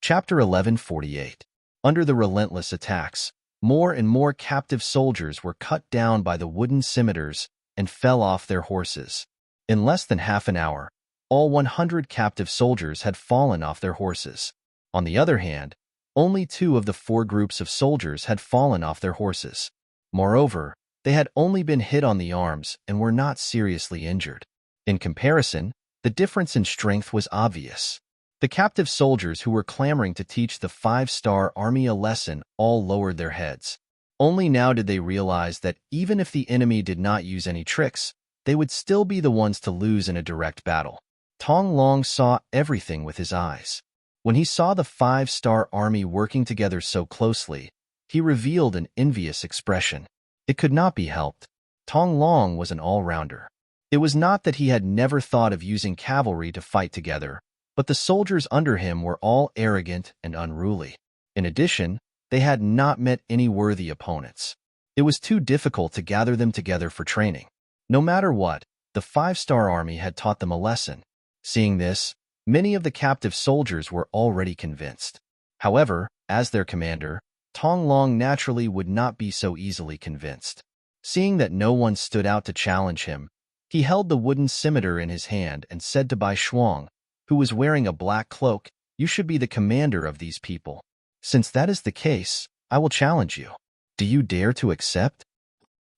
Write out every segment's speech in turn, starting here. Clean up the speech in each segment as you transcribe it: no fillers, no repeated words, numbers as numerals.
Chapter 1148. Under the relentless attacks, more and more captive soldiers were cut down by the wooden scimitars and fell off their horses. In less than half an hour, all 100 captive soldiers had fallen off their horses. On the other hand, only 2 of the 4 groups of soldiers had fallen off their horses. Moreover, they had only been hit on the arms and were not seriously injured. In comparison, the difference in strength was obvious. The captive soldiers who were clamoring to teach the 5-star army a lesson all lowered their heads. Only now did they realize that even if the enemy did not use any tricks, they would still be the ones to lose in a direct battle. Tong Long saw everything with his eyes. When he saw the 5-star army working together so closely, he revealed an envious expression. It could not be helped. Tong Long was an all-rounder. It was not that he had never thought of using cavalry to fight together, but the soldiers under him were all arrogant and unruly. In addition, they had not met any worthy opponents. It was too difficult to gather them together for training. No matter what, the 5-star army had taught them a lesson. Seeing this, many of the captive soldiers were already convinced. However, as their commander, Tong Long naturally would not be so easily convinced. Seeing that no one stood out to challenge him, he held the wooden scimitar in his hand and said to Bai Shuang, who was wearing a black cloak, "You should be the commander of these people. Since that is the case, I will challenge you. Do you dare to accept?"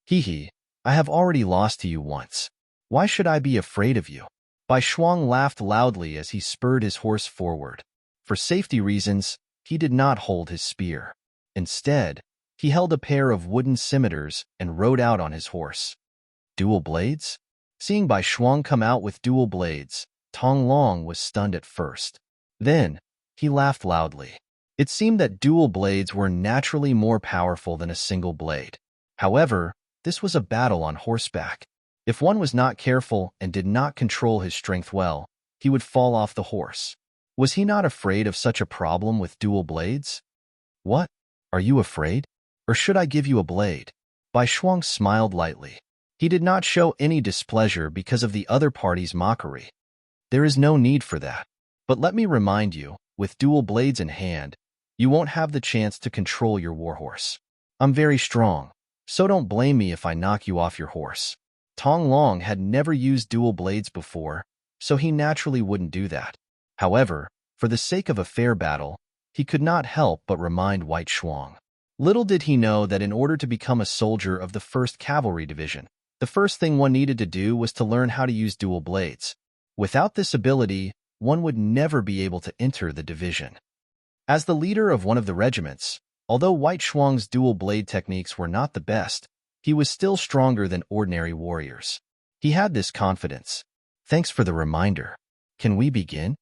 "Hee, I have already lost to you once. Why should I be afraid of you?" Bai Shuang laughed loudly as he spurred his horse forward. For safety reasons, he did not hold his spear. Instead, he held a pair of wooden scimitars and rode out on his horse. Dual blades? Seeing Bai Shuang come out with dual blades, Tong Long was stunned at first. Then, he laughed loudly. It seemed that dual blades were naturally more powerful than a single blade. However, this was a battle on horseback. If one was not careful and did not control his strength well, he would fall off the horse. Was he not afraid of such a problem with dual blades? "What? Are you afraid? Or should I give you a blade?" Bai Shuang smiled lightly. He did not show any displeasure because of the other party's mockery. "There is no need for that. But let me remind you, with dual blades in hand, you won't have the chance to control your warhorse. I'm very strong, so don't blame me if I knock you off your horse." Tong Long had never used dual blades before, so he naturally wouldn't do that. However, for the sake of a fair battle, he could not help but remind White Shuang. Little did he know that in order to become a soldier of the 1st Cavalry Division, the first thing one needed to do was to learn how to use dual blades. Without this ability, one would never be able to enter the division. As the leader of one of the regiments, although White Shuang's dual blade techniques were not the best, he was still stronger than ordinary warriors. He had this confidence. "Thanks for the reminder. Can we begin?"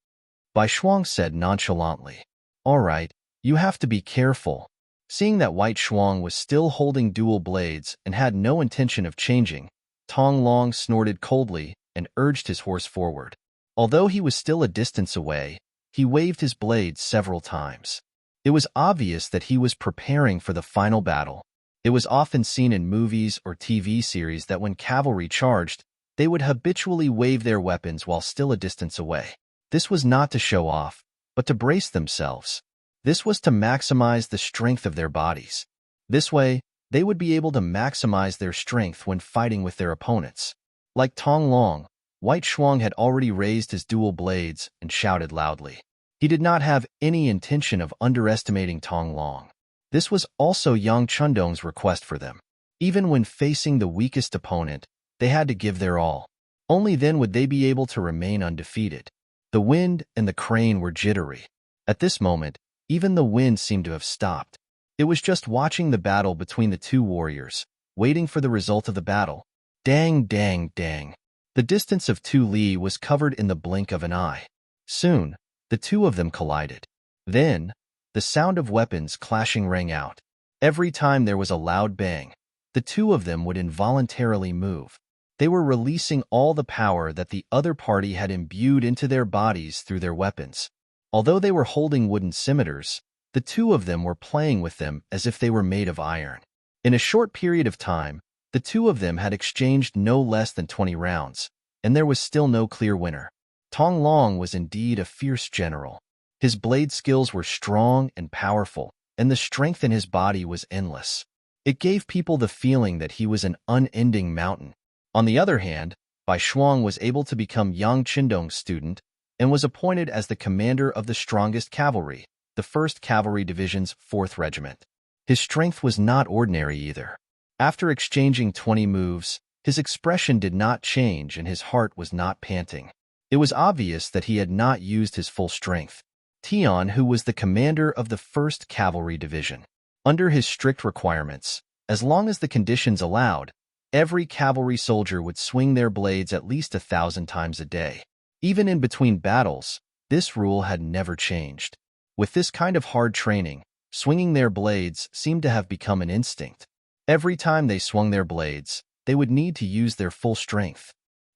Bai Shuang said nonchalantly. "All right, you have to be careful." Seeing that White Shuang was still holding dual blades and had no intention of changing, Tong Long snorted coldly and urged his horse forward. Although he was still a distance away, he waved his blades several times. It was obvious that he was preparing for the final battle. It was often seen in movies or TV series that when cavalry charged, they would habitually wave their weapons while still a distance away. This was not to show off, but to brace themselves. This was to maximize the strength of their bodies. This way, they would be able to maximize their strength when fighting with their opponents. Like Tong Long, White Shuang had already raised his dual blades and shouted loudly. He did not have any intention of underestimating Tong Long. This was also Yang Chundong's request for them. Even when facing the weakest opponent, they had to give their all. Only then would they be able to remain undefeated. The wind and the crane were jittery. At this moment, even the wind seemed to have stopped. It was just watching the battle between the 2 warriors, waiting for the result of the battle. Dang, dang, dang. The distance of 2 li was covered in the blink of an eye. Soon, the 2 of them collided. Then, the sound of weapons clashing rang out. Every time there was a loud bang, the 2 of them would involuntarily move. They were releasing all the power that the other party had imbued into their bodies through their weapons. Although they were holding wooden scimitars, the 2 of them were playing with them as if they were made of iron. In a short period of time, the 2 of them had exchanged no less than 20 rounds, and there was still no clear winner. Tong Long was indeed a fierce general. His blade skills were strong and powerful, and the strength in his body was endless. It gave people the feeling that he was an unending mountain. On the other hand, Bai Shuang was able to become Yang Qindong's student and was appointed as the commander of the strongest cavalry, the 1st Cavalry Division's 4th Regiment. His strength was not ordinary either. After exchanging 20 moves, his expression did not change and his heart was not panting. It was obvious that he had not used his full strength. Tian, who was the commander of the 1st Cavalry Division. Under his strict requirements, as long as the conditions allowed, every cavalry soldier would swing their blades at least 1,000 times a day. Even in between battles, this rule had never changed. With this kind of hard training, swinging their blades seemed to have become an instinct. Every time they swung their blades, they would need to use their full strength.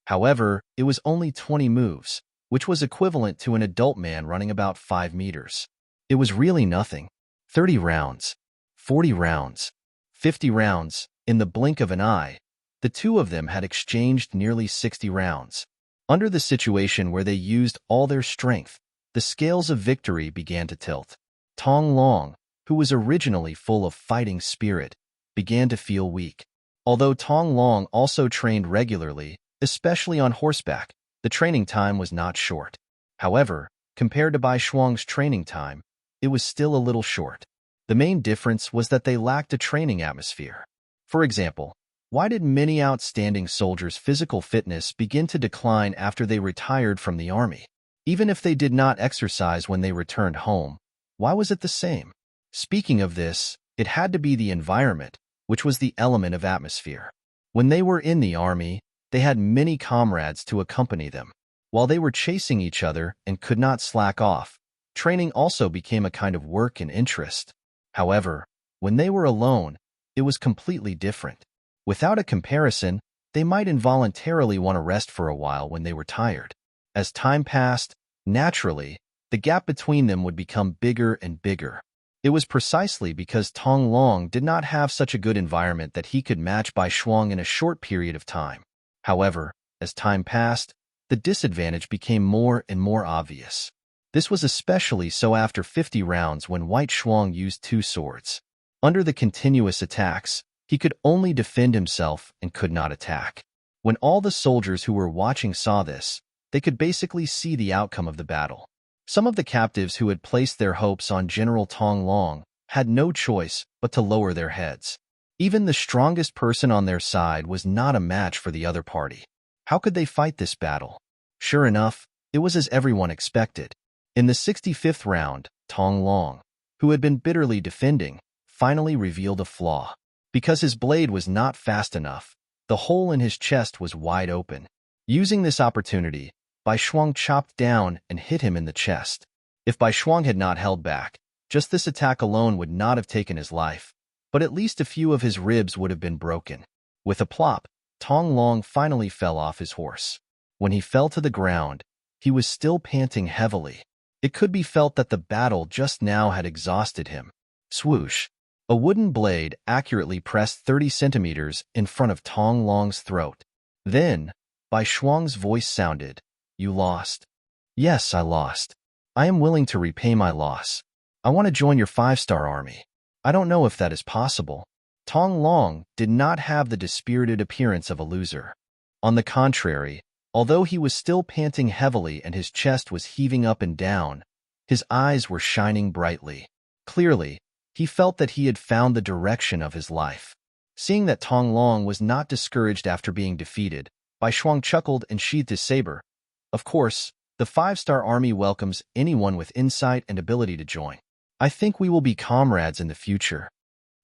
However, it was only 20 moves, which was equivalent to an adult man running about 5 meters. It was really nothing. 30 rounds, 40 rounds, 50 rounds, in the blink of an eye, the two of them had exchanged nearly 60 rounds. Under the situation where they used all their strength, the scales of victory began to tilt. Tong Long, who was originally full of fighting spirit, began to feel weak. Although Tong Long also trained regularly, especially on horseback, the training time was not short. However, compared to Bai Shuang's training time, it was still a little short. The main difference was that they lacked a training atmosphere. For example, why did many outstanding soldiers' physical fitness begin to decline after they retired from the army? Even if they did not exercise when they returned home, why was it the same? Speaking of this, it had to be the environment, which was the element of atmosphere. When they were in the army, they had many comrades to accompany them. While they were chasing each other and could not slack off, training also became a kind of work and interest. However, when they were alone, it was completely different. Without a comparison, they might involuntarily want to rest for a while when they were tired. As time passed, naturally, the gap between them would become bigger and bigger. It was precisely because Tong Long did not have such a good environment that he could match Bai Shuang in a short period of time. However, as time passed, the disadvantage became more and more obvious. This was especially so after 50 rounds when White Shuang used 2 swords. Under the continuous attacks, he could only defend himself and could not attack. When all the soldiers who were watching saw this, they could basically see the outcome of the battle. Some of the captives who had placed their hopes on General Tong Long had no choice but to lower their heads. Even the strongest person on their side was not a match for the other party. How could they fight this battle? Sure enough, it was as everyone expected. In the 65th round, Tong Long, who had been bitterly defending, finally revealed a flaw. Because his blade was not fast enough, the hole in his chest was wide open. Using this opportunity, Bai Shuang chopped down and hit him in the chest. If Bai Shuang had not held back, just this attack alone would not have taken his life, but at least a few of his ribs would have been broken. With a plop, Tong Long finally fell off his horse. When he fell to the ground, he was still panting heavily. It could be felt that the battle just now had exhausted him. Swoosh! A wooden blade accurately pressed 30 centimeters in front of Tong Long's throat. Then, Bai Shuang's voice sounded, "You lost." "Yes, I lost. I am willing to repay my loss. I want to join your 5-star army. I don't know if that is possible." Tong Long did not have the dispirited appearance of a loser. On the contrary, although he was still panting heavily and his chest was heaving up and down, his eyes were shining brightly. Clearly, he felt that he had found the direction of his life. Seeing that Tong Long was not discouraged after being defeated, Bai Shuang chuckled and sheathed his saber. Of course, the 5-star army welcomes anyone with insight and ability to join. I think we will be comrades in the future.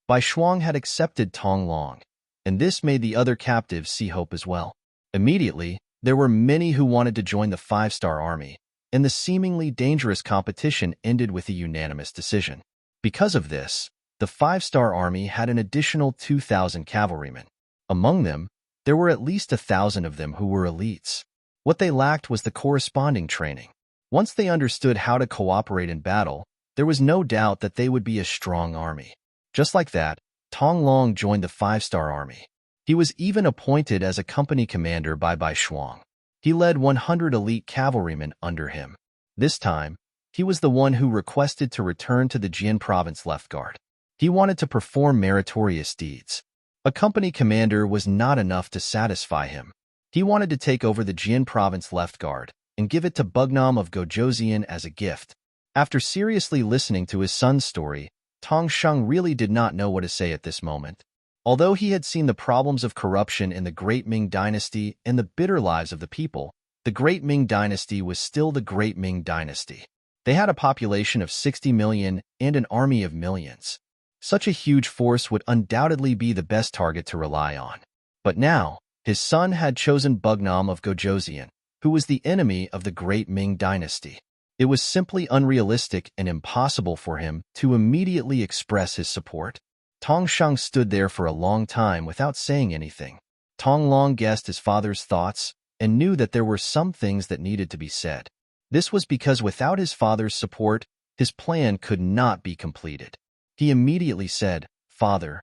Bai Shuang had accepted Tong Long, and this made the other captives see hope as well. Immediately, there were many who wanted to join the 5-star army, and the seemingly dangerous competition ended with a unanimous decision. Because of this, the 5-star army had an additional 2,000 cavalrymen. Among them, there were at least 1,000 of them who were elites. What they lacked was the corresponding training. Once they understood how to cooperate in battle, there was no doubt that they would be a strong army. Just like that, Tong Long joined the 5-star army. He was even appointed as a company commander by Bai Shuang. He led 100 elite cavalrymen under him. This time, He was the one who requested to return to the Jian province left guard. He wanted to perform meritorious deeds. A company commander was not enough to satisfy him. He wanted to take over the Jian province left guard and give it to Bugnam of Gojoseon as a gift. After seriously listening to his son's story, Tong Sheng really did not know what to say at this moment. Although he had seen the problems of corruption in the Great Ming dynasty and the bitter lives of the people, the Great Ming dynasty was still the Great Ming dynasty. They had a population of 60 million and an army of millions. Such a huge force would undoubtedly be the best target to rely on. But now, his son had chosen Bugnam of Gojoseon, who was the enemy of the Great Ming dynasty. It was simply unrealistic and impossible for him to immediately express his support. Tong Sheng stood there for a long time without saying anything. Tong Long guessed his father's thoughts and knew that there were some things that needed to be said. This was because without his father's support, his plan could not be completed. He immediately said, "Father,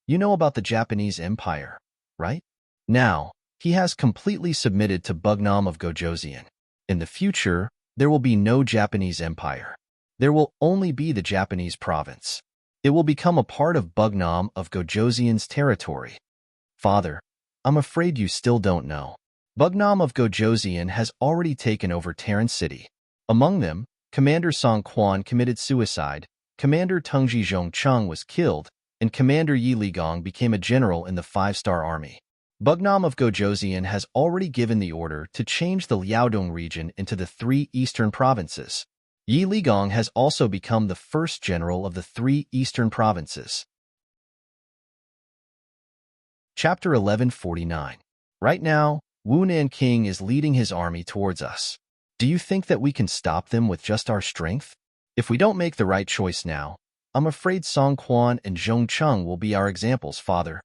you know about the Japanese Empire, right? Now, he has completely submitted to Bugnam of Gojoseon. In the future, there will be no Japanese Empire. There will only be the Japanese province. It will become a part of Bugnam of Gojoseon's territory. Father, I'm afraid you still don't know. Bugnam of Gojoseon has already taken over Terran City. Among them, Commander Song Quan committed suicide, Commander Tungji Zhongcheng was killed, and Commander Yi Ligong became a general in the 5-star army. Bugnam of Gojoseon has already given the order to change the Liaodong region into the 3 eastern provinces. Yi Ligong has also become the first general of the 3 eastern provinces. Chapter 1149. Right now, Wu Nanking is leading his army towards us. Do you think that we can stop them with just our strength? If we don't make the right choice now, I'm afraid Song Quan and Zhongcheng will be our examples, Father.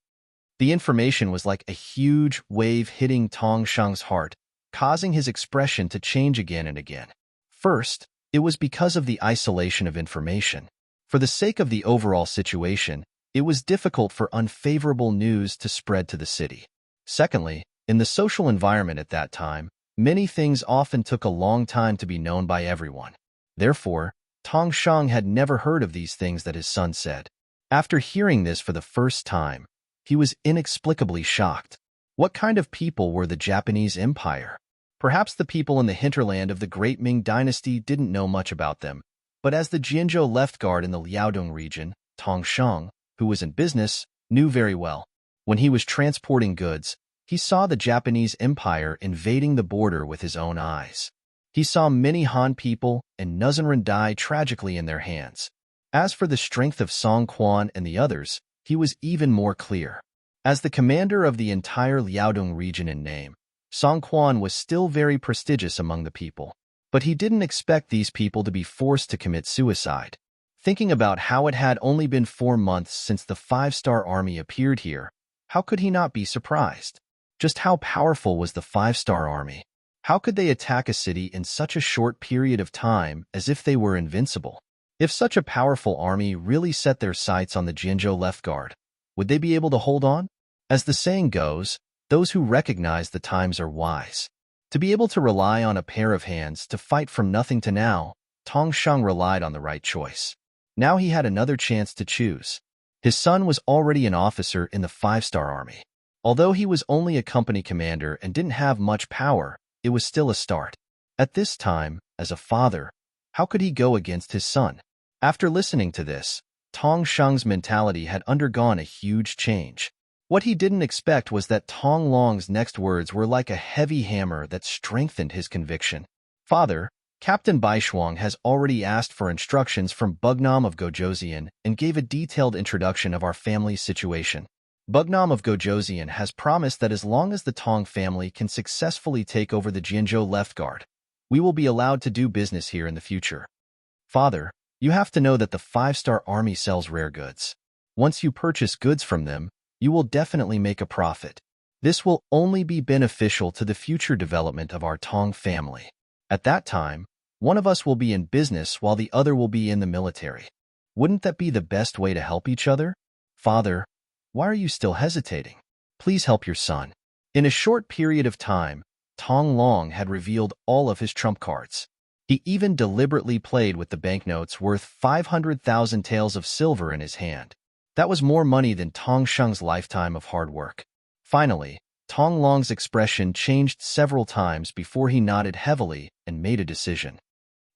The information was like a huge wave hitting Tong Sheng's heart, causing his expression to change again and again. First, it was because of the isolation of information. For the sake of the overall situation, it was difficult for unfavorable news to spread to the city. Secondly, in the social environment at that time, many things often took a long time to be known by everyone. Therefore, Tong Sheng had never heard of these things that his son said. After hearing this for the first time, he was inexplicably shocked. What kind of people were the Japanese Empire? Perhaps the people in the hinterland of the Great Ming dynasty didn't know much about them, but as the Jianzhou left guard in the Liaodong region, Tong Sheng, who was in business, knew very well. When he was transporting goods, he saw the Japanese Empire invading the border with his own eyes. He saw many Han people and Nuzanren die tragically in their hands. As for the strength of Song Quan and the others, he was even more clear. As the commander of the entire Liaodong region in name, Song Quan was still very prestigious among the people. But he didn't expect these people to be forced to commit suicide. Thinking about how it had only been 4 months since the 5-star army appeared here, how could he not be surprised? Just how powerful was the 5-star army? How could they attack a city in such a short period of time as if they were invincible? If such a powerful army really set their sights on the Jianzhou left guard, would they be able to hold on? As the saying goes, those who recognize the times are wise. To be able to rely on a pair of hands to fight from nothing to now, Tong Sheng relied on the right choice. Now he had another chance to choose. His son was already an officer in the 5-star army. Although he was only a company commander and didn't have much power, it was still a start. At this time, as a father, how could he go against his son? After listening to this, Tong Sheng's mentality had undergone a huge change. What he didn't expect was that Tong Long's next words were like a heavy hammer that strengthened his conviction. Father, Captain Baishuang has already asked for instructions from Bugnam of Gojoseon and gave a detailed introduction of our family's situation. Bugnam of Gojoseon has promised that as long as the Tong family can successfully take over the Jianzhou left guard, we will be allowed to do business here in the future. Father, you have to know that the 5-star army sells rare goods. Once you purchase goods from them, you will definitely make a profit. This will only be beneficial to the future development of our Tong family. At that time, one of us will be in business while the other will be in the military. Wouldn't that be the best way to help each other? Father, why are you still hesitating? Please help your son. In a short period of time, Tong Long had revealed all of his trump cards. He even deliberately played with the banknotes worth 500,000 taels of silver in his hand. That was more money than Tong Sheng's lifetime of hard work. Finally, Tong Long's expression changed several times before he nodded heavily and made a decision.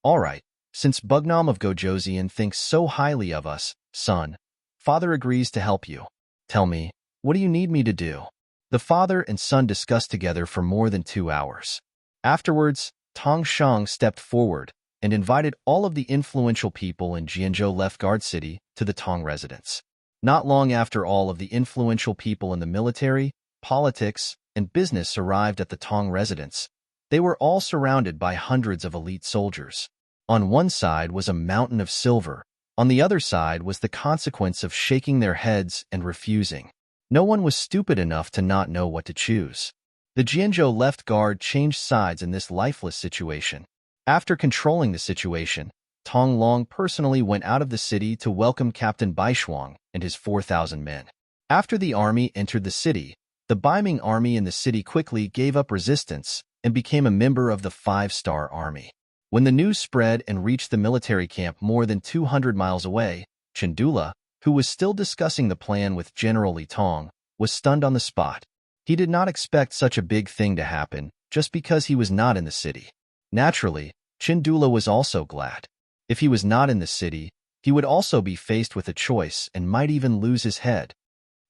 All right, since Bugnam of Gojoseon thinks so highly of us, son, father agrees to help you. Tell me, what do you need me to do? The father and son discussed together for more than 2 hours. Afterwards, Tong Sheng stepped forward and invited all of the influential people in Jianzhou left Guard City to the Tong residence. Not long after all of the influential people in the military, politics, and business arrived at the Tong residence, they were all surrounded by hundreds of elite soldiers. On one side was a mountain of silver. On the other side was the consequence of shaking their heads and refusing. No one was stupid enough to not know what to choose. The Jianzhou left guard changed sides in this lifeless situation. After controlling the situation, Tong Long personally went out of the city to welcome Captain Baishuang and his 4,000 men. After the army entered the city, the Baiming army in the city quickly gave up resistance and became a member of the 5-Star Army. When the news spread and reached the military camp more than 200 miles away, Chandula, who was still discussing the plan with General Li Tong, was stunned on the spot. He did not expect such a big thing to happen just because he was not in the city. Naturally, Chandula was also glad. If he was not in the city, he would also be faced with a choice and might even lose his head.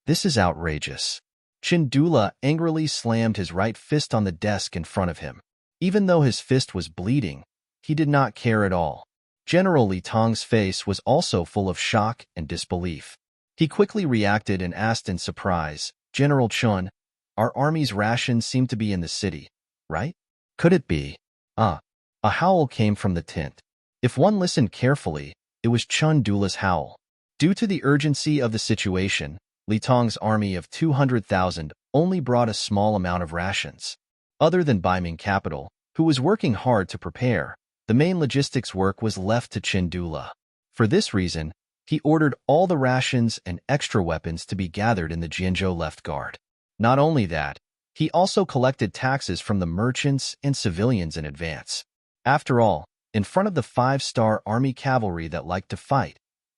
This is outrageous. Chandula angrily slammed his right fist on the desk in front of him. Even though his fist was bleeding, he did not care at all. General Li Tong's face was also full of shock and disbelief. He quickly reacted and asked in surprise, "General Chun, our army's rations seem to be in the city, right? Could it be?" A howl came from the tent. If one listened carefully, it was Chun Dula's howl. Due to the urgency of the situation, Li Tong's army of 200,000 only brought a small amount of rations. Other than Baiming capital, who was working hard to prepare, the main logistics work was left to Chandula. For this reason, he ordered all the rations and extra weapons to be gathered in the Jianzhou left guard. Not only that, he also collected taxes from the merchants and civilians in advance. After all, in front of the 5-Star Army cavalry that liked to fight,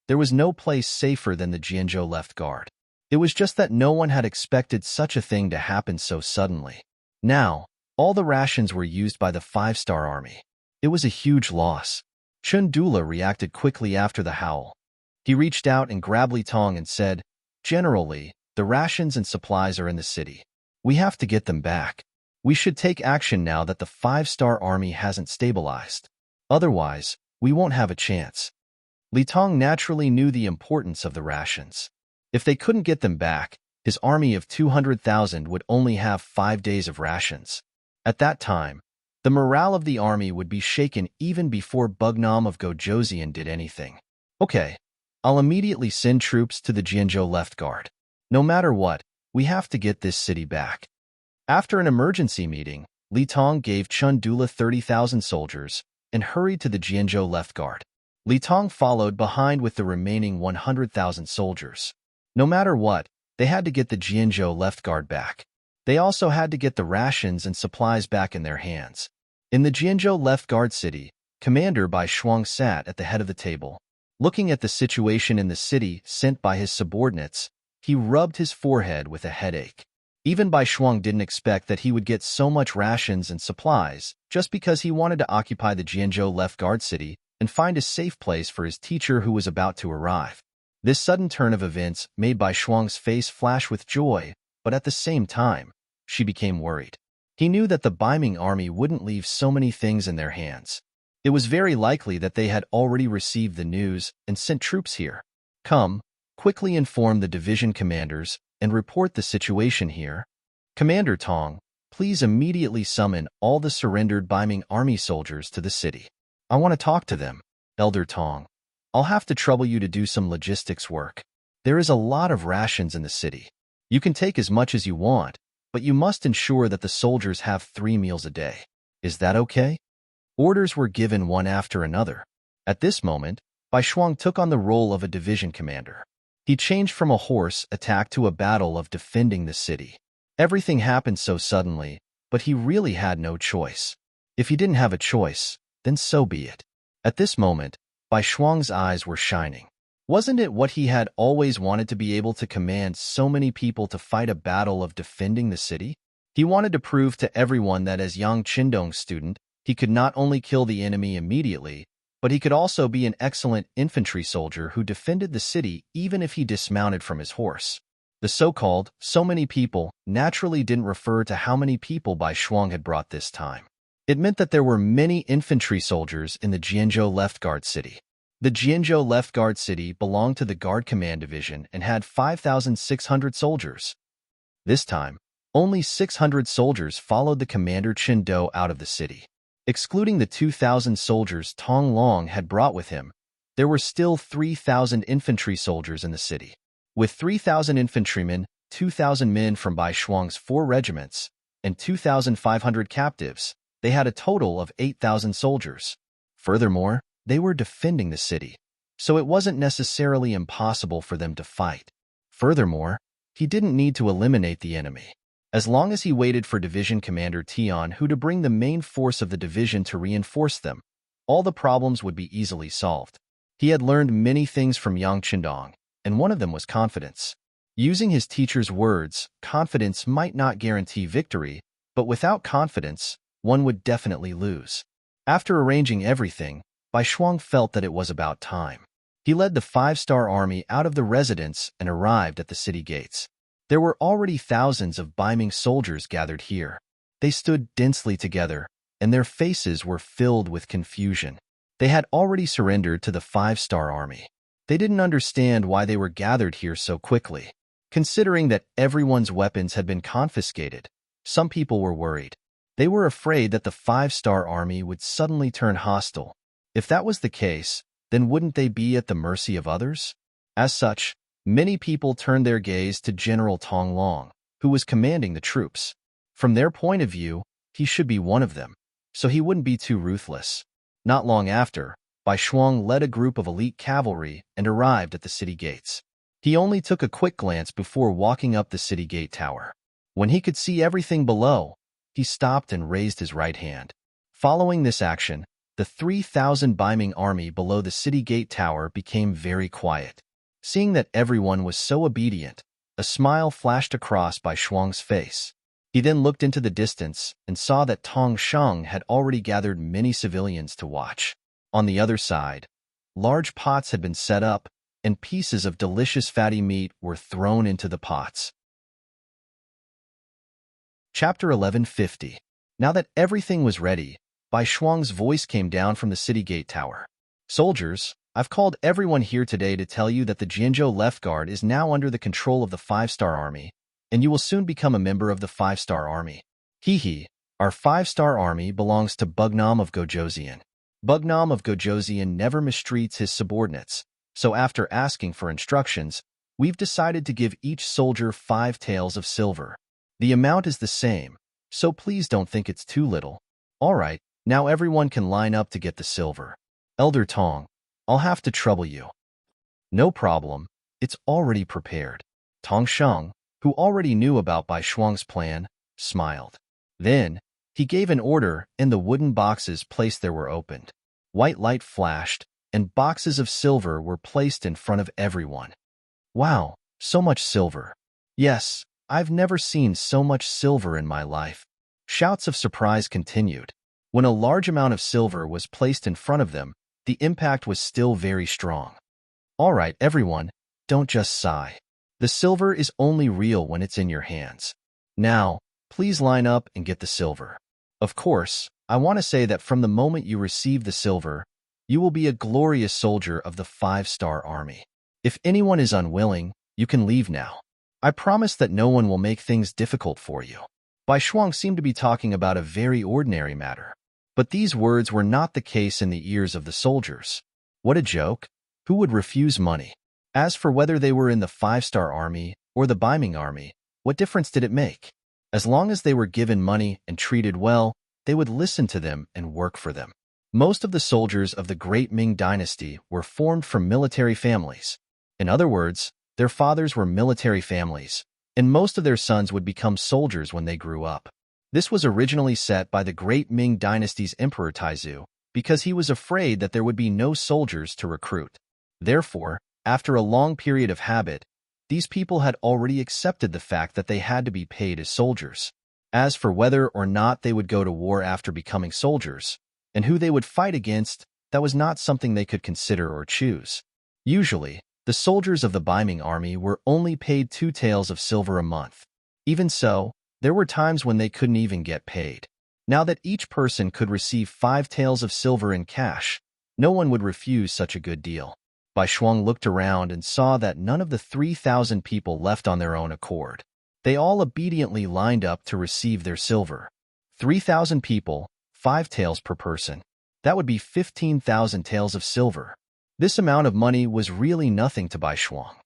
there was no place safer than the Jianzhou left guard. It was just that no one had expected such a thing to happen so suddenly. Now, all the rations were used by the 5-Star Army. It was a huge loss. Chandula reacted quickly after the howl. He reached out and grabbed Li Tong and said, "General Li, the rations and supplies are in the city. We have to get them back. We should take action now that the 5-Star Army hasn't stabilized. Otherwise, we won't have a chance." Li Tong naturally knew the importance of the rations. If they couldn't get them back, his army of 200,000 would only have 5 days of rations. At that time, the morale of the army would be shaken even before Bugnam of Gojoseon did anything. "Okay, I'll immediately send troops to the Jianzhou left guard. No matter what, we have to get this city back." After an emergency meeting, Li Tong gave Chandula 30,000 soldiers and hurried to the Jianzhou left guard. Li Tong followed behind with the remaining 100,000 soldiers. No matter what, they had to get the Jianzhou left guard back. They also had to get the rations and supplies back in their hands. In the Jianzhou left guard city, Commander Bai Shuang sat at the head of the table. Looking at the situation in the city sent by his subordinates, he rubbed his forehead with a headache. Even Bai Shuang didn't expect that he would get so much rations and supplies just because he wanted to occupy the Jianzhou left guard city and find a safe place for his teacher who was about to arrive. This sudden turn of events made Bai Shuang's face flash with joy, but at the same time, she became worried. He knew that the Baiming army wouldn't leave so many things in their hands. It was very likely that they had already received the news and sent troops here. "Come, quickly inform the division commanders and report the situation here. Commander Tong, please immediately summon all the surrendered Baiming army soldiers to the city. I want to talk to them." "Elder Tong, I'll have to trouble you to do some logistics work. There is a lot of rations in the city. You can take as much as you want, but you must ensure that the soldiers have 3 meals a day. Is that okay?" Orders were given one after another. At this moment, Bai Shuang took on the role of a division commander. He changed from a horse attack to a battle of defending the city. Everything happened so suddenly, but he really had no choice. If he didn't have a choice, then so be it. At this moment, Bai Shuang's eyes were shining. Wasn't it what he had always wanted to be able to command so many people to fight a battle of defending the city? He wanted to prove to everyone that as Yang Qindong's student, he could not only kill the enemy immediately, but he could also be an excellent infantry soldier who defended the city even if he dismounted from his horse. The so-called so many people naturally didn't refer to how many people Bai Shuang had brought this time. It meant that there were many infantry soldiers in the Jianzhou Left Guard City. The Jianzhou Left Guard City belonged to the Guard Command Division and had 5,600 soldiers. This time, only 600 soldiers followed the commander Qin Do out of the city. Excluding the 2,000 soldiers Tong Long had brought with him, there were still 3,000 infantry soldiers in the city. With 3,000 infantrymen, 2,000 men from Bai Shuang's 4 regiments, and 2,500 captives, they had a total of 8,000 soldiers. Furthermore, they were defending the city, so it wasn't necessarily impossible for them to fight. Furthermore, he didn't need to eliminate the enemy. As long as he waited for Division Commander Tian Hu to bring the main force of the division to reinforce them, all the problems would be easily solved. He had learned many things from Yang Qindong, and one of them was confidence. Using his teacher's words, confidence might not guarantee victory, but without confidence, one would definitely lose. After arranging everything, Bai Shuang felt that it was about time. He led the 5-star army out of the residence and arrived at the city gates. There were already thousands of Bai Ming soldiers gathered here. They stood densely together, and their faces were filled with confusion. They had already surrendered to the 5-star army. They didn't understand why they were gathered here so quickly. Considering that everyone's weapons had been confiscated, some people were worried. They were afraid that the 5-star army would suddenly turn hostile. If that was the case, then wouldn't they be at the mercy of others? As such, many people turned their gaze to General Tong Long, who was commanding the troops. From their point of view, he should be one of them, so he wouldn't be too ruthless. Not long after, Bai Shuang led a group of elite cavalry and arrived at the city gates. He only took a quick glance before walking up the city gate tower. When he could see everything below, he stopped and raised his right hand. Following this action, the 3,000 Bai Ming army below the city gate tower became very quiet. Seeing that everyone was so obedient, a smile flashed across Bai Shuang's face. He then looked into the distance and saw that Tong Sheng had already gathered many civilians to watch. On the other side, large pots had been set up, and pieces of delicious fatty meat were thrown into the pots. Chapter 1150. Now that everything was ready, Bai Shuang's voice came down from the city gate tower. Soldiers, I've called everyone here today to tell you that the Jianzhou Left Guard is now under the control of the 5-star army, and you will soon become a member of the 5-star army. Our 5-star army belongs to Bugnam of Gojoseon. Bugnam of Gojoseon never mistreats his subordinates, so after asking for instructions, we've decided to give each soldier 5 taels of silver. The amount is the same, so please don't think it's too little. All right, now everyone can line up to get the silver. Elder Tong, I'll have to trouble you. No problem, it's already prepared. Tong Sheng, who already knew about Bai Shuang's plan, smiled. Then, he gave an order and the wooden boxes placed there were opened. White light flashed, and boxes of silver were placed in front of everyone. Wow, so much silver. Yes, I've never seen so much silver in my life. Shouts of surprise continued. When a large amount of silver was placed in front of them, the impact was still very strong. All right, everyone, don't just sigh. The silver is only real when it's in your hands. Now, please line up and get the silver. Of course, I want to say that from the moment you receive the silver, you will be a glorious soldier of the 5-star army. If anyone is unwilling, you can leave now. I promise that no one will make things difficult for you. Bai Shuang seemed to be talking about a very ordinary matter. But these words were not the case in the ears of the soldiers. What a joke! Who would refuse money? As for whether they were in the 5-star army or the Bai Ming army, what difference did it make? As long as they were given money and treated well, they would listen to them and work for them. Most of the soldiers of the Great Ming dynasty were formed from military families. In other words, their fathers were military families, and most of their sons would become soldiers when they grew up. This was originally set by the Great Ming dynasty's Emperor Taizu, because he was afraid that there would be no soldiers to recruit. Therefore, after a long period of habit, these people had already accepted the fact that they had to be paid as soldiers. As for whether or not they would go to war after becoming soldiers, and who they would fight against, that was not something they could consider or choose. Usually, the soldiers of the Biming army were only paid 2 taels of silver a month. Even so, there were times when they couldn't even get paid. Now that each person could receive 5 taels of silver in cash, no one would refuse such a good deal. Bai Shuang looked around and saw that none of the 3,000 people left on their own accord. They all obediently lined up to receive their silver. 3,000 people, 5 taels per person. That would be 15,000 taels of silver. This amount of money was really nothing to Bai Shuang.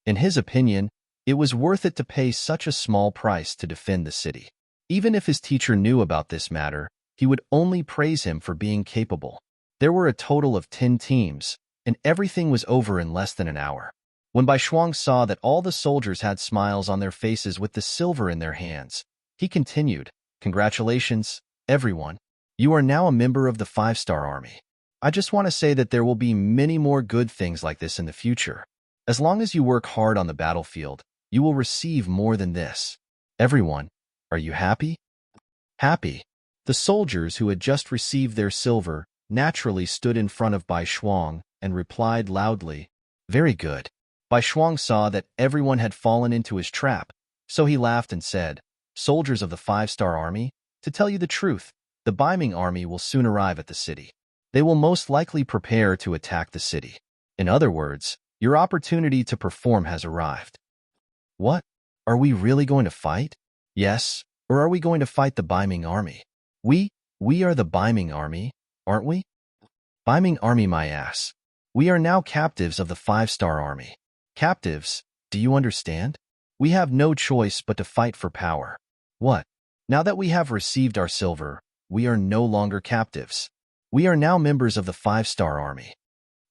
In his opinion, it was worth it to pay such a small price to defend the city. Even if his teacher knew about this matter, he would only praise him for being capable. There were a total of 10 teams, and everything was over in less than an hour. When Bai Shuang saw that all the soldiers had smiles on their faces with the silver in their hands, he continued, "Congratulations, everyone. You are now a member of the 5-star army. I just want to say that there will be many more good things like this in the future. As long as you work hard on the battlefield, you will receive more than this. Everyone, are you happy?" Happy. The soldiers who had just received their silver naturally stood in front of Bai Shuang and replied loudly, "Very good." Bai Shuang saw that everyone had fallen into his trap, so he laughed and said, "Soldiers of the 5-star army, to tell you the truth, the Biming army will soon arrive at the city. They will most likely prepare to attack the city. In other words, your opportunity to perform has arrived." What? Are we really going to fight? Yes, or are we going to fight the Biming army? We are the Biming army, aren't we? Biming army, my ass. We are now captives of the 5-star army. Captives, do you understand? We have no choice but to fight for power. What? Now that we have received our silver, we are no longer captives. We are now members of the 5-star army.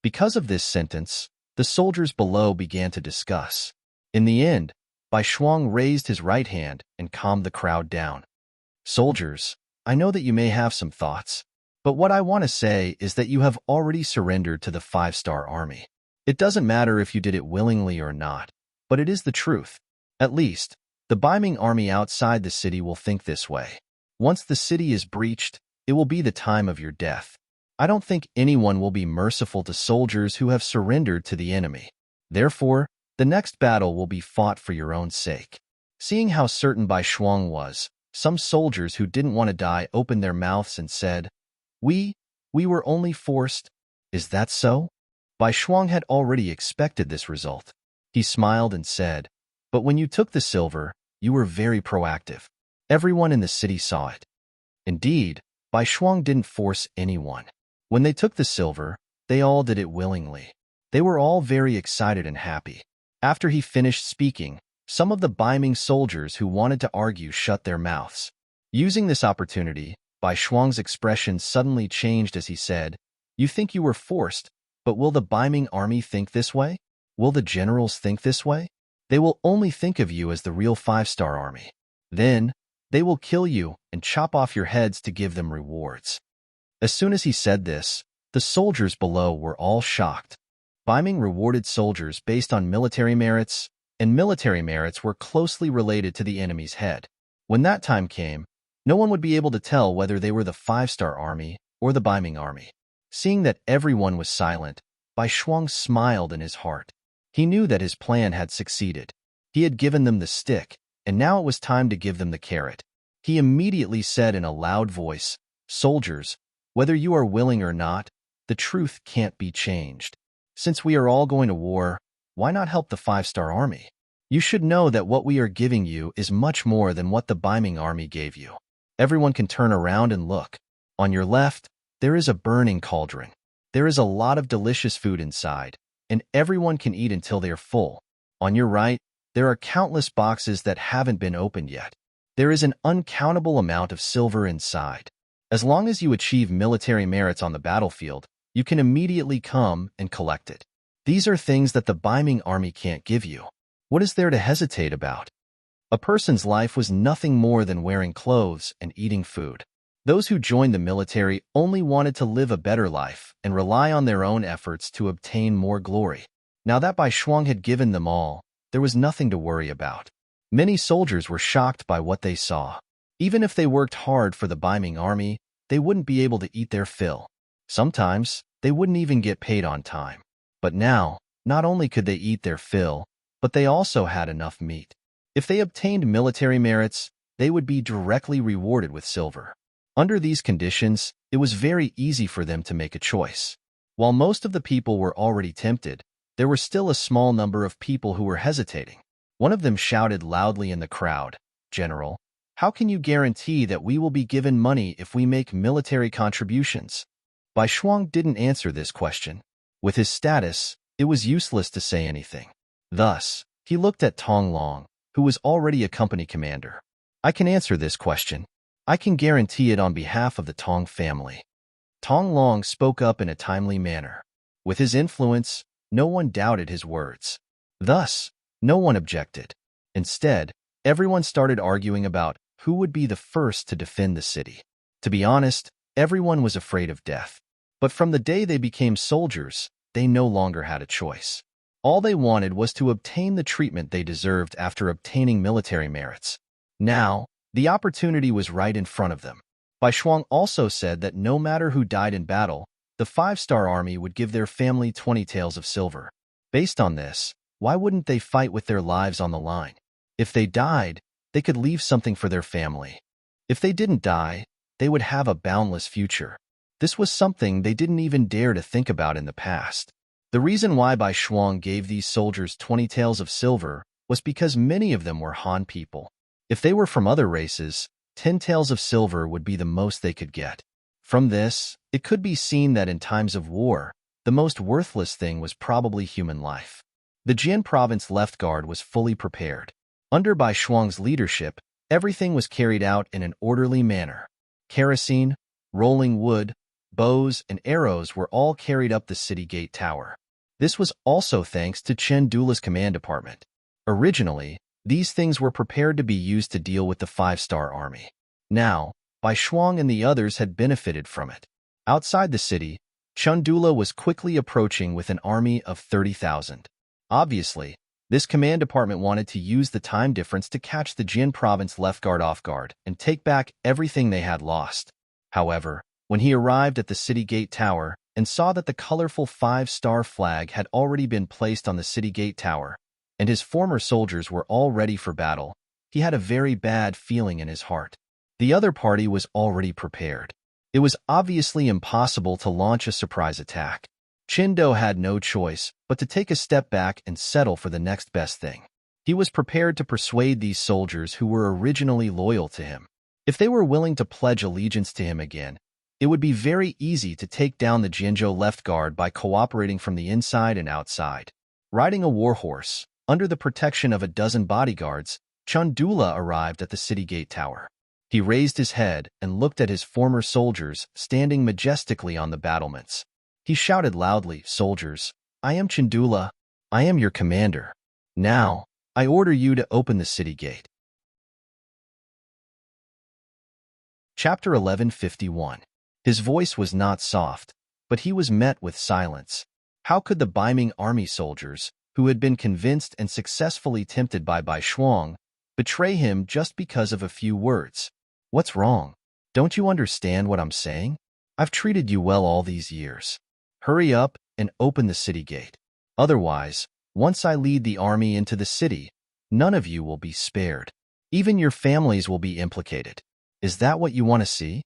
Because of this sentence, the soldiers below began to discuss. In the end, Bai Shuang raised his right hand and calmed the crowd down. "Soldiers, I know that you may have some thoughts, but what I want to say is that you have already surrendered to the 5-star army. It doesn't matter if you did it willingly or not, but it is the truth. At least, the Biming army outside the city will think this way. Once the city is breached, it will be the time of your death. I don't think anyone will be merciful to soldiers who have surrendered to the enemy. Therefore, the next battle will be fought for your own sake." Seeing how certain Bai Shuang was, some soldiers who didn't want to die opened their mouths and said, We were only forced. Is that so?" Bai Shuang had already expected this result. He smiled and said, "But when you took the silver, you were very proactive. Everyone in the city saw it." Indeed, Bai Shuang didn't force anyone. When they took the silver, they all did it willingly. They were all very excited and happy. After he finished speaking, some of the Biming soldiers who wanted to argue shut their mouths. Using this opportunity, Bai Shuang's expression suddenly changed as he said, "You think you were forced, but will the Biming army think this way? Will the generals think this way? They will only think of you as the real 5-star army. Then, they will kill you and chop off your heads to give them rewards." As soon as he said this, the soldiers below were all shocked. Biming rewarded soldiers based on military merits, and military merits were closely related to the enemy's head. When that time came, no one would be able to tell whether they were the 5-star army or the Biming army. Seeing that everyone was silent, Bai Shuang smiled in his heart. He knew that his plan had succeeded. He had given them the stick, and now it was time to give them the carrot. He immediately said in a loud voice, "Soldiers, whether you are willing or not, the truth can't be changed. Since we are all going to war, why not help the 5-star army? You should know that what we are giving you is much more than what the Biming army gave you." Everyone can turn around and look. On your left, there is a burning cauldron. There is a lot of delicious food inside, and everyone can eat until they are full. On your right, there are countless boxes that haven't been opened yet. There is an uncountable amount of silver inside. As long as you achieve military merits on the battlefield, you can immediately come and collect it. These are things that the Biming army can't give you. What is there to hesitate about? A person's life was nothing more than wearing clothes and eating food. Those who joined the military only wanted to live a better life and rely on their own efforts to obtain more glory. Now that Bai Shuang had given them all, there was nothing to worry about. Many soldiers were shocked by what they saw. Even if they worked hard for the Ming army, they wouldn't be able to eat their fill. Sometimes, they wouldn't even get paid on time. But now, not only could they eat their fill, but they also had enough meat. If they obtained military merits, they would be directly rewarded with silver. Under these conditions, it was very easy for them to make a choice. While most of the people were already tempted, there were still a small number of people who were hesitating. One of them shouted loudly in the crowd, "General, how can you guarantee that we will be given money if we make military contributions?" Bai Shuang didn't answer this question. With his status, it was useless to say anything. Thus, he looked at Tong Long, who was already a company commander. "I can answer this question. I can guarantee it on behalf of the Tong family." Tong Long spoke up in a timely manner. With his influence, no one doubted his words. Thus, no one objected. Instead, everyone started arguing about who would be the first to defend the city. To be honest, everyone was afraid of death. But from the day they became soldiers, they no longer had a choice. All they wanted was to obtain the treatment they deserved after obtaining military merits. Now, the opportunity was right in front of them. Bai Shuang also said that no matter who died in battle, the 5-star army would give their family 20 taels of silver. Based on this, why wouldn't they fight with their lives on the line? If they died, they could leave something for their family. If they didn't die, they would have a boundless future. This was something they didn't even dare to think about in the past. The reason why Bai Shuang gave these soldiers 20 taels of silver was because many of them were Han people. If they were from other races, 10 taels of silver would be the most they could get. From this, it could be seen that in times of war, the most worthless thing was probably human life. The Jian province left guard was fully prepared. Under Bai Shuang's leadership, everything was carried out in an orderly manner. Kerosene, rolling wood, bows, and arrows were all carried up the city gate tower. This was also thanks to Chen Dula's command department. Originally, these things were prepared to be used to deal with the 5-star army. Now, Bai Shuang and the others had benefited from it. Outside the city, Chen Dula was quickly approaching with an army of 30,000. Obviously, this command department wanted to use the time difference to catch the Jian province left guard off guard and take back everything they had lost. However, when he arrived at the city gate tower and saw that the colorful 5-star flag had already been placed on the city gate tower, and his former soldiers were all ready for battle, he had a very bad feeling in his heart. The other party was already prepared. It was obviously impossible to launch a surprise attack. Chindo had no choice but to take a step back and settle for the next best thing. He was prepared to persuade these soldiers who were originally loyal to him. If they were willing to pledge allegiance to him again, it would be very easy to take down the Jianzhou left guard by cooperating from the inside and outside. Riding a warhorse, under the protection of a dozen bodyguards, Chundula arrived at the city gate tower. He raised his head and looked at his former soldiers standing majestically on the battlements. He shouted loudly, "Soldiers, I am Chundula. I am your commander. Now, I order you to open the city gate." Chapter 1151. His voice was not soft, but he was met with silence. How could the Ming army soldiers, who had been convinced and successfully tempted by Bai Shuang, betray him just because of a few words? "What's wrong? Don't you understand what I'm saying? I've treated you well all these years. Hurry up and open the city gate. Otherwise, once I lead the army into the city, none of you will be spared. Even your families will be implicated. Is that what you want to see?"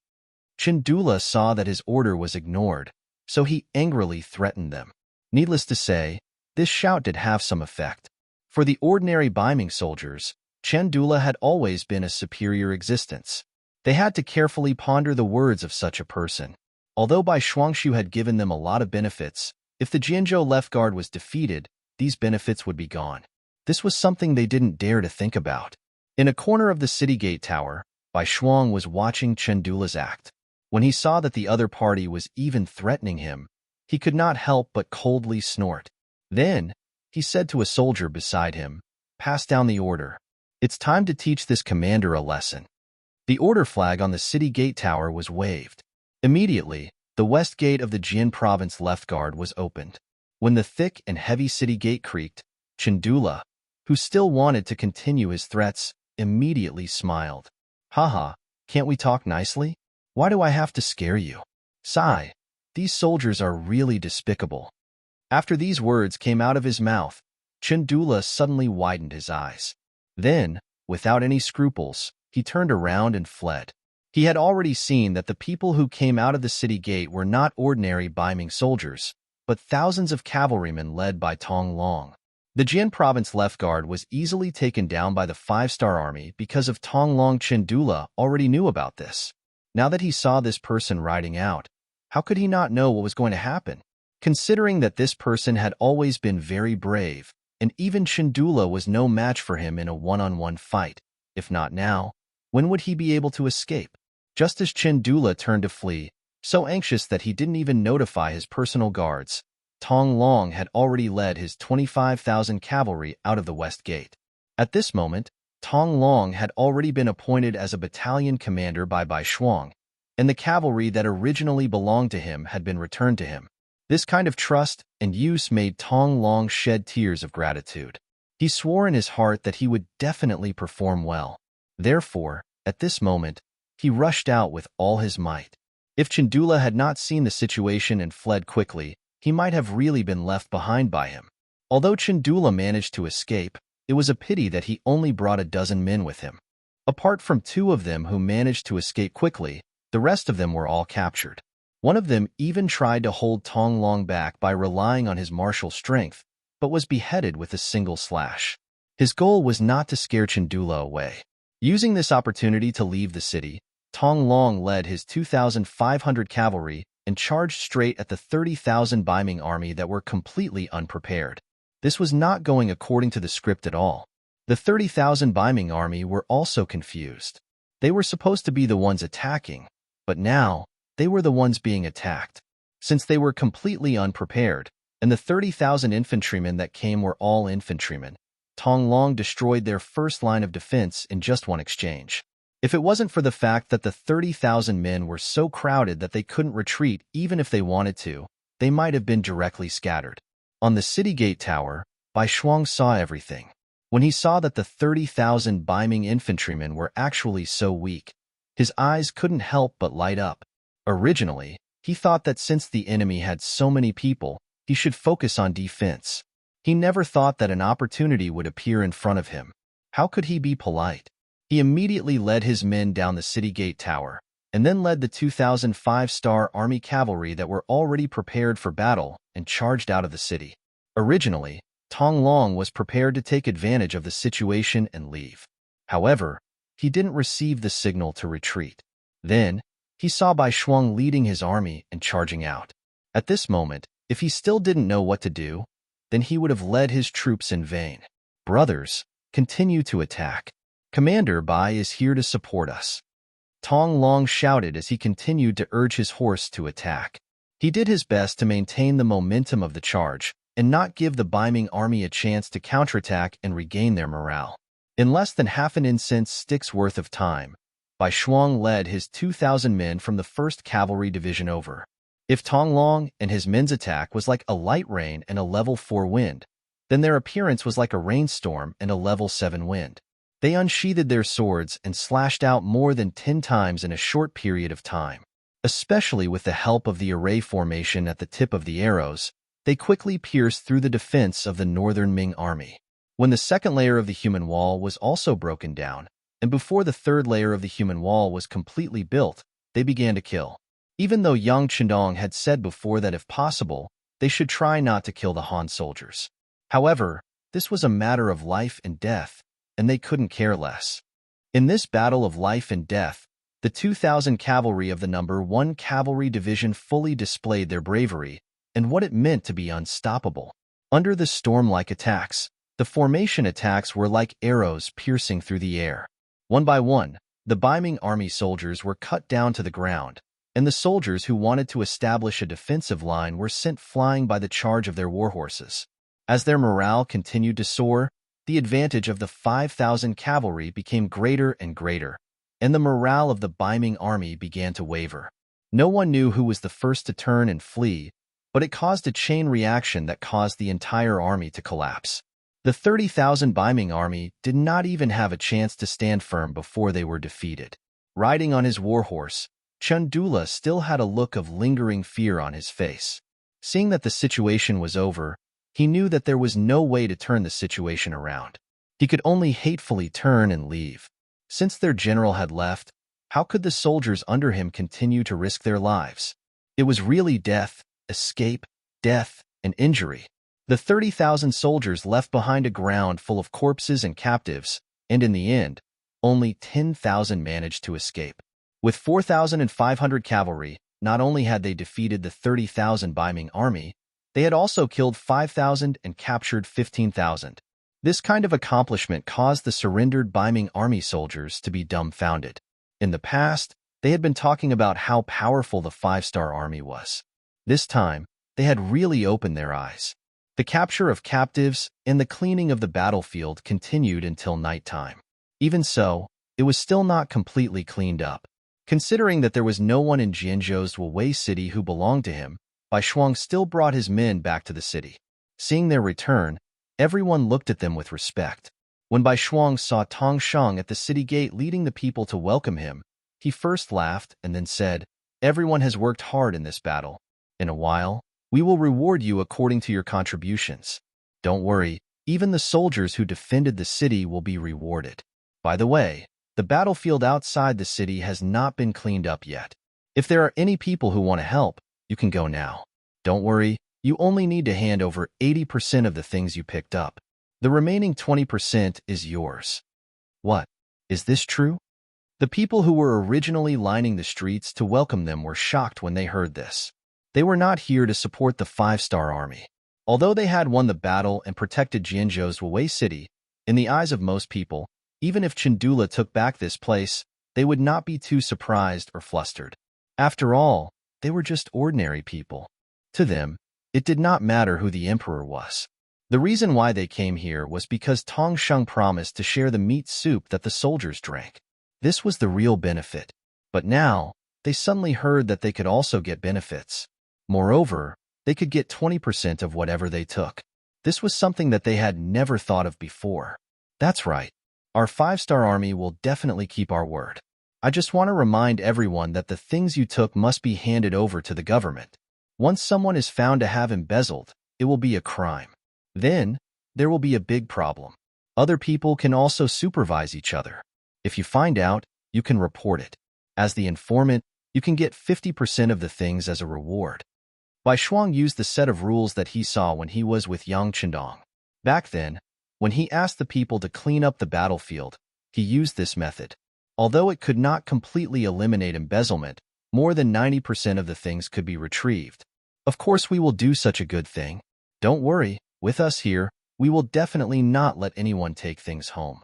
Chindula saw that his order was ignored, so he angrily threatened them. Needless to say, this shout did have some effect. For the ordinary Ming soldiers, Chandula had always been a superior existence. They had to carefully ponder the words of such a person. Although Bai Shuangshu had given them a lot of benefits, if the Jianzhou left guard was defeated, these benefits would be gone. This was something they didn't dare to think about. In a corner of the city gate tower, Bai Shuang was watching Chandula's act. When he saw that the other party was even threatening him, he could not help but coldly snort. Then, he said to a soldier beside him, "Pass down the order. It's time to teach this commander a lesson." The order flag on the city gate tower was waved. Immediately, the west gate of the Jian province left guard was opened. When the thick and heavy city gate creaked, Chandula, who still wanted to continue his threats, immediately smiled. Haha, can't we talk nicely? Why do I have to scare you? Sigh, these soldiers are really despicable. After these words came out of his mouth, Chandula suddenly widened his eyes. Then, without any scruples, he turned around and fled. He had already seen that the people who came out of the city gate were not ordinary Ming soldiers, but thousands of cavalrymen led by Tong Long. The Jian province left guard was easily taken down by the five-star army because of Tong Long. Chandula already knew about this. Now that he saw this person riding out, how could he not know what was going to happen? Considering that this person had always been very brave, and even Chandula was no match for him in a one-on-one fight. If not now, when would he be able to escape? Just as Chandula turned to flee, so anxious that he didn't even notify his personal guards, Tong Long had already led his 25,000 cavalry out of the west gate. At this moment, Tong Long had already been appointed as a battalion commander by Bai Shuang, and the cavalry that originally belonged to him had been returned to him. This kind of trust and use made Tong Long shed tears of gratitude. He swore in his heart that he would definitely perform well. Therefore, at this moment, he rushed out with all his might. If Chandula had not seen the situation and fled quickly, he might have really been left behind by him. Although Chandula managed to escape, it was a pity that he only brought a dozen men with him. Apart from two of them who managed to escape quickly, the rest of them were all captured. One of them even tried to hold Tong Long back by relying on his martial strength, but was beheaded with a single slash. His goal was not to scare Chandula away. Using this opportunity to leave the city, Tong Long led his 2,500 cavalry and charged straight at the 30,000 Ming army that were completely unprepared. This was not going according to the script at all. The 30,000 Ming army were also confused. They were supposed to be the ones attacking, but now they were the ones being attacked. Since they were completely unprepared, and the 30,000 infantrymen that came were all infantrymen, Tong Long destroyed their first line of defense in just one exchange. If it wasn't for the fact that the 30,000 men were so crowded that they couldn't retreat even if they wanted to, they might have been directly scattered. On the city gate tower, Bai Shuang saw everything. When he saw that the 30,000 Ming infantrymen were actually so weak, his eyes couldn't help but light up. Originally, he thought that since the enemy had so many people, he should focus on defense. He never thought that an opportunity would appear in front of him. How could he be polite? He immediately led his men down the city gate tower, and then led the 2,000 five-star army cavalry that were already prepared for battle and charged out of the city. Originally, Tong Long was prepared to take advantage of the situation and leave. However, he didn't receive the signal to retreat. Then, he saw Bai Shuang leading his army and charging out. At this moment, if he still didn't know what to do, then he would have led his troops in vain. Brothers, continue to attack. Commander Bai is here to support us. Tong Long shouted as he continued to urge his horse to attack. He did his best to maintain the momentum of the charge and not give the Ming army a chance to counterattack and regain their morale. In less than half an incense stick's worth of time, Bai Shuang led his 2,000 men from the 1st Cavalry Division over. If Tong Long and his men's attack was like a light rain and a level 4 wind, then their appearance was like a rainstorm and a level 7 wind. They unsheathed their swords and slashed out more than 10 times in a short period of time. Especially with the help of the array formation at the tip of the arrows, they quickly pierced through the defense of the northern Ming army. When the second layer of the human wall was also broken down, and before the third layer of the human wall was completely built, they began to kill. Even though Yang Chendong had said before that if possible, they should try not to kill the Han soldiers. However, this was a matter of life and death, and they couldn't care less. In this battle of life and death, the 2,000 cavalry of the number 1 Cavalry Division fully displayed their bravery and what it meant to be unstoppable. Under the storm-like attacks, the formation attacks were like arrows piercing through the air. One by one, the Ming army soldiers were cut down to the ground, and the soldiers who wanted to establish a defensive line were sent flying by the charge of their warhorses. As their morale continued to soar, the advantage of the 5,000 cavalry became greater and greater. and the morale of the Ming army began to waver. No one knew who was the first to turn and flee, but it caused a chain reaction that caused the entire army to collapse. The 30,000 Ming army did not even have a chance to stand firm before they were defeated. Riding on his warhorse, Chundula still had a look of lingering fear on his face. Seeing that the situation was over, he knew that there was no way to turn the situation around. He could only hatefully turn and leave. Since their general had left, how could the soldiers under him continue to risk their lives? It was really death, escape, death, and injury. The 30,000 soldiers left behind a ground full of corpses and captives, and in the end, only 10,000 managed to escape. With 4,500 cavalry, not only had they defeated the 30,000 Ming army, they had also killed 5,000 and captured 15,000. This kind of accomplishment caused the surrendered Ming army soldiers to be dumbfounded. In the past, they had been talking about how powerful the 5-star army was. This time, they had really opened their eyes. The capture of captives and the cleaning of the battlefield continued until nighttime. Even so, it was still not completely cleaned up. Considering that there was no one in Jianzhou's Wei city who belonged to him, Bai Shuang still brought his men back to the city. Seeing their return, everyone looked at them with respect. When Bai Shuang saw Tong Shang at the city gate leading the people to welcome him, he first laughed and then said, "Everyone has worked hard in this battle. In a while, we will reward you according to your contributions. Don't worry, even the soldiers who defended the city will be rewarded. By the way, the battlefield outside the city has not been cleaned up yet. If there are any people who want to help, you can go now. Don't worry, you only need to hand over 80% of the things you picked up. The remaining 20% is yours." What? Is this true? The people who were originally lining the streets to welcome them were shocked when they heard this. They were not here to support the 5-star army. Although they had won the battle and protected Jianzhou's Wei city, in the eyes of most people, even if Chundula took back this place, they would not be too surprised or flustered. After all, they were just ordinary people. To them, it did not matter who the emperor was. The reason why they came here was because Tong Sheng promised to share the meat soup that the soldiers drank. This was the real benefit. But now, they suddenly heard that they could also get benefits. Moreover, they could get 20% of whatever they took. This was something that they had never thought of before. That's right. Our 5-star army will definitely keep our word. I just want to remind everyone that the things you took must be handed over to the government. Once someone is found to have embezzled, it will be a crime. Then, there will be a big problem. Other people can also supervise each other. If you find out, you can report it. As the informant, you can get 50% of the things as a reward. Bai Shuang used the set of rules that he saw when he was with Yang Chendong. Back then, when he asked the people to clean up the battlefield, he used this method. Although it could not completely eliminate embezzlement, more than 90% of the things could be retrieved. Of course, we will do such a good thing. Don't worry, with us here, we will definitely not let anyone take things home.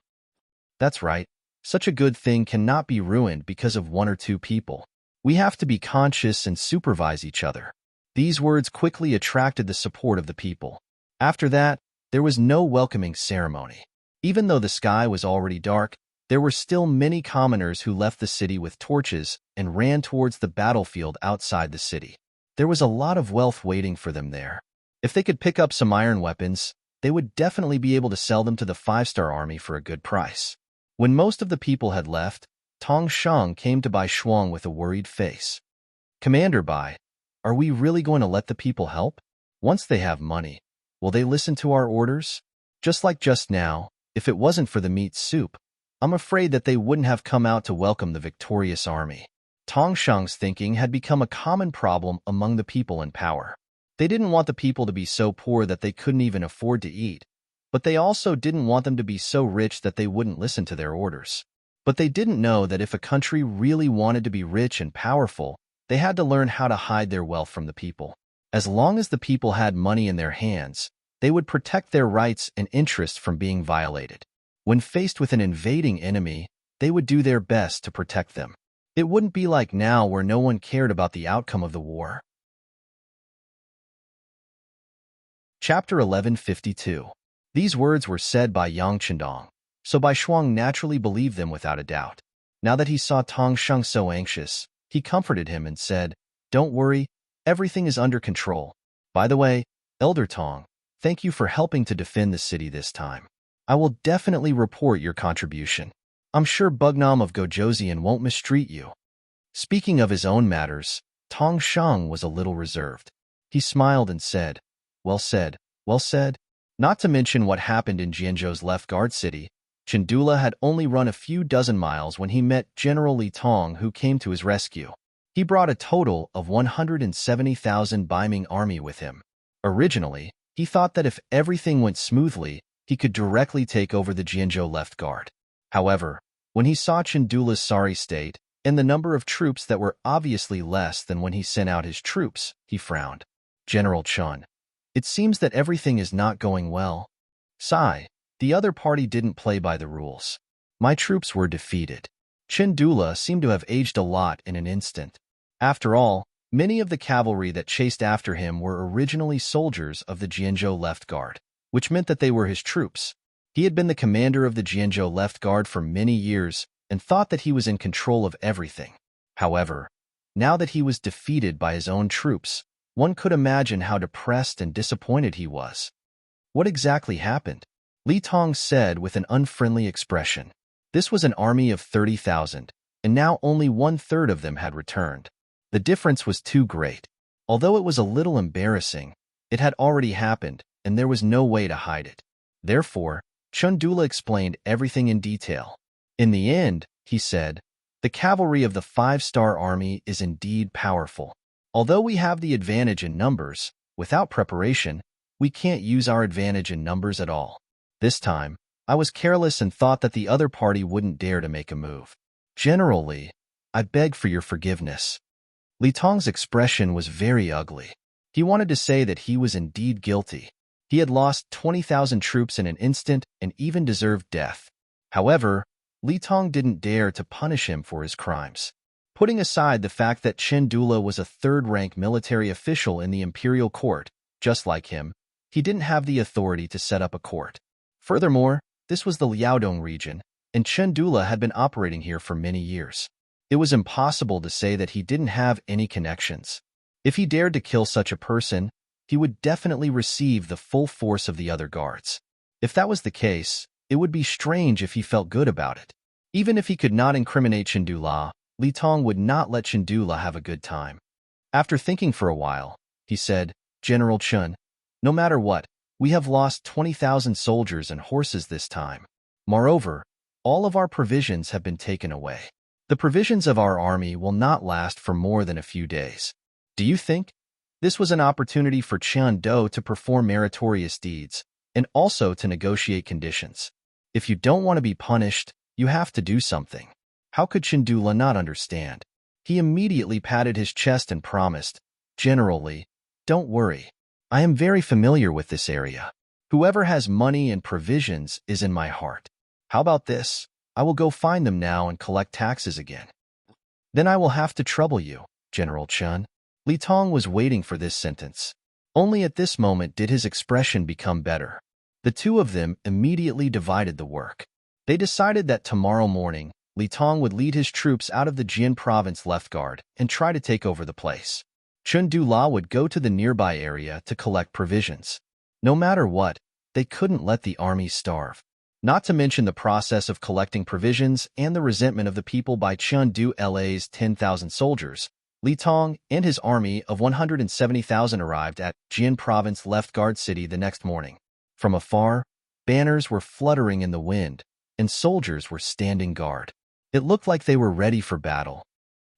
That's right. Such a good thing cannot be ruined because of 1 or 2 people. We have to be conscious and supervise each other. These words quickly attracted the support of the people. After that, there was no welcoming ceremony. Even though the sky was already dark, there were still many commoners who left the city with torches and ran towards the battlefield outside the city. There was a lot of wealth waiting for them there. If they could pick up some iron weapons, they would definitely be able to sell them to the 5-star army for a good price. When most of the people had left, Tong Sheng came to Bai Shuang with a worried face. "Commander Bai, are we really going to let the people help? Once they have money, will they listen to our orders? Just like just now, if it wasn't for the meat soup, I'm afraid that they wouldn't have come out to welcome the victorious army." Tong Sheng's thinking had become a common problem among the people in power. They didn't want the people to be so poor that they couldn't even afford to eat, but they also didn't want them to be so rich that they wouldn't listen to their orders. But they didn't know that if a country really wanted to be rich and powerful, they had to learn how to hide their wealth from the people. As long as the people had money in their hands, they would protect their rights and interests from being violated. When faced with an invading enemy, they would do their best to protect them. It wouldn't be like now where no one cared about the outcome of the war. Chapter 1152. These words were said by Yang Chendong, so Bai Shuang naturally believed them without a doubt. Now that he saw Tong Sheng so anxious, he comforted him and said, "Don't worry, everything is under control. By the way, Elder Tong, thank you for helping to defend the city this time. I will definitely report your contribution. I'm sure Bugnam of Gojoseon won't mistreat you." Speaking of his own matters, Tong Sheng was a little reserved. He smiled and said, "Well said, well said." Not to mention what happened in Jianzhou's left guard city, Chandula had only run a few dozen miles when he met General Li Tong, who came to his rescue. He brought a total of 170,000 Ming army with him. Originally, he thought that if everything went smoothly, he could directly take over the Jianzhou left guard. However, when he saw Chandula's sorry state and the number of troops that were obviously less than when he sent out his troops, he frowned. "General Chun, it seems that everything is not going well." Sigh, the other party didn't play by the rules. My troops were defeated. Chandula seemed to have aged a lot in an instant. After all, many of the cavalry that chased after him were originally soldiers of the Jianzhou left guard, which meant that they were his troops. He had been the commander of the Jianzhou left guard for many years and thought that he was in control of everything. However, now that he was defeated by his own troops, one could imagine how depressed and disappointed he was. "What exactly happened?" Li Tong said with an unfriendly expression. This was an army of 30,000, and now only 1/3 of them had returned. The difference was too great. Although it was a little embarrassing, it had already happened, and there was no way to hide it. Therefore, Chandula explained everything in detail. "In the end," he said, "the cavalry of the 5-star army is indeed powerful. Although we have the advantage in numbers, without preparation, we can't use our advantage in numbers at all. This time, I was careless and thought that the other party wouldn't dare to make a move. Generally, I beg for your forgiveness." Li Tong's expression was very ugly. He wanted to say that he was indeed guilty. He had lost 20,000 troops in an instant and even deserved death. However, Li Tong didn't dare to punish him for his crimes. Putting aside the fact that Chandula was a third-rank military official in the imperial court, just like him, he didn't have the authority to set up a court. Furthermore, this was the Liaodong region, and Chandula had been operating here for many years. It was impossible to say that he didn't have any connections. If he dared to kill such a person, he would definitely receive the full force of the other guards. If that was the case, it would be strange if he felt good about it. Even if he could not incriminate Chandula, Li Tong would not let Chandula have a good time. After thinking for a while, he said, "General Chun, no matter what, we have lost 20,000 soldiers and horses this time. Moreover, all of our provisions have been taken away. The provisions of our army will not last for more than a few days. Do you think?" This was an opportunity for Qian Do to perform meritorious deeds and also to negotiate conditions. If you don't want to be punished, you have to do something. How could Chandula not understand? He immediately patted his chest and promised, "General Li, don't worry. I am very familiar with this area. Whoever has money and provisions is in my heart. How about this? I will go find them now and collect taxes again. Then I will have to trouble you, General Chun." Li Tong was waiting for this sentence. Only at this moment did his expression become better. The two of them immediately divided the work. They decided that tomorrow morning, Li Tong would lead his troops out of the Jian province left guard and try to take over the place. Chandula would go to the nearby area to collect provisions. No matter what, they couldn't let the army starve. Not to mention the process of collecting provisions and the resentment of the people by Chandula's 10,000 soldiers. Li Tong and his army of 170,000 arrived at Jian province left guard city the next morning. From afar, banners were fluttering in the wind, and soldiers were standing guard. It looked like they were ready for battle.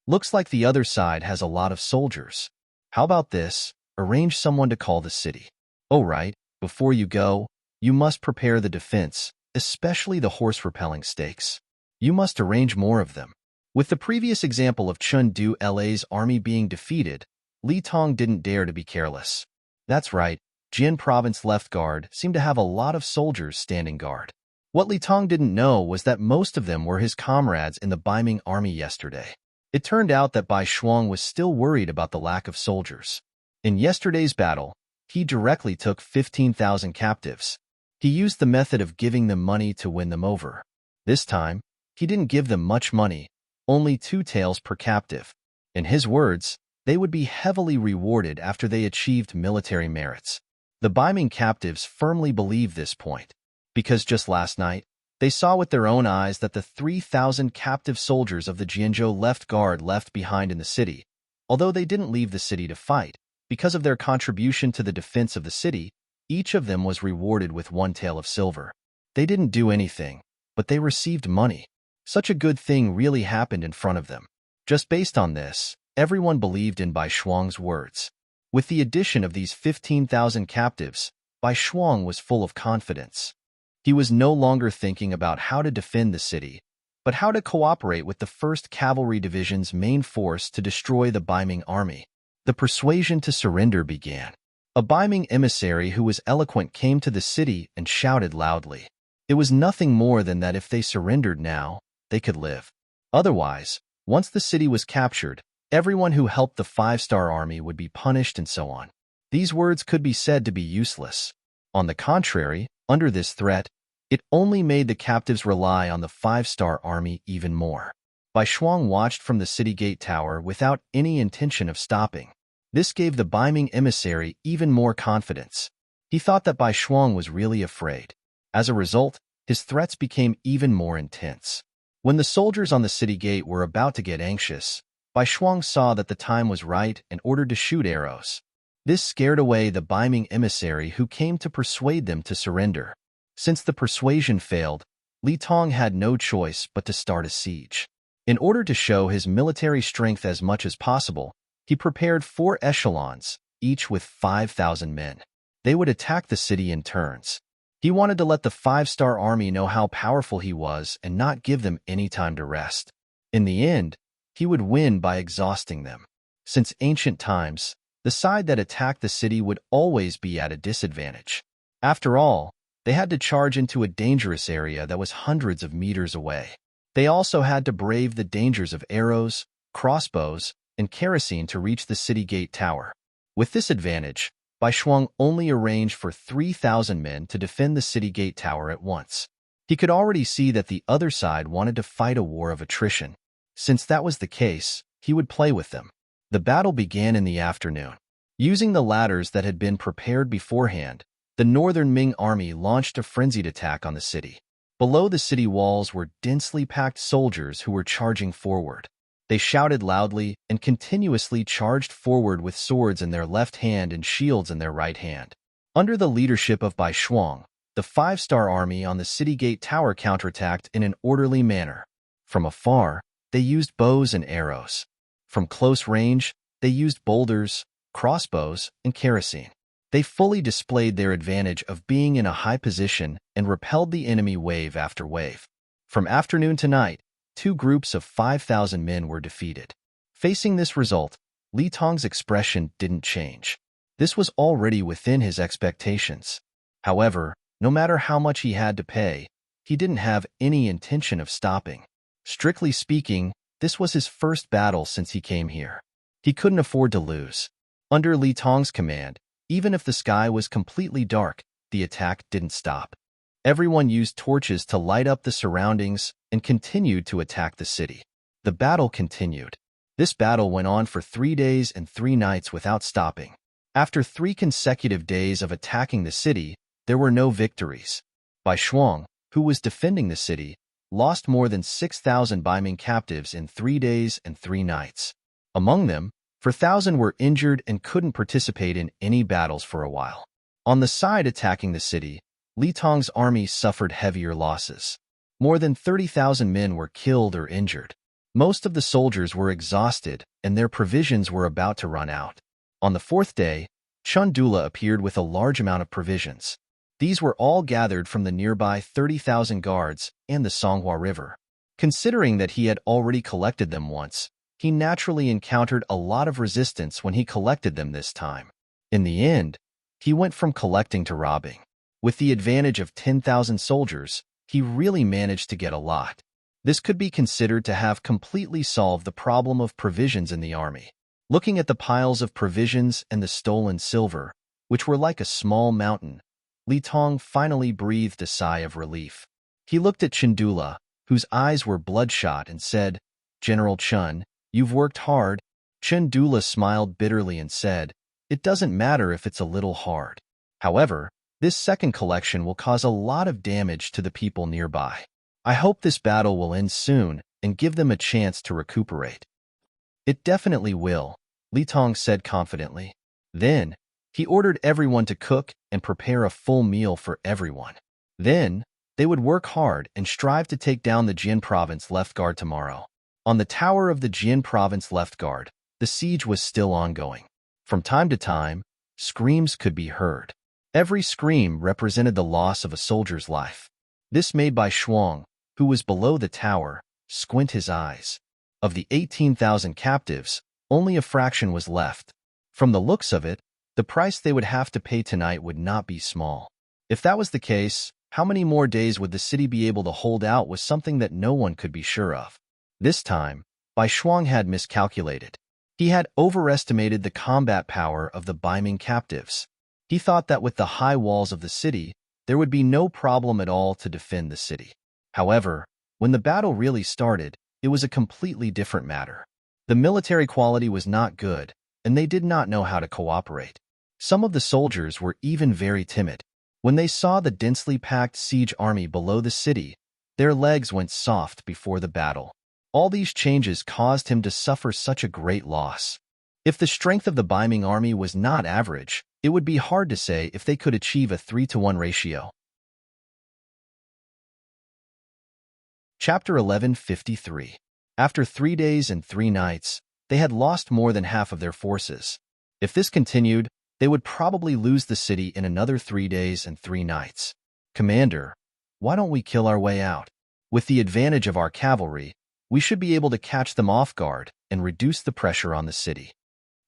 "Looks like the other side has a lot of soldiers. How about this? Arrange someone to call the city. Oh right, before you go, you must prepare the defense, especially the horse-repelling stakes. You must arrange more of them." With the previous example of Chandula's army being defeated, Li Tong didn't dare to be careless. That's right, Jian province left guard seemed to have a lot of soldiers standing guard. What Li Tong didn't know was that most of them were his comrades in the Ming army yesterday. It turned out that Bai Shuang was still worried about the lack of soldiers. In yesterday's battle, he directly took 15,000 captives. He used the method of giving them money to win them over. This time, he didn't give them much money, only 2 taels per captive. In his words, they would be heavily rewarded after they achieved military merits. The Ming captives firmly believed this point, because just last night, they saw with their own eyes that the 3,000 captive soldiers of the Jianzhou left guard left behind in the city, although they didn't leave the city to fight. Because of their contribution to the defense of the city, each of them was rewarded with 1 tael of silver. They didn't do anything, but they received money. Such a good thing really happened in front of them. Just based on this, everyone believed in Bai Shuang's words. With the addition of these 15,000 captives, Bai Shuang was full of confidence. He was no longer thinking about how to defend the city, but how to cooperate with the 1st Cavalry Division's main force to destroy the Ming army. The persuasion to surrender began. A Ming emissary who was eloquent came to the city and shouted loudly. It was nothing more than that if they surrendered now, they could live. Otherwise, once the city was captured, everyone who helped the 5-star army would be punished and so on. These words could be said to be useless. On the contrary, under this threat, it only made the captives rely on the 5-star army even more. Bai Shuang watched from the city gate tower without any intention of stopping. This gave the Ming emissary even more confidence. He thought that Bai Shuang was really afraid. As a result, his threats became even more intense. When the soldiers on the city gate were about to get anxious, Bai Shuang saw that the time was right and ordered to shoot arrows. This scared away the Ming emissary who came to persuade them to surrender. Since the persuasion failed, Li Tong had no choice but to start a siege. In order to show his military strength as much as possible, he prepared 4 echelons, each with 5,000 men. They would attack the city in turns. He wanted to let the 5-star army know how powerful he was and not give them any time to rest. In the end, he would win by exhausting them. Since ancient times, the side that attacked the city would always be at a disadvantage. After all, they had to charge into a dangerous area that was hundreds of meters away. They also had to brave the dangers of arrows, crossbows, and kerosene to reach the city gate tower. With this advantage, Bai Shuang only arranged for 3,000 men to defend the city gate tower at once. He could already see that the other side wanted to fight a war of attrition. Since that was the case, he would play with them. The battle began in the afternoon. Using the ladders that had been prepared beforehand, the northern Ming army launched a frenzied attack on the city. Below the city walls were densely packed soldiers who were charging forward. They shouted loudly and continuously charged forward with swords in their left hand and shields in their right hand. Under the leadership of Bai Shuang, the 5-star army on the city gate tower counterattacked in an orderly manner. From afar, they used bows and arrows. From close range, they used boulders, crossbows, and kerosene. They fully displayed their advantage of being in a high position and repelled the enemy wave after wave. From afternoon to night, 2 groups of 5,000 men were defeated. Facing this result, Li Tong's expression didn't change. This was already within his expectations. However, no matter how much he had to pay, he didn't have any intention of stopping. Strictly speaking, this was his first battle since he came here. He couldn't afford to lose. Under Li Tong's command, even if the sky was completely dark, the attack didn't stop. Everyone used torches to light up the surroundings and continued to attack the city. The battle continued. This battle went on for 3 days and 3 nights without stopping. After 3 consecutive days of attacking the city, there were no victories. Bai Shuang, who was defending the city, lost more than 6,000 Ming captives in 3 days and 3 nights. Among them, 4,000 were injured and couldn't participate in any battles for a while. On the side attacking the city, Li Tong's army suffered heavier losses. More than 30,000 men were killed or injured. Most of the soldiers were exhausted and their provisions were about to run out. On the 4th day, Chundula appeared with a large amount of provisions. These were all gathered from the nearby 30,000 guards and the Songhua River. Considering that he had already collected them once, he naturally encountered a lot of resistance when he collected them this time. In the end, he went from collecting to robbing. With the advantage of 10,000 soldiers, he really managed to get a lot. This could be considered to have completely solved the problem of provisions in the army. Looking at the piles of provisions and the stolen silver, which were like a small mountain, Li Tong finally breathed a sigh of relief. He looked at Chundula, whose eyes were bloodshot, and said, General Chun, you've worked hard." Chun Dula smiled bitterly and said, "It doesn't matter if it's a little hard. However, this second collection will cause a lot of damage to the people nearby. I hope this battle will end soon and give them a chance to recuperate." "It definitely will," Li Tong said confidently. Then, he ordered everyone to cook and prepare a full meal for everyone. Then, they would work hard and strive to take down the Jin Province left guard tomorrow. On the tower of the Jin Province left guard, the siege was still ongoing. From time to time, screams could be heard. Every scream represented the loss of a soldier's life. This made Bai Shuang, who was below the tower, squint his eyes. Of the 18,000 captives, only a fraction was left. From the looks of it, the price they would have to pay tonight would not be small. If that was the case, how many more days would the city be able to hold out was something that no one could be sure of. This time, Bai Shuang had miscalculated. He had overestimated the combat power of the Ming captives. He thought that with the high walls of the city, there would be no problem at all to defend the city. However, when the battle really started, it was a completely different matter. The military quality was not good, and they did not know how to cooperate. Some of the soldiers were even very timid. When they saw the densely packed siege army below the city, their legs went soft before the battle. All these changes caused him to suffer such a great loss. If the strength of the Ming army was not average, it would be hard to say if they could achieve a 3-to-1 ratio. Chapter 1153. After 3 days and 3 nights, they had lost more than half of their forces. If this continued, they would probably lose the city in another 3 days and 3 nights. "Commander, why don't we kill our way out? With the advantage of our cavalry, we should be able to catch them off guard and reduce the pressure on the city."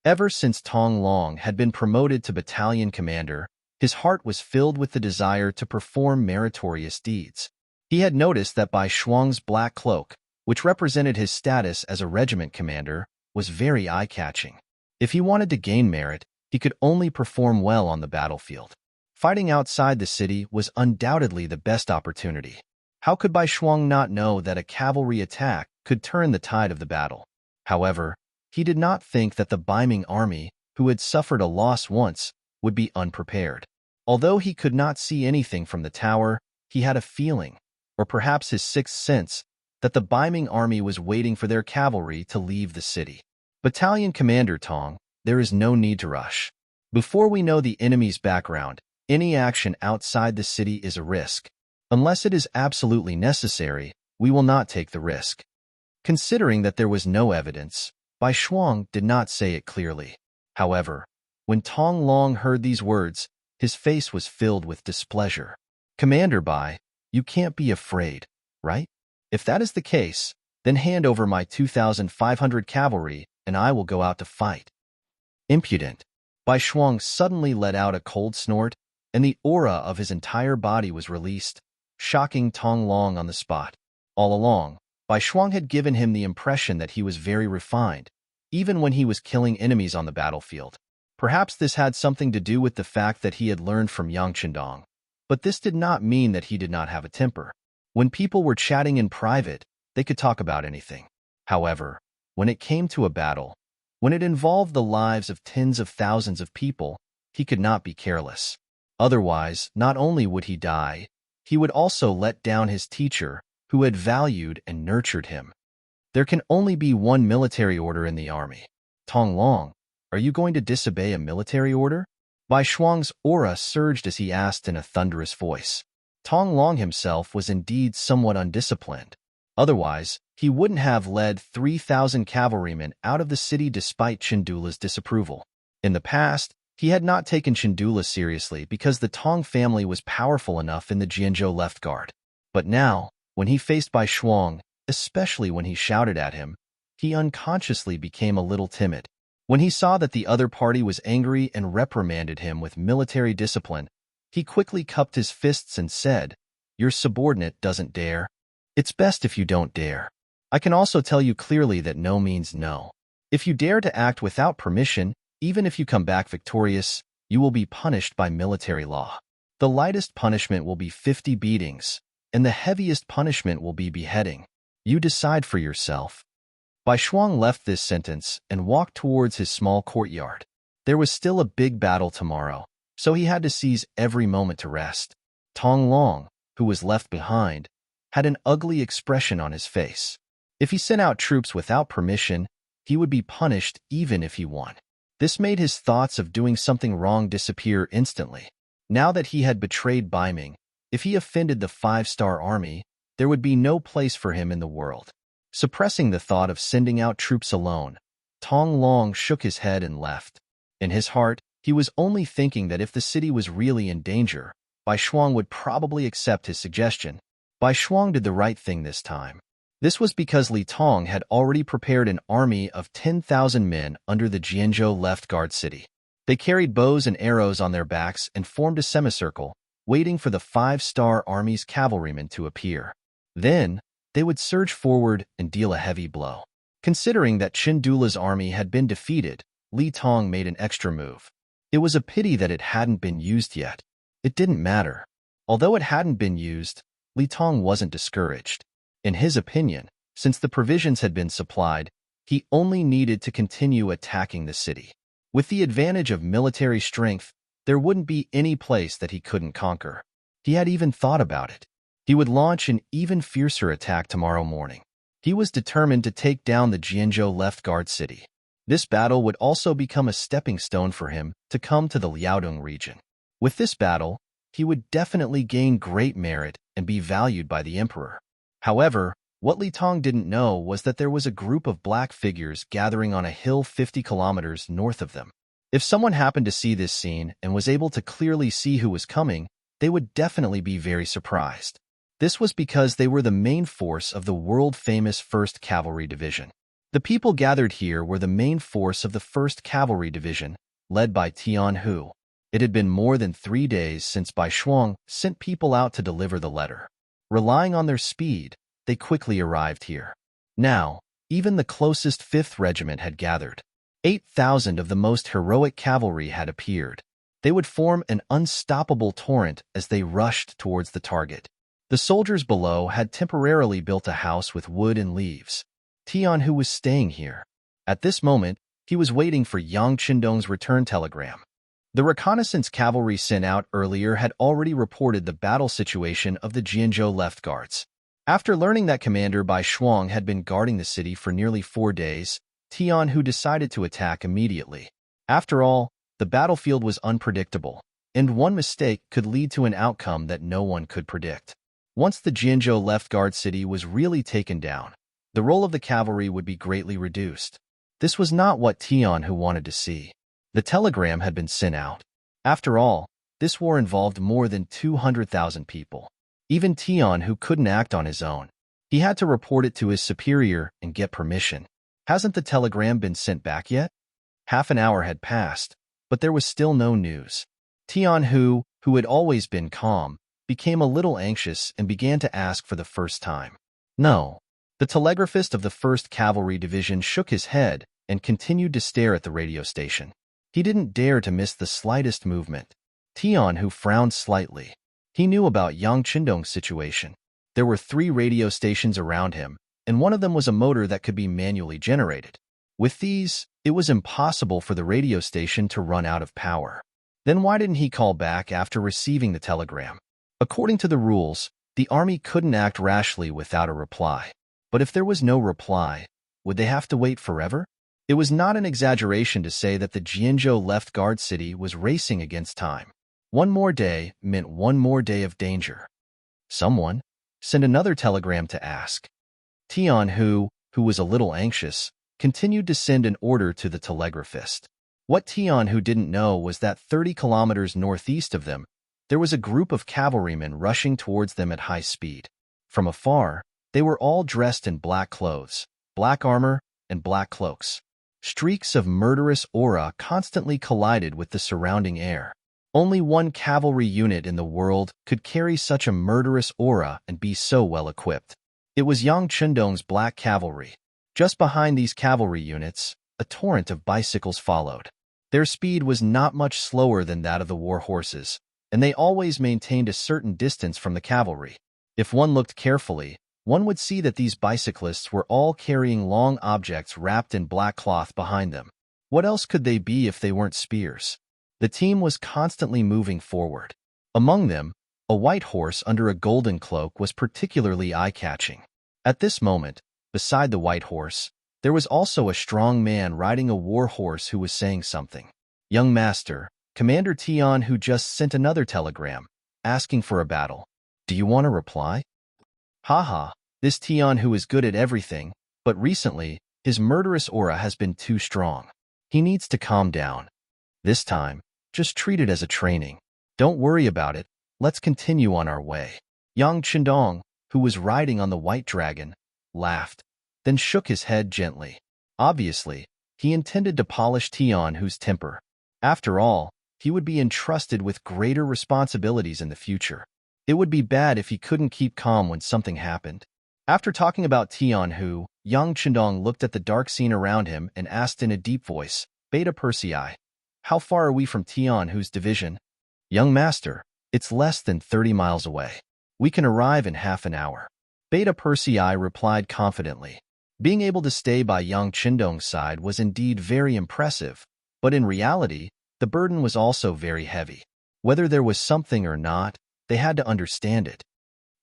Ever since Tong Long had been promoted to battalion commander, his heart was filled with the desire to perform meritorious deeds. He had noticed that Bai Shuang's black cloak, which represented his status as a regiment commander, was very eye-catching. If he wanted to gain merit, he could only perform well on the battlefield. Fighting outside the city was undoubtedly the best opportunity. How could Bai Shuang not know that a cavalry attack could turn the tide of the battle? However, he did not think that the Ming army, who had suffered a loss once, would be unprepared. Although he could not see anything from the tower, he had a feeling, or perhaps his sixth sense, that the Ming army was waiting for their cavalry to leave the city. "Battalion Commander Tong, there is no need to rush. Before we know the enemy's background, any action outside the city is a risk. Unless it is absolutely necessary, we will not take the risk." Considering that there was no evidence, Bai Shuang did not say it clearly. However, when Tong Long heard these words, his face was filled with displeasure. "Commander Bai, you can't be afraid, right? If that is the case, then hand over my 2,500 cavalry and I will go out to fight." Impudent. Bai Shuang suddenly let out a cold snort, and the aura of his entire body was released, shocking Tong Long on the spot. All along, Bai Shuang had given him the impression that he was very refined, even when he was killing enemies on the battlefield. Perhaps this had something to do with the fact that he had learned from Yang Qindong, but this did not mean that he did not have a temper. When people were chatting in private, they could talk about anything. However, when it came to a battle, when it involved the lives of tens of thousands of people, he could not be careless. Otherwise, not only would he die, he would also let down his teacher, who had valued and nurtured him. There can only be one military order in the army. "Tong Long, are you going to disobey a military order?" Bai Shuang's aura surged as he asked in a thunderous voice. Tong Long himself was indeed somewhat undisciplined. Otherwise, he wouldn't have led 3,000 cavalrymen out of the city despite Chindula's disapproval. In the past, he had not taken Chindula seriously because the Tong family was powerful enough in the Jianzhou left guard. But now, when he faced Bai Shuang, especially when he shouted at him, he unconsciously became a little timid. When he saw that the other party was angry and reprimanded him with military discipline, he quickly cupped his fists and said, "Your subordinate doesn't dare. It's best if you don't dare. I can also tell you clearly that no means no. If you dare to act without permission, even if you come back victorious, you will be punished by military law. The lightest punishment will be 50 beatings, and the heaviest punishment will be beheading. You decide for yourself." Bai Shuang left this sentence and walked towards his small courtyard. There was still a big battle tomorrow, so he had to seize every moment to rest. Tong Long, who was left behind, had an ugly expression on his face. If he sent out troops without permission, he would be punished even if he won. This made his thoughts of doing something wrong disappear instantly. Now that he had betrayed Bai Ming, if he offended the 5-star army, there would be no place for him in the world. Suppressing the thought of sending out troops alone, Tong Long shook his head and left. In his heart, he was only thinking that if the city was really in danger, Bai Shuang would probably accept his suggestion. Bai Shuang did the right thing this time. This was because Li Tong had already prepared an army of 10,000 men under the Jianzhou left guard city. They carried bows and arrows on their backs and formed a semicircle, waiting for the 5-star army's cavalrymen to appear. Then, they would surge forward and deal a heavy blow. Considering that Qin Dula's army had been defeated, Li Tong made an extra move. It was a pity that it hadn't been used yet. It didn't matter. Although it hadn't been used, Li Tong wasn't discouraged. In his opinion, since the provisions had been supplied, he only needed to continue attacking the city. With the advantage of military strength, there wouldn't be any place that he couldn't conquer. He had even thought about it. He would launch an even fiercer attack tomorrow morning. He was determined to take down the Jianzhou left guard city. This battle would also become a stepping stone for him to come to the Liaodong region. With this battle, he would definitely gain great merit and be valued by the emperor. However, what Li Tong didn't know was that there was a group of black figures gathering on a hill 50 kilometers north of them. If someone happened to see this scene and was able to clearly see who was coming, they would definitely be very surprised. This was because they were the main force of the world-famous 1st Cavalry Division. The people gathered here were the main force of the 1st Cavalry Division, led by Tian Hu. It had been more than 3 days since Bai Shuang sent people out to deliver the letter. Relying on their speed, they quickly arrived here. Now, even the closest 5th Regiment had gathered. 8,000 of the most heroic cavalry had appeared. They would form an unstoppable torrent as they rushed towards the target. The soldiers below had temporarily built a house with wood and leaves. Tian Hu was staying here. At this moment, he was waiting for Yang Qindong's return telegram. The reconnaissance cavalry sent out earlier had already reported the battle situation of the Jianzhou left guards. After learning that Commander Bai Shuang had been guarding the city for nearly 4 days, Tian Hu decided to attack immediately. After all, the battlefield was unpredictable, and one mistake could lead to an outcome that no one could predict. Once the Jianzhou left guard city was really taken down, the role of the cavalry would be greatly reduced. This was not what Tian Hu wanted to see. The telegram had been sent out. After all, this war involved more than 200,000 people. Even Tian Hu couldn't act on his own. He had to report it to his superior and get permission. Hasn't the telegram been sent back yet? Half an hour had passed, but there was still no news. Tian Hu, who had always been calm, became a little anxious and began to ask for the first time. No. The telegraphist of the 1st Cavalry Division shook his head and continued to stare at the radio station. He didn't dare to miss the slightest movement. Tian Hu frowned slightly. He knew about Yang Qindong's situation. There were 3 radio stations around him, and one of them was a motor that could be manually generated. With these, it was impossible for the radio station to run out of power. Then why didn't he call back after receiving the telegram? According to the rules, the army couldn't act rashly without a reply. But if there was no reply, would they have to wait forever? It was not an exaggeration to say that the Jianzhou left guard city was racing against time. One more day meant one more day of danger. Someone sent another telegram to ask. Tian Hu, who was a little anxious, continued to send an order to the telegraphist. What Tian Hu didn't know was that 30 kilometers northeast of them, there was a group of cavalrymen rushing towards them at high speed. From afar, they were all dressed in black clothes, black armor, and black cloaks. Streaks of murderous aura constantly collided with the surrounding air. Only one cavalry unit in the world could carry such a murderous aura and be so well equipped. It was Yang Qindong's black cavalry. Just behind these cavalry units, a torrent of bicycles followed. Their speed was not much slower than that of the war horses, and they always maintained a certain distance from the cavalry. If one looked carefully, One would see that these bicyclists were all carrying long objects wrapped in black cloth behind them. What else could they be if they weren't spears? The team was constantly moving forward. Among them, a white horse under a golden cloak was particularly eye-catching. At this moment, beside the white horse, there was also a strong man riding a war horse who was saying something. "Young master, Commander Tion who just sent another telegram, asking for a battle. Do you want to reply?" Haha, this Tion who is good at everything, but recently, his murderous aura has been too strong. He needs to calm down. This time, just treat it as a training. Don't worry about it, let's continue on our way. Yang Chendong, who was riding on the white dragon, laughed, then shook his head gently. Obviously, he intended to polish Tion whose temper. After all, he would be entrusted with greater responsibilities in the future. It would be bad if he couldn't keep calm when something happened. After talking about Tion Hu, Yang Chendong looked at the dark scene around him and asked in a deep voice, "Beta Persei, how far are we from Tion Hu's division?" "Young master, it's less than 30 miles away. We can arrive in half an hour." Beta Persei replied confidently. Being able to stay by Yang Chendong's side was indeed very impressive, but in reality, the burden was also very heavy. Whether there was something or not, they had to understand it.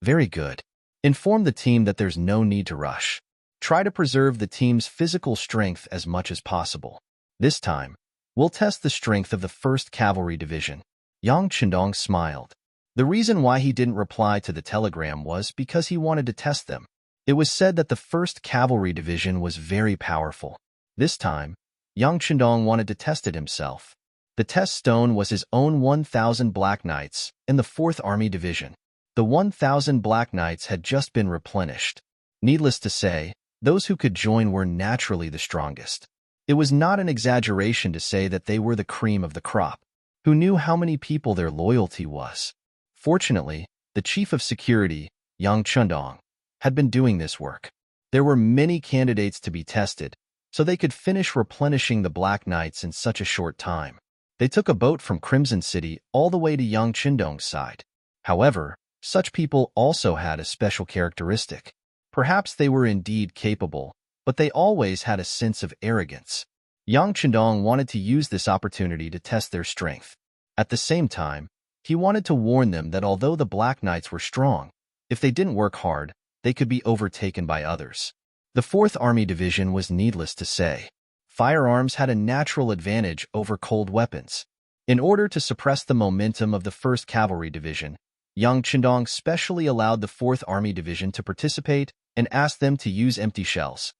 Very good. Inform the team that there's no need to rush. Try to preserve the team's physical strength as much as possible. This time, we'll test the strength of the 1st Cavalry Division. Yang Chendong smiled. The reason why he didn't reply to the telegram was because he wanted to test them. It was said that the 1st Cavalry Division was very powerful. This time, Yang Chendong wanted to test it himself. The test stone was his own 1,000 Black Knights in the 4th Army Division. The 1,000 Black Knights had just been replenished. Needless to say, those who could join were naturally the strongest. It was not an exaggeration to say that they were the cream of the crop. Who knew how many people their loyalty was? Fortunately, the Chief of Security, Yang Chendong, had been doing this work. There were many candidates to be tested, so they could finish replenishing the Black Knights in such a short time. They took a boat from Crimson City all the way to Yang Chendong's side. However, such people also had a special characteristic. Perhaps they were indeed capable, but they always had a sense of arrogance. Yang Chendong wanted to use this opportunity to test their strength. At the same time, he wanted to warn them that although the Black Knights were strong, if they didn't work hard, they could be overtaken by others. The 4th Army Division was needless to say. Firearms had a natural advantage over cold weapons. In order to suppress the momentum of the 1st Cavalry Division, Yang Chendong specially allowed the 4th Army Division to participate and asked them to use empty shells.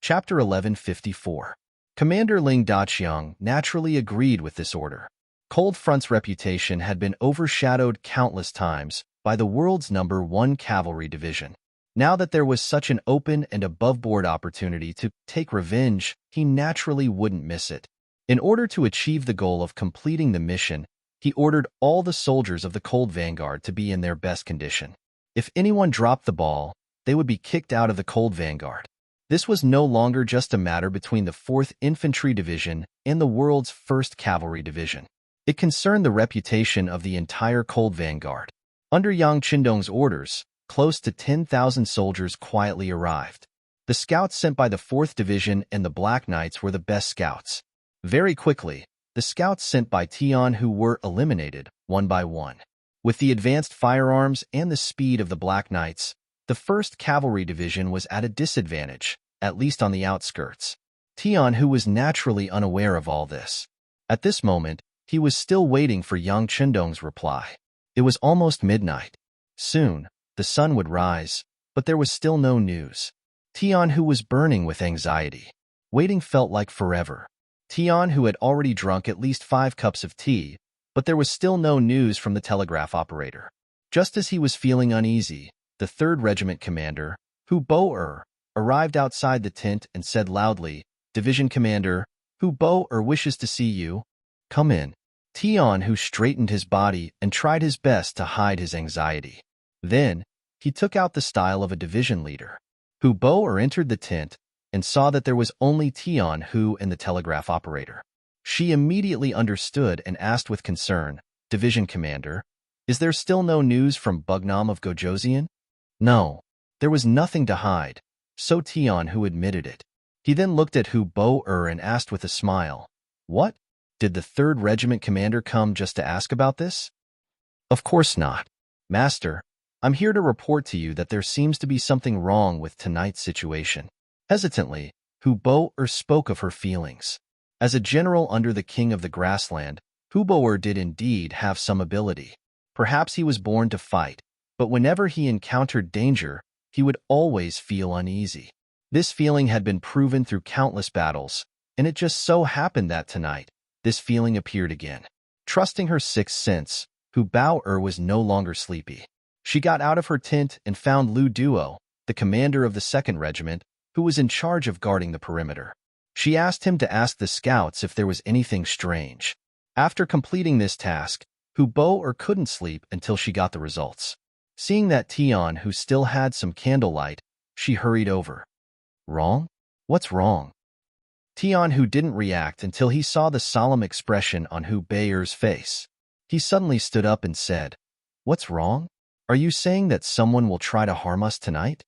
Chapter 1154. Commander Ling Daqiang naturally agreed with this order. Cold Front's reputation had been overshadowed countless times by the world's #1 Cavalry Division. Now that there was such an open and above-board opportunity to take revenge, he naturally wouldn't miss it. In order to achieve the goal of completing the mission, he ordered all the soldiers of the Cold Vanguard to be in their best condition. If anyone dropped the ball, they would be kicked out of the Cold Vanguard. This was no longer just a matter between the 4th Infantry Division and the world's 1st Cavalry Division. It concerned the reputation of the entire Cold Vanguard. Under Yang Chendong's orders, close to 10,000 soldiers quietly arrived. The scouts sent by the 4th Division and the Black Knights were the best scouts. Very quickly, the scouts sent by Tion Hu were eliminated, one by one. With the advanced firearms and the speed of the Black Knights, the 1st Cavalry Division was at a disadvantage, at least on the outskirts. Tion Hu was naturally unaware of all this. At this moment, he was still waiting for Yang Chendong's reply. It was almost midnight. Soon, the sun would rise, but there was still no news. Tion Hu was burning with anxiety. Waiting felt like forever. Tion Hu had already drunk at least 5 cups of tea, but there was still no news from the telegraph operator. Just as he was feeling uneasy, the 3rd Regiment commander, Hu Bo-er, arrived outside the tent and said loudly, "Division Commander, Hu Bo-er wishes to see you. Come in." Tion Hu straightened his body and tried his best to hide his anxiety. Then, he took out the style of a division leader. Hu Bo-er entered the tent and saw that there was only Tion Hu and the telegraph operator. She immediately understood and asked with concern, "Division Commander, Is there still no news from Bugnam of Gojoseon? No. There was nothing to hide, so Tion Hu admitted it. He then looked at Hu Bo-er and asked with a smile, "What? Did the 3rd Regiment commander come just to ask about this?" "Of course not. Master, I'm here to report to you that there seems to be something wrong with tonight's situation." Hesitantly, Hu Bo-er spoke of her feelings. As a general under the king of the grassland, Hu Bo-er did indeed have some ability. Perhaps he was born to fight, but whenever he encountered danger, he would always feel uneasy. This feeling had been proven through countless battles, and it just so happened that tonight, this feeling appeared again. Trusting her sixth sense, Hu Bao-er was no longer sleepy. She got out of her tent and found Lu Duo, the commander of the 2nd Regiment, who was in charge of guarding the perimeter. She asked him to ask the scouts if there was anything strange. After completing this task, Hu Bo-er couldn't sleep until she got the results. Seeing that Tion Hu still had some candlelight, she hurried over. "Wrong? What's wrong?" Tion Hu didn't react until he saw the solemn expression on Hu Baer's face. He suddenly stood up and said, "What's wrong? Are you saying that someone will try to harm us tonight?"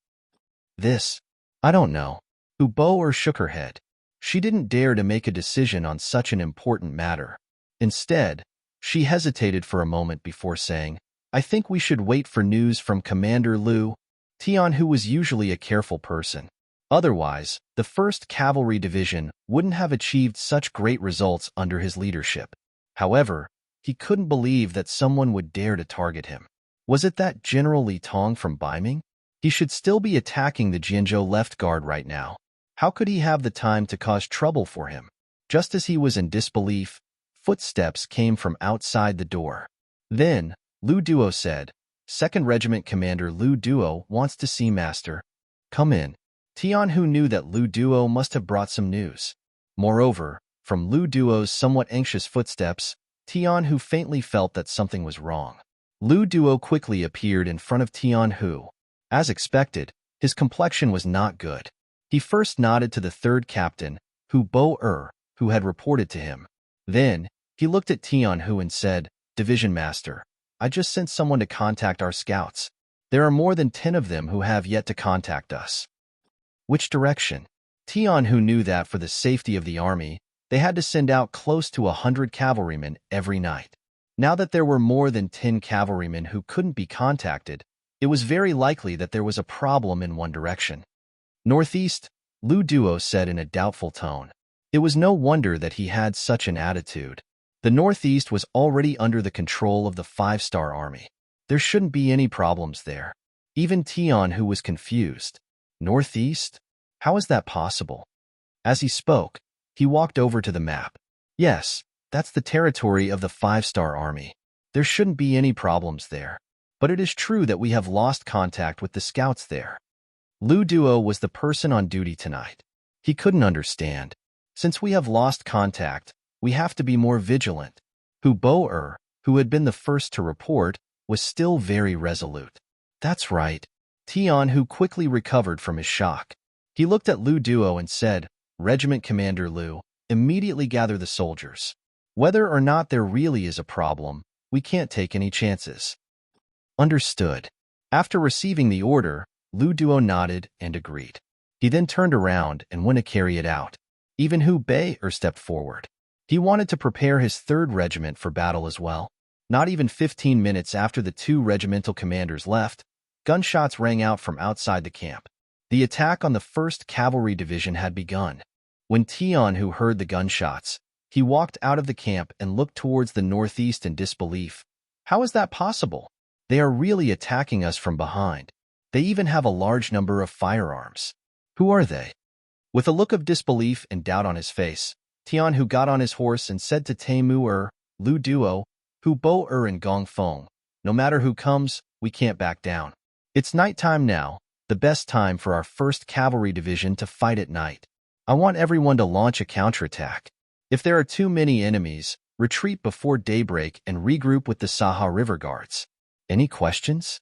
I don't know." Hu Bo-er shook her head. She didn't dare to make a decision on such an important matter. Instead, she hesitated for a moment before saying, "I think we should wait for news from Commander Lu." Tion Hu was usually a careful person. Otherwise, the 1st Cavalry Division wouldn't have achieved such great results under his leadership. However, he couldn't believe that someone would dare to target him. Was it that General Li Tong from Ming? He should still be attacking the Jianzhou left guard right now. How could he have the time to cause trouble for him? Just as he was in disbelief, footsteps came from outside the door. Then, Lu Duo said, "2nd Regiment Commander Lu Duo wants to see Master. Come in." Tion Hu knew that Lu Duo must have brought some news. Moreover, from Lu Duo's somewhat anxious footsteps, Tion Hu faintly felt that something was wrong. Lu Duo quickly appeared in front of Tion Hu. As expected, his complexion was not good. He first nodded to the 3rd captain, Hu Bo-er, who had reported to him. Then, he looked at Tion Hu and said, "Division Master, I just sent someone to contact our scouts. There are more than 10 of them who have yet to contact us." "Which direction?" Tion Hu knew that for the safety of the army, they had to send out close to 100 cavalrymen every night. Now that there were more than 10 cavalrymen who couldn't be contacted, it was very likely that there was a problem in one direction. "Northeast," Lu Duo said in a doubtful tone. It was no wonder that he had such an attitude. The Northeast was already under the control of the 5-star army. There shouldn't be any problems there. Even Tion Hu was confused. Northeast? How is that possible? As he spoke, he walked over to the map. Yes, that's the territory of the 5-star army. There shouldn't be any problems there. But it is true that we have lost contact with the scouts there. Lu Duo was the person on duty tonight. He couldn't understand. Since we have lost contact, we have to be more vigilant. Hu Bo-er, who had been the first to report, was still very resolute. That's right. Tion Hu quickly recovered from his shock. He looked at Lu Duo and said, "Regiment Commander Lu, immediately gather the soldiers. Whether or not there really is a problem, we can't take any chances." Understood. After receiving the order, Lu Duo nodded and agreed. He then turned around and went to carry it out. Even Hu Bei-er stepped forward. He wanted to prepare his 3rd regiment for battle as well. Not even 15 minutes after the 2 regimental commanders left, gunshots rang out from outside the camp. The attack on the 1st Cavalry Division had begun. When Tion Hu heard the gunshots, he walked out of the camp and looked towards the northeast in disbelief. How is that possible? They are really attacking us from behind. They even have a large number of firearms. Who are they? With a look of disbelief and doubt on his face, Tion Hu got on his horse and said to Taimu-er, Lu Duo, Hu Bo-er and Gong Feng, "No matter who comes, we can't back down. It's nighttime now, the best time for our 1st Cavalry Division to fight at night. I want everyone to launch a counterattack. If there are too many enemies, retreat before daybreak and regroup with the Saha River Guards." Any questions?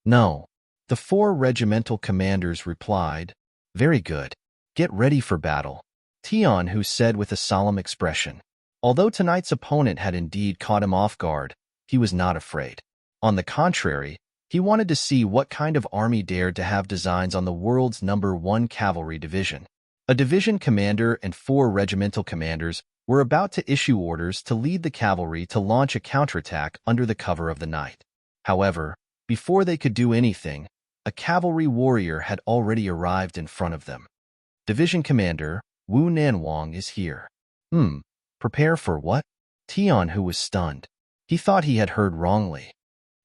No. The 4 regimental commanders replied, "Very good. Get ready for battle," Tion Hu said with a solemn expression. Although tonight's opponent had indeed caught him off guard, he was not afraid. On the contrary, he wanted to see what kind of army dared to have designs on the world's #1 cavalry division. A division commander and 4 regimental commanders were about to issue orders to lead the cavalry to launch a counterattack under the cover of the night. However, before they could do anything, a cavalry warrior had already arrived in front of them. Division Commander Wu Nanwang is here. Prepare for what? Tian, who was stunned. He thought he had heard wrongly.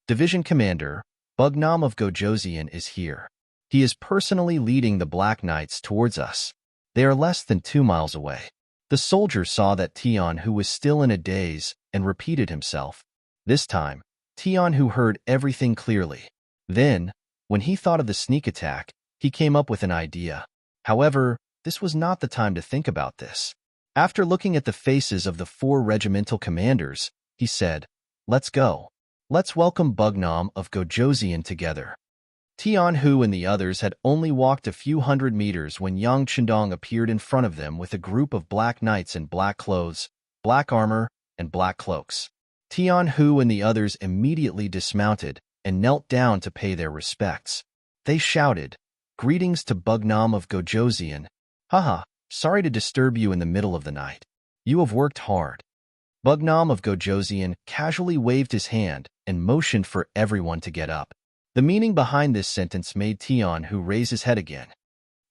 Division Commander Bugnam of Gojoseon is here. He is personally leading the Black Knights towards us. They are less than 2 miles away. The soldier saw that Tian, who was still in a daze, and repeated himself. This time, Tian, who heard everything clearly. Then, when he thought of the sneak attack, he came up with an idea. However, this was not the time to think about this. After looking at the faces of the 4 regimental commanders, he said, "Let's go. Let's welcome Bugnam of Gojoseon together." Tian Hu and the others had only walked a few hundred meters when Yang Chendong appeared in front of them with a group of black knights in black clothes, black armor, and black cloaks. Tian Hu and the others immediately dismounted and knelt down to pay their respects. They shouted, "Greetings to Bugnam of Gojoseon. Haha, sorry to disturb you in the middle of the night. You have worked hard." Bugnam of Gojoseon casually waved his hand and motioned for everyone to get up. The meaning behind this sentence made Tian Hu raise his head again.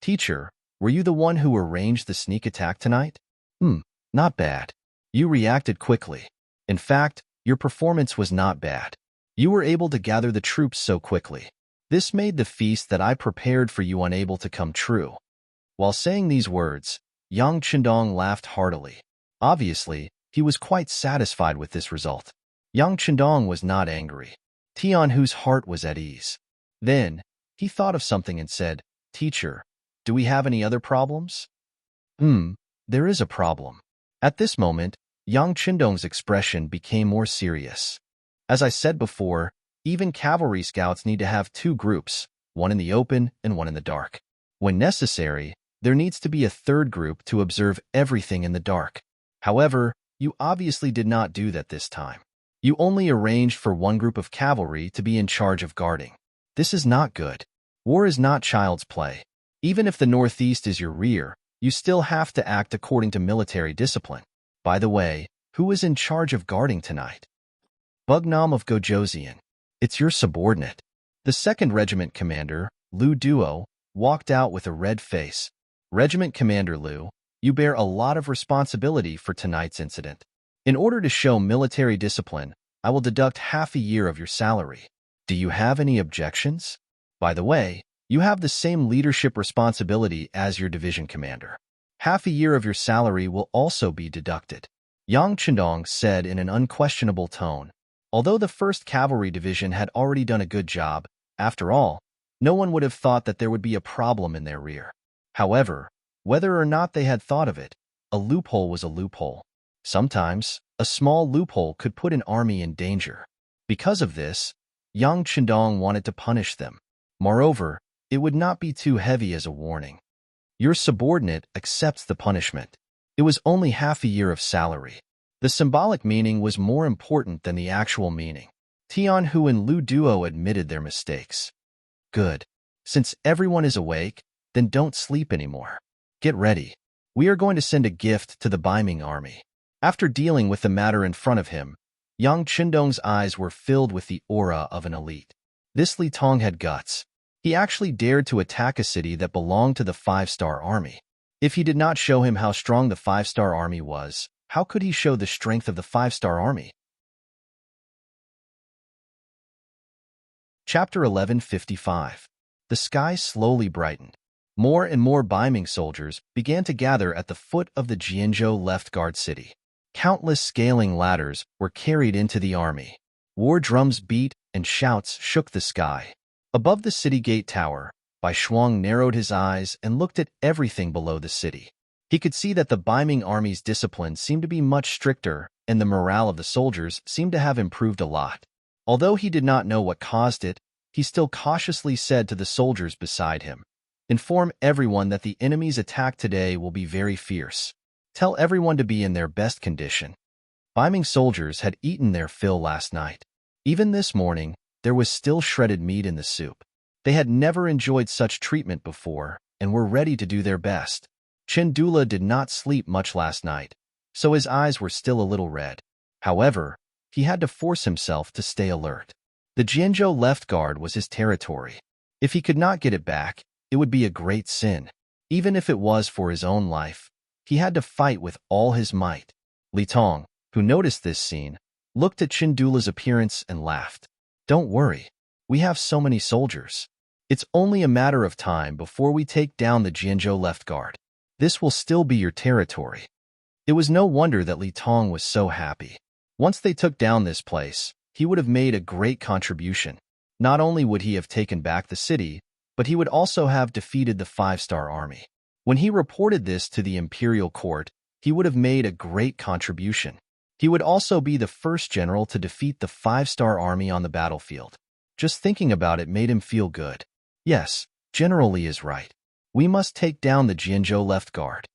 "Teacher, were you the one who arranged the sneak attack tonight?" Not bad. You reacted quickly. In fact, your performance was not bad. You were able to gather the troops so quickly. This made the feast that I prepared for you unable to come true." While saying these words, Yang Chendong laughed heartily. Obviously, he was quite satisfied with this result. Yang Chendong was not angry. Tian Hu's heart was at ease. Then, he thought of something and said, "Teacher, do we have any other problems?" There is a problem." At this moment, Yang Chendong's expression became more serious. "As I said before, even cavalry scouts need to have 2 groups, one in the open and one in the dark. When necessary, there needs to be a 3rd group to observe everything in the dark. However, you obviously did not do that this time. You only arranged for 1 group of cavalry to be in charge of guarding. This is not good. War is not child's play. Even if the Northeast is your rear, you still have to act according to military discipline. By the way, who is in charge of guarding tonight?" "Bugnam of Gojoseon. It's your subordinate." The 2nd Regiment Commander, Lu Duo, walked out with a red face. "Regiment Commander Lu, you bear a lot of responsibility for tonight's incident. In order to show military discipline, I will deduct half a year of your salary. Do you have any objections? By the way, you have the same leadership responsibility as your division commander. Half a year of your salary will also be deducted," Yang Chendong said in an unquestionable tone. Although the 1st Cavalry Division had already done a good job, after all, no one would have thought that there would be a problem in their rear. However, whether or not they had thought of it, a loophole was a loophole. Sometimes, a small loophole could put an army in danger. Because of this, Yang Chendong wanted to punish them. Moreover, it would not be too heavy as a warning. Your subordinate accepts the punishment. It was only half a year of salary. The symbolic meaning was more important than the actual meaning. Tian Hu and Lu Duo admitted their mistakes. "Good. Since everyone is awake, then don't sleep anymore. Get ready. We are going to send a gift to the Ming army." After dealing with the matter in front of him, Yang Chendong's eyes were filled with the aura of an elite. This Li Tong had guts. He actually dared to attack a city that belonged to the 5-star army. If he did not show him how strong the 5-star army was, how could he show the strength of the 5-star army? Chapter 1155. The sky slowly brightened. More and more Ming soldiers began to gather at the foot of the Jianzhou left guard city. Countless scaling ladders were carried into the army. War drums beat and shouts shook the sky. Above the city gate tower, Bai Shuang narrowed his eyes and looked at everything below the city. He could see that the Ming army's discipline seemed to be much stricter, and the morale of the soldiers seemed to have improved a lot. Although he did not know what caused it, he still cautiously said to the soldiers beside him, "Inform everyone that the enemy's attack today will be very fierce. Tell everyone to be in their best condition." Ming soldiers had eaten their fill last night. Even this morning, there was still shredded meat in the soup. They had never enjoyed such treatment before and were ready to do their best. Chendula did not sleep much last night, so his eyes were still a little red. However, he had to force himself to stay alert. The Jianzhou left guard was his territory. If he could not get it back, it would be a great sin. Even if it was for his own life, he had to fight with all his might. Li Tong, who noticed this scene, looked at Chendula's appearance and laughed. "Don't worry. We have so many soldiers. It's only a matter of time before we take down the Jianzhou left guard. This will still be your territory." It was no wonder that Li Tong was so happy. Once they took down this place, he would have made a great contribution. Not only would he have taken back the city, but he would also have defeated the five-star army. When he reported this to the imperial court, he would have made a great contribution. He would also be the first general to defeat the five-star army on the battlefield. Just thinking about it made him feel good. Yes, General Li is right. We must take down the Jianzhou left guard,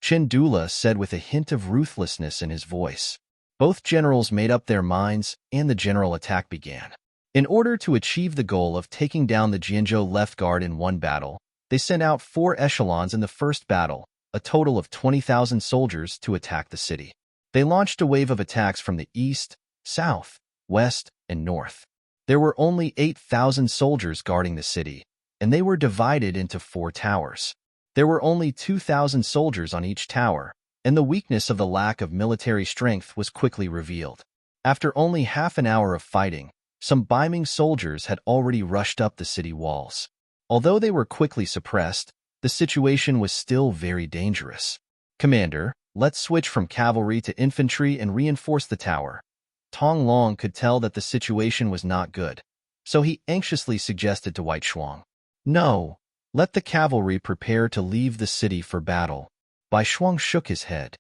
Chendula said with a hint of ruthlessness in his voice. Both generals made up their minds, and the general attack began. In order to achieve the goal of taking down the Jianzhou left guard in one battle, they sent out 4 echelons in the first battle, a total of 20,000 soldiers to attack the city. They launched a wave of attacks from the east, south, west, and north. There were only 8,000 soldiers guarding the city, and they were divided into 4 towers. There were only 2,000 soldiers on each tower, and the weakness of the lack of military strength was quickly revealed. After only half an hour of fighting, some Ming soldiers had already rushed up the city walls. Although they were quickly suppressed, the situation was still very dangerous. "Commander, let's switch from cavalry to infantry and reinforce the tower." Tong Long could tell that the situation was not good, so he anxiously suggested to White Shuang. "No, let the cavalry prepare to leave the city for battle." Bai Shuang shook his head.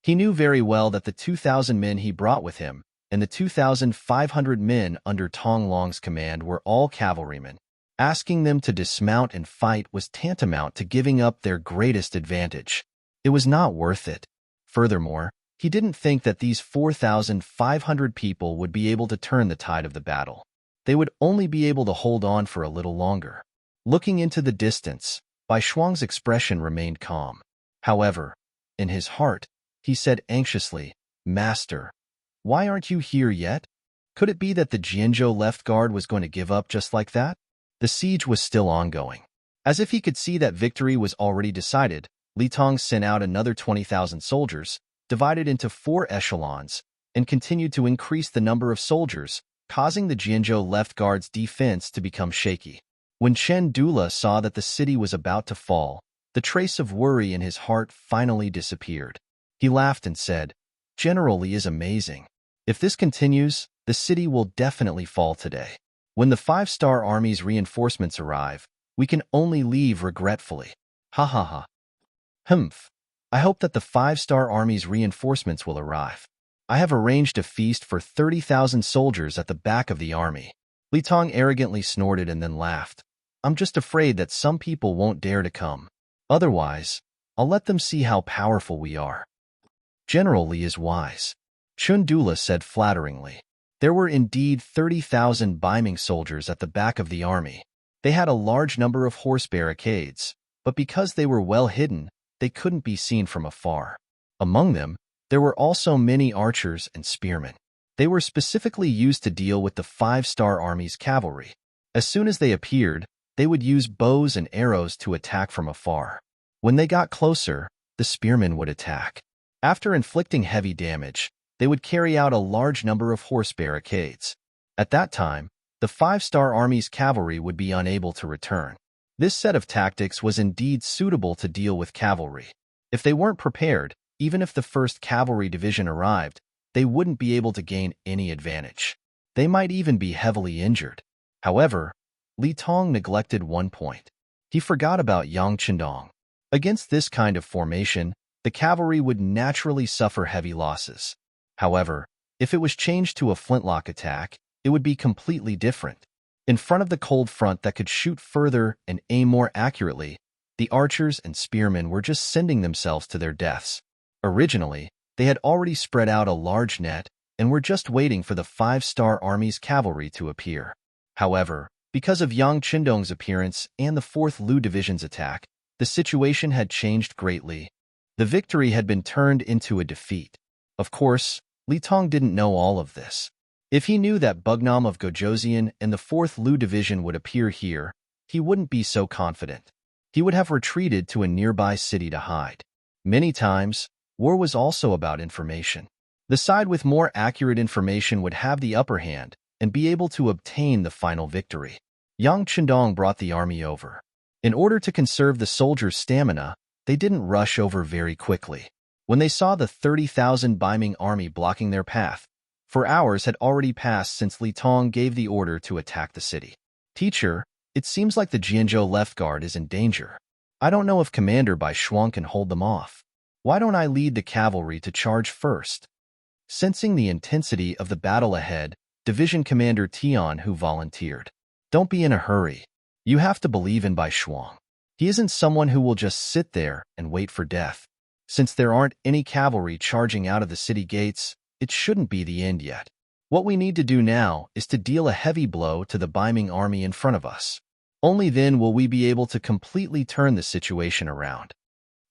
He knew very well that the 2,000 men he brought with him and the 2,500 men under Tong Long's command were all cavalrymen. Asking them to dismount and fight was tantamount to giving up their greatest advantage. It was not worth it. Furthermore, he didn't think that these 4,500 people would be able to turn the tide of the battle. They would only be able to hold on for a little longer. Looking into the distance, Bai Shuang's expression remained calm. However, in his heart, he said anxiously, "Master, why aren't you here yet? Could it be that the Jianzhou left guard was going to give up just like that?" The siege was still ongoing. As if he could see that victory was already decided, Li Tong sent out another 20,000 soldiers, divided into 4 echelons, and continued to increase the number of soldiers, causing the Jianzhou left guard's defense to become shaky. When Chen Dula saw that the city was about to fall, the trace of worry in his heart finally disappeared. He laughed and said, "General Li is amazing. If this continues, the city will definitely fall today. When the 5-star army's reinforcements arrive, we can only leave regretfully. Ha ha ha. Humph. I hope that the 5-star army's reinforcements will arrive. I have arranged a feast for 30,000 soldiers at the back of the army." Li Tong arrogantly snorted and then laughed. "I'm just afraid that some people won't dare to come. Otherwise, I'll let them see how powerful we are." "General Li is wise," Chundula said flatteringly. There were indeed 30,000 Ming soldiers at the back of the army. They had a large number of horse barricades, but because they were well hidden, they couldn't be seen from afar. Among them, there were also many archers and spearmen. They were specifically used to deal with the 5-star army's cavalry. As soon as they appeared, they would use bows and arrows to attack from afar. When they got closer, the spearmen would attack. After inflicting heavy damage, they would carry out a large number of horse barricades. At that time, the 5-star army's cavalry would be unable to return. This set of tactics was indeed suitable to deal with cavalry. If they weren't prepared, even if the 1st Cavalry Division arrived, they wouldn't be able to gain any advantage. They might even be heavily injured. However, Li Tong neglected one point. He forgot about Yang Qindong. Against this kind of formation, the cavalry would naturally suffer heavy losses. However, if it was changed to a flintlock attack, it would be completely different. In front of the cold front that could shoot further and aim more accurately, the archers and spearmen were just sending themselves to their deaths. Originally, they had already spread out a large net and were just waiting for the 5-star army's cavalry to appear. However, because of Yang Qindong's appearance and the 4th Lu Division's attack, the situation had changed greatly. The victory had been turned into a defeat. Of course, Li Tong didn't know all of this. If he knew that Bugnam of Gojoseon and the 4th Lu Division would appear here, he wouldn't be so confident. He would have retreated to a nearby city to hide. Many times, war was also about information. The side with more accurate information would have the upper hand and be able to obtain the final victory. Yang Qindong brought the army over. In order to conserve the soldiers' stamina, they didn't rush over very quickly. When they saw the 30,000 Ming army blocking their path, for hours had already passed since Li Tong gave the order to attack the city. Teacher, it seems like the Jianzhou left guard is in danger. I don't know if Commander Bai Shuang can hold them off. Why don't I lead the cavalry to charge first? Sensing the intensity of the battle ahead, Division Commander Tian Hu volunteered. Don't be in a hurry. You have to believe in Bai Shuang. He isn't someone who will just sit there and wait for death. Since there aren't any cavalry charging out of the city gates, it shouldn't be the end yet. What we need to do now is to deal a heavy blow to the Ming army in front of us. Only then will we be able to completely turn the situation around.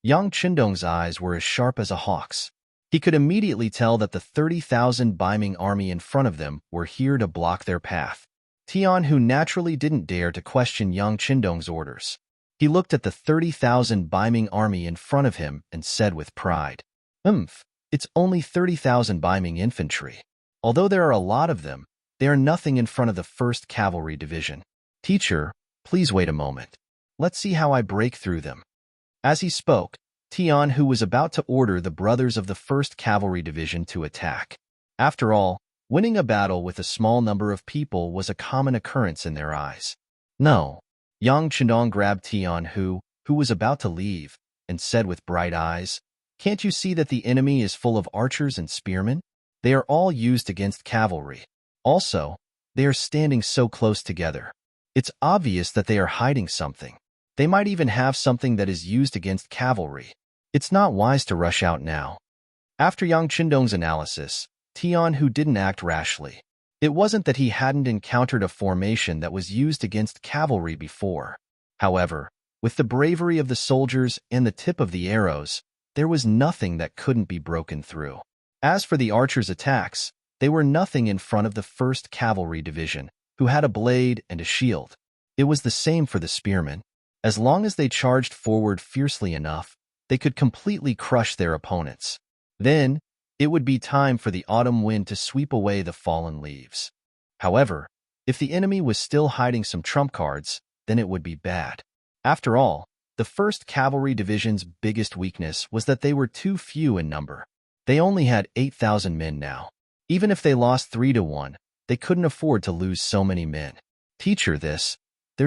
Yang Qindong's eyes were as sharp as a hawk's. He could immediately tell that the 30,000 Ming army in front of them were here to block their path. Tian, who naturally didn't dare to question Yang Qindong's orders. He looked at the 30,000 Ming army in front of him and said with pride, It's only 30,000 Ming infantry. Although there are a lot of them, they are nothing in front of the 1st Cavalry Division. Teacher, please wait a moment. Let's see how I break through them. As he spoke, Tian, who was about to order the brothers of the 1st Cavalry Division to attack. After all, winning a battle with a small number of people was a common occurrence in their eyes. No. Yang Qindong grabbed Tian, who was about to leave, and said with bright eyes, Can't you see that the enemy is full of archers and spearmen? They are all used against cavalry. Also, they are standing so close together. It's obvious that they are hiding something. They might even have something that is used against cavalry. It's not wise to rush out now. After Yang Qindong's analysis, Tian, who didn't act rashly. It wasn't that he hadn't encountered a formation that was used against cavalry before. However, with the bravery of the soldiers and the tip of the arrows, there was nothing that couldn't be broken through. As for the archers' attacks, they were nothing in front of the 1st Cavalry Division, who had a blade and a shield. It was the same for the spearmen. As long as they charged forward fiercely enough, they could completely crush their opponents. Then, it would be time for the autumn wind to sweep away the fallen leaves. However, if the enemy was still hiding some trump cards, then it would be bad. After all, the 1st Cavalry Division's biggest weakness was that they were too few in number. They only had 8,000 men now. Even if they lost 3-1, they couldn't afford to lose so many men. Teacher, there's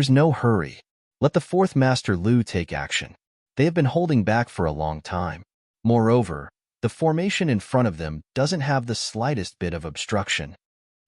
no hurry. Let the 4th Master Lu take action. They have been holding back for a long time. Moreover, the formation in front of them doesn't have the slightest bit of obstruction.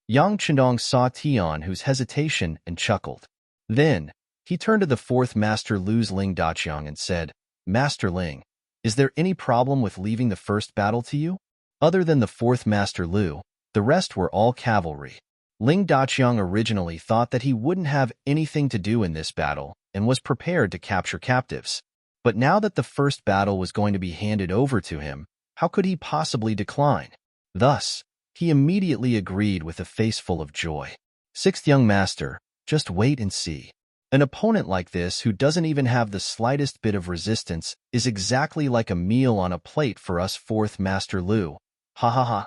Yang Qindong saw Tian Hu's hesitation and chuckled. Then, he turned to the 4th Master Lu's Ling Daqiang and said, Master Ling, is there any problem with leaving the first battle to you? Other than the 4th Master Lu, the rest were all cavalry. Ling Daqiang originally thought that he wouldn't have anything to do in this battle and was prepared to capture captives. But now that the first battle was going to be handed over to him, how could he possibly decline? Thus, he immediately agreed with a face full of joy. 6th Young Master, just wait and see. An opponent like this who doesn't even have the slightest bit of resistance is exactly like a meal on a plate for us 4th Master Lu. Ha ha ha.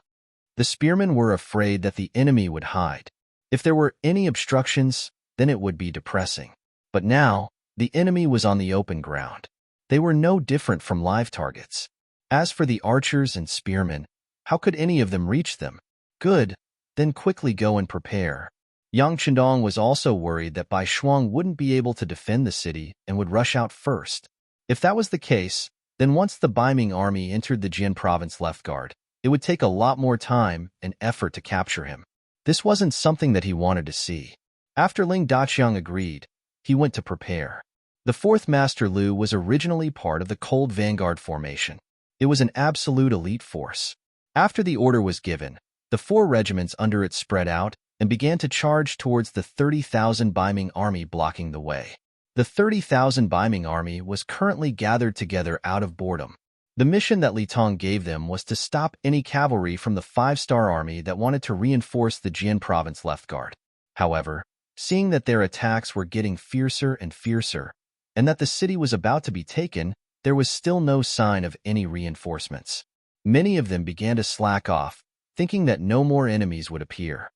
The spearmen were afraid that the enemy would hide. If there were any obstructions, then it would be depressing. But now, the enemy was on the open ground. They were no different from live targets. As for the archers and spearmen, how could any of them reach them? Good, then quickly go and prepare. Yang Qindong was also worried that Bai Shuang wouldn't be able to defend the city and would rush out first. If that was the case, then once the Ming army entered the Jian province left guard, it would take a lot more time and effort to capture him. This wasn't something that he wanted to see. After Ling Daqiang agreed, he went to prepare. The 4th Master Lu was originally part of the Cold Vanguard formation. It was an absolute elite force. After the order was given, the 4 regiments under it spread out and began to charge towards the 30,000 Ming army blocking the way. The 30,000 Ming army was currently gathered together out of boredom. The mission that Li Tong gave them was to stop any cavalry from the 5-star army that wanted to reinforce the Jian province left guard. However, seeing that their attacks were getting fiercer and fiercer, and that the city was about to be taken, there was still no sign of any reinforcements. Many of them began to slack off, thinking that no more enemies would appear.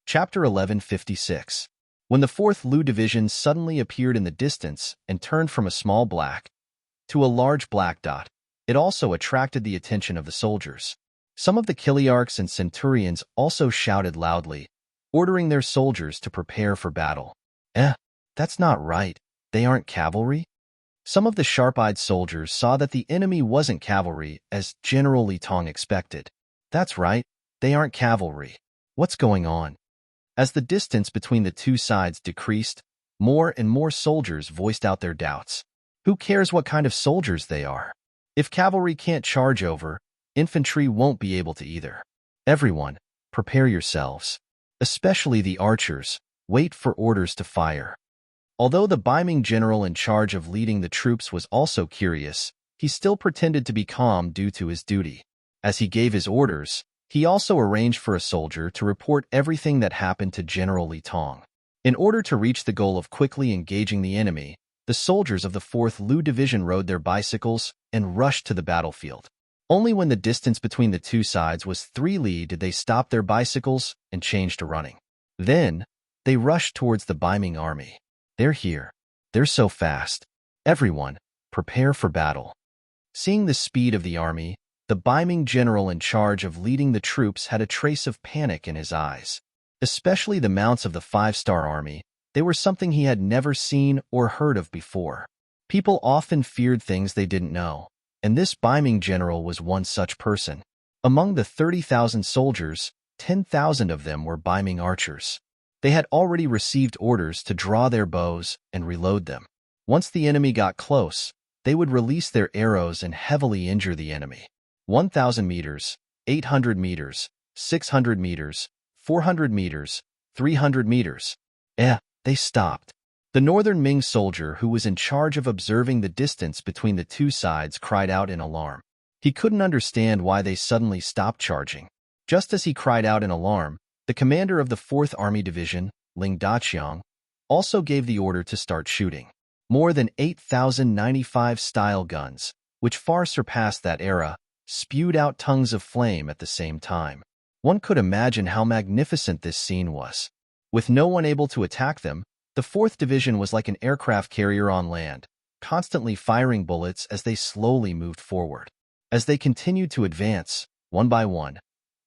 Chapter 1156. When the 4th Lu Division suddenly appeared in the distance and turned from a small black to a large black dot, it also attracted the attention of the soldiers. Some of the Kiliarchs and Centurions also shouted loudly, ordering their soldiers to prepare for battle. That's not right. They aren't cavalry? Some of the sharp-eyed soldiers saw that the enemy wasn't cavalry, as General Li Tong expected. That's right. They aren't cavalry. What's going on? As the distance between the two sides decreased, more and more soldiers voiced out their doubts. Who cares what kind of soldiers they are? If cavalry can't charge over, infantry won't be able to either. Everyone, prepare yourselves. Especially the archers, wait for orders to fire. Although the Ming general in charge of leading the troops was also curious, he still pretended to be calm due to his duty. As he gave his orders, he also arranged for a soldier to report everything that happened to General Li Tong. In order to reach the goal of quickly engaging the enemy, the soldiers of the 4th Lu Division rode their bicycles and rushed to the battlefield. Only when the distance between the two sides was 3 li did they stop their bicycles and change to running. Then, they rushed towards the Ming army. They're here. They're so fast. Everyone, prepare for battle. Seeing the speed of the army, the Ming general in charge of leading the troops had a trace of panic in his eyes. Especially the mounts of the 5-star army, they were something he had never seen or heard of before. People often feared things they didn't know, and this Ming general was one such person. Among the 30,000 soldiers, 10,000 of them were Ming archers. They had already received orders to draw their bows and reload them. Once the enemy got close, they would release their arrows and heavily injure the enemy. 1,000 meters, 800 meters, 600 meters, 400 meters, 300 meters. They stopped. The northern Ming soldier who was in charge of observing the distance between the two sides cried out in alarm. He couldn't understand why they suddenly stopped charging. Just as he cried out in alarm, the commander of the 4th Army Division, Ling Daqiang, also gave the order to start shooting. More than 8,095 style guns, which far surpassed that era, spewed out tongues of flame at the same time. One could imagine how magnificent this scene was. With no one able to attack them, the 4th Division was like an aircraft carrier on land, constantly firing bullets as they slowly moved forward. As they continued to advance, one by one,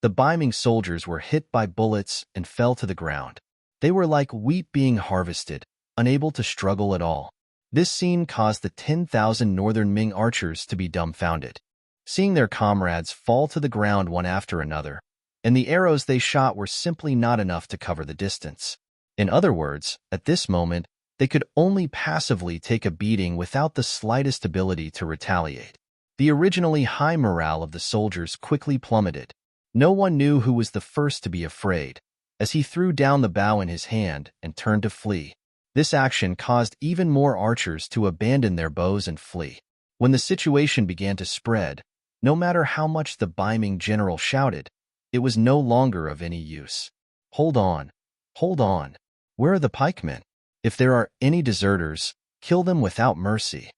the Ming soldiers were hit by bullets and fell to the ground. They were like wheat being harvested, unable to struggle at all. This scene caused the 10,000 northern Ming archers to be dumbfounded. Seeing their comrades fall to the ground one after another, and the arrows they shot were simply not enough to cover the distance. In other words, at this moment, they could only passively take a beating without the slightest ability to retaliate. The originally high morale of the soldiers quickly plummeted. No one knew who was the first to be afraid, as he threw down the bow in his hand and turned to flee. This action caused even more archers to abandon their bows and flee. When the situation began to spread, no matter how much the Ming general shouted, it was no longer of any use. Hold on. Hold on. Where are the pikemen? If there are any deserters, kill them without mercy.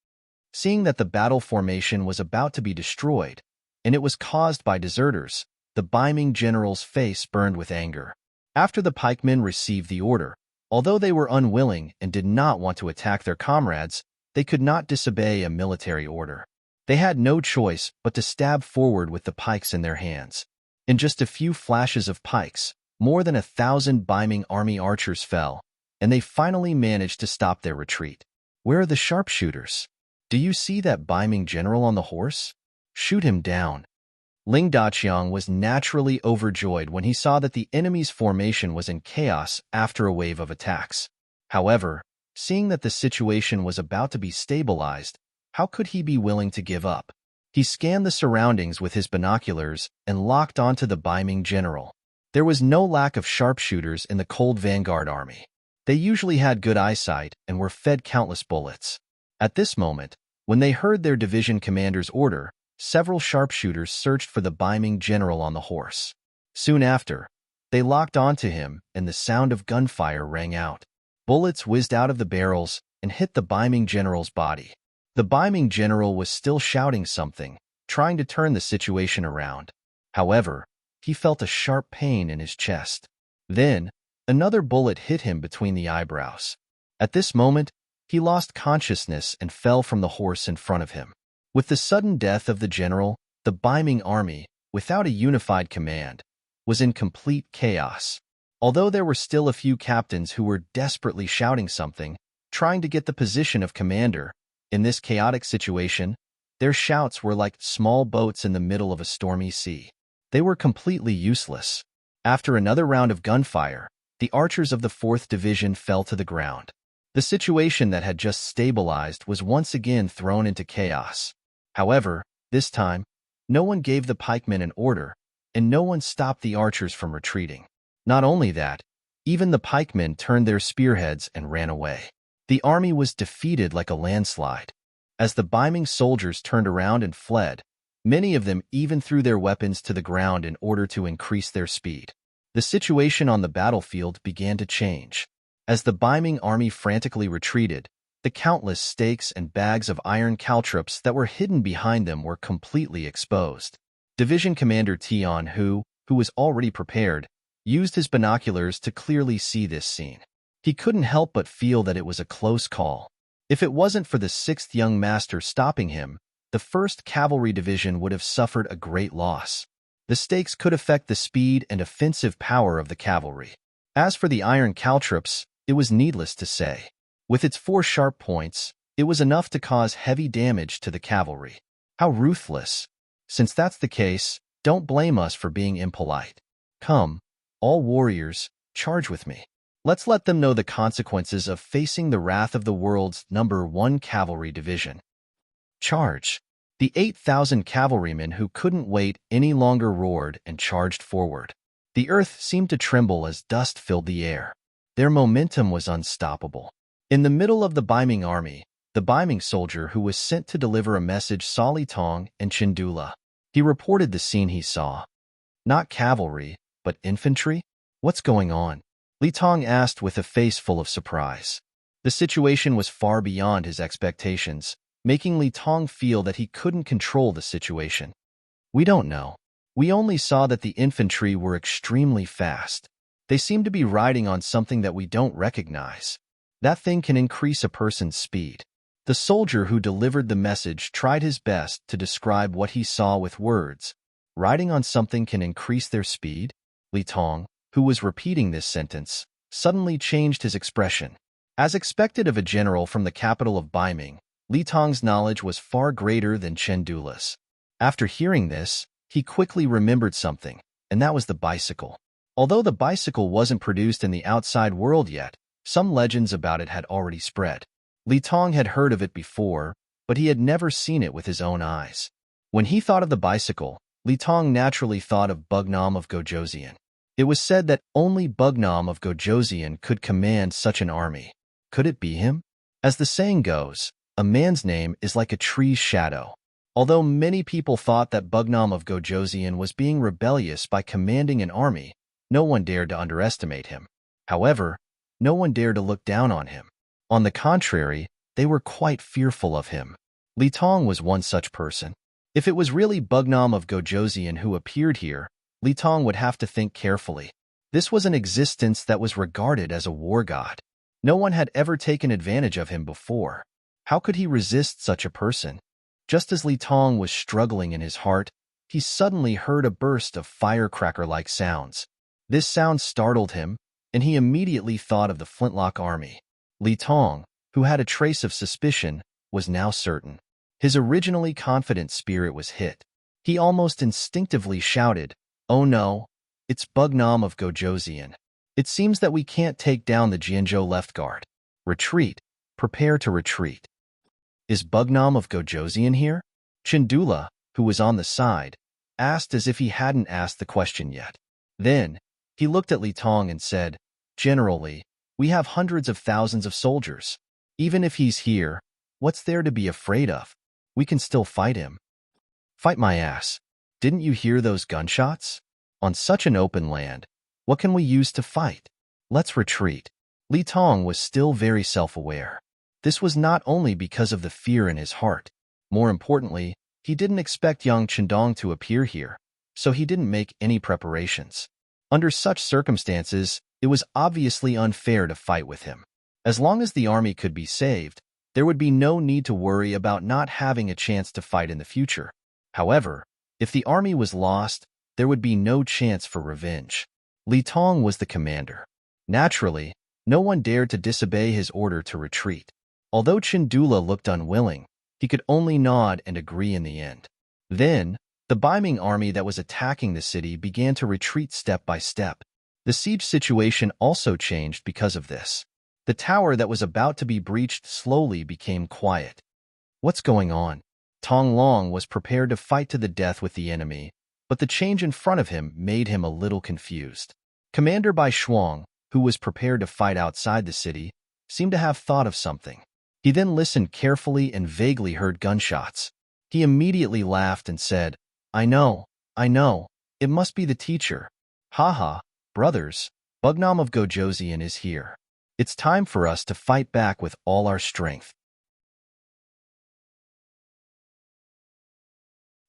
Seeing that the battle formation was about to be destroyed, and it was caused by deserters, the Ming general's face burned with anger. After the pikemen received the order, although they were unwilling and did not want to attack their comrades, they could not disobey a military order. They had no choice but to stab forward with the pikes in their hands. In just a few flashes of pikes, more than 1,000 Ming army archers fell, and they finally managed to stop their retreat. Where are the sharpshooters? Do you see that Ming general on the horse? Shoot him down. Ling Daqiang was naturally overjoyed when he saw that the enemy's formation was in chaos after a wave of attacks. However, seeing that the situation was about to be stabilized, how could he be willing to give up? He scanned the surroundings with his binoculars and locked onto the Ming general. There was no lack of sharpshooters in the cold vanguard army. They usually had good eyesight and were fed countless bullets. At this moment, when they heard their division commander's order, several sharpshooters searched for the Ming general on the horse. Soon after, they locked onto him, and the sound of gunfire rang out. Bullets whizzed out of the barrels and hit the Ming general's body. The Ming general was still shouting something, trying to turn the situation around. However, he felt a sharp pain in his chest. Then, another bullet hit him between the eyebrows. At this moment, he lost consciousness and fell from the horse in front of him. With the sudden death of the general, the Ming army, without a unified command, was in complete chaos. Although there were still a few captains who were desperately shouting something, trying to get the position of commander, in this chaotic situation, their shouts were like small boats in the middle of a stormy sea. They were completely useless. After another round of gunfire, the archers of the 4th Division fell to the ground. The situation that had just stabilized was once again thrown into chaos. However, this time, no one gave the pikemen an order, and no one stopped the archers from retreating. Not only that, even the pikemen turned their spearheads and ran away. The army was defeated like a landslide. As the Ming soldiers turned around and fled, many of them even threw their weapons to the ground in order to increase their speed. The situation on the battlefield began to change. As the Ming army frantically retreated, the countless stakes and bags of iron caltrops that were hidden behind them were completely exposed. Division Commander Tian, who was already prepared, used his binoculars to clearly see this scene. He couldn't help but feel that it was a close call. If it wasn't for the 6th young master stopping him, the 1st Cavalry Division would have suffered a great loss. The stakes could affect the speed and offensive power of the cavalry. As for the iron caltrops, it was needless to say. With its 4 sharp points, it was enough to cause heavy damage to the cavalry. How ruthless! Since that's the case, don't blame us for being impolite. Come, all warriors, charge with me. Let's let them know the consequences of facing the wrath of the world's number 1 Cavalry Division. Charge! The 8,000 cavalrymen who couldn't wait any longer roared and charged forward. The earth seemed to tremble as dust filled the air. Their momentum was unstoppable. In the middle of the Ming army, the Ming soldier who was sent to deliver a message saw Li Tong and Chindula. He reported the scene he saw. Not cavalry, but infantry? What's going on? Li Tong asked with a face full of surprise. The situation was far beyond his expectations, making Li Tong feel that he couldn't control the situation. We don't know. We only saw that the infantry were extremely fast. They seem to be riding on something that we don't recognize. That thing can increase a person's speed. The soldier who delivered the message tried his best to describe what he saw with words. Riding on something can increase their speed? Li Tong, who was repeating this sentence, suddenly changed his expression. As expected of a general from the capital of Ming, Li Tong's knowledge was far greater than Chindula's. After hearing this, he quickly remembered something, and that was the bicycle. Although the bicycle wasn't produced in the outside world yet, some legends about it had already spread. Li Tong had heard of it before, but he had never seen it with his own eyes. When he thought of the bicycle, Li Tong naturally thought of Bugnam of Gojoseon. It was said that only Bugnam of Gojoseon could command such an army. Could it be him? As the saying goes, a man's name is like a tree's shadow. Although many people thought that Bugnam of Gojoseon was being rebellious by commanding an army, no one dared to underestimate him. However, no one dared to look down on him. On the contrary, they were quite fearful of him. Li Tong was one such person. If it was really Bugnam of Gojoseon who appeared here, Li Tong would have to think carefully. This was an existence that was regarded as a war god. No one had ever taken advantage of him before. How could he resist such a person? Just as Li Tong was struggling in his heart, he suddenly heard a burst of firecracker-like sounds. This sound startled him, and he immediately thought of the Flintlock army. Li Tong, who had a trace of suspicion, was now certain. His originally confident spirit was hit. He almost instinctively shouted, "Oh no, it's Bugnam of Gojoseon. It seems that we can't take down the Jianzhou left guard. Retreat, prepare to retreat." Is Bugnam of Gojoseon here? Chindula, who was on the side, asked as if he hadn't asked the question yet. Then, he looked at Li Tong and said, "General Li, we have hundreds of thousands of soldiers. Even if he's here, what's there to be afraid of? We can still fight him." "Fight my ass. Didn't you hear those gunshots? On such an open land, what can we use to fight? Let's retreat." Li Tong was still very self-aware. This was not only because of the fear in his heart. More importantly, he didn't expect young Chendong to appear here, so he didn't make any preparations. Under such circumstances, it was obviously unfair to fight with him. As long as the army could be saved, there would be no need to worry about not having a chance to fight in the future. However, if the army was lost, there would be no chance for revenge. Li Tong was the commander. Naturally, no one dared to disobey his order to retreat. Although Chindula looked unwilling, he could only nod and agree in the end. Then, the Ming army that was attacking the city began to retreat step by step. The siege situation also changed because of this. The tower that was about to be breached slowly became quiet. What's going on? Tong Long was prepared to fight to the death with the enemy, but the change in front of him made him a little confused. Commander Bai Shuang, who was prepared to fight outside the city, seemed to have thought of something. He then listened carefully and vaguely heard gunshots. He immediately laughed and said, I know, it must be the teacher. Haha, brothers, Bugnam of Gojoseon is here. It's time for us to fight back with all our strength."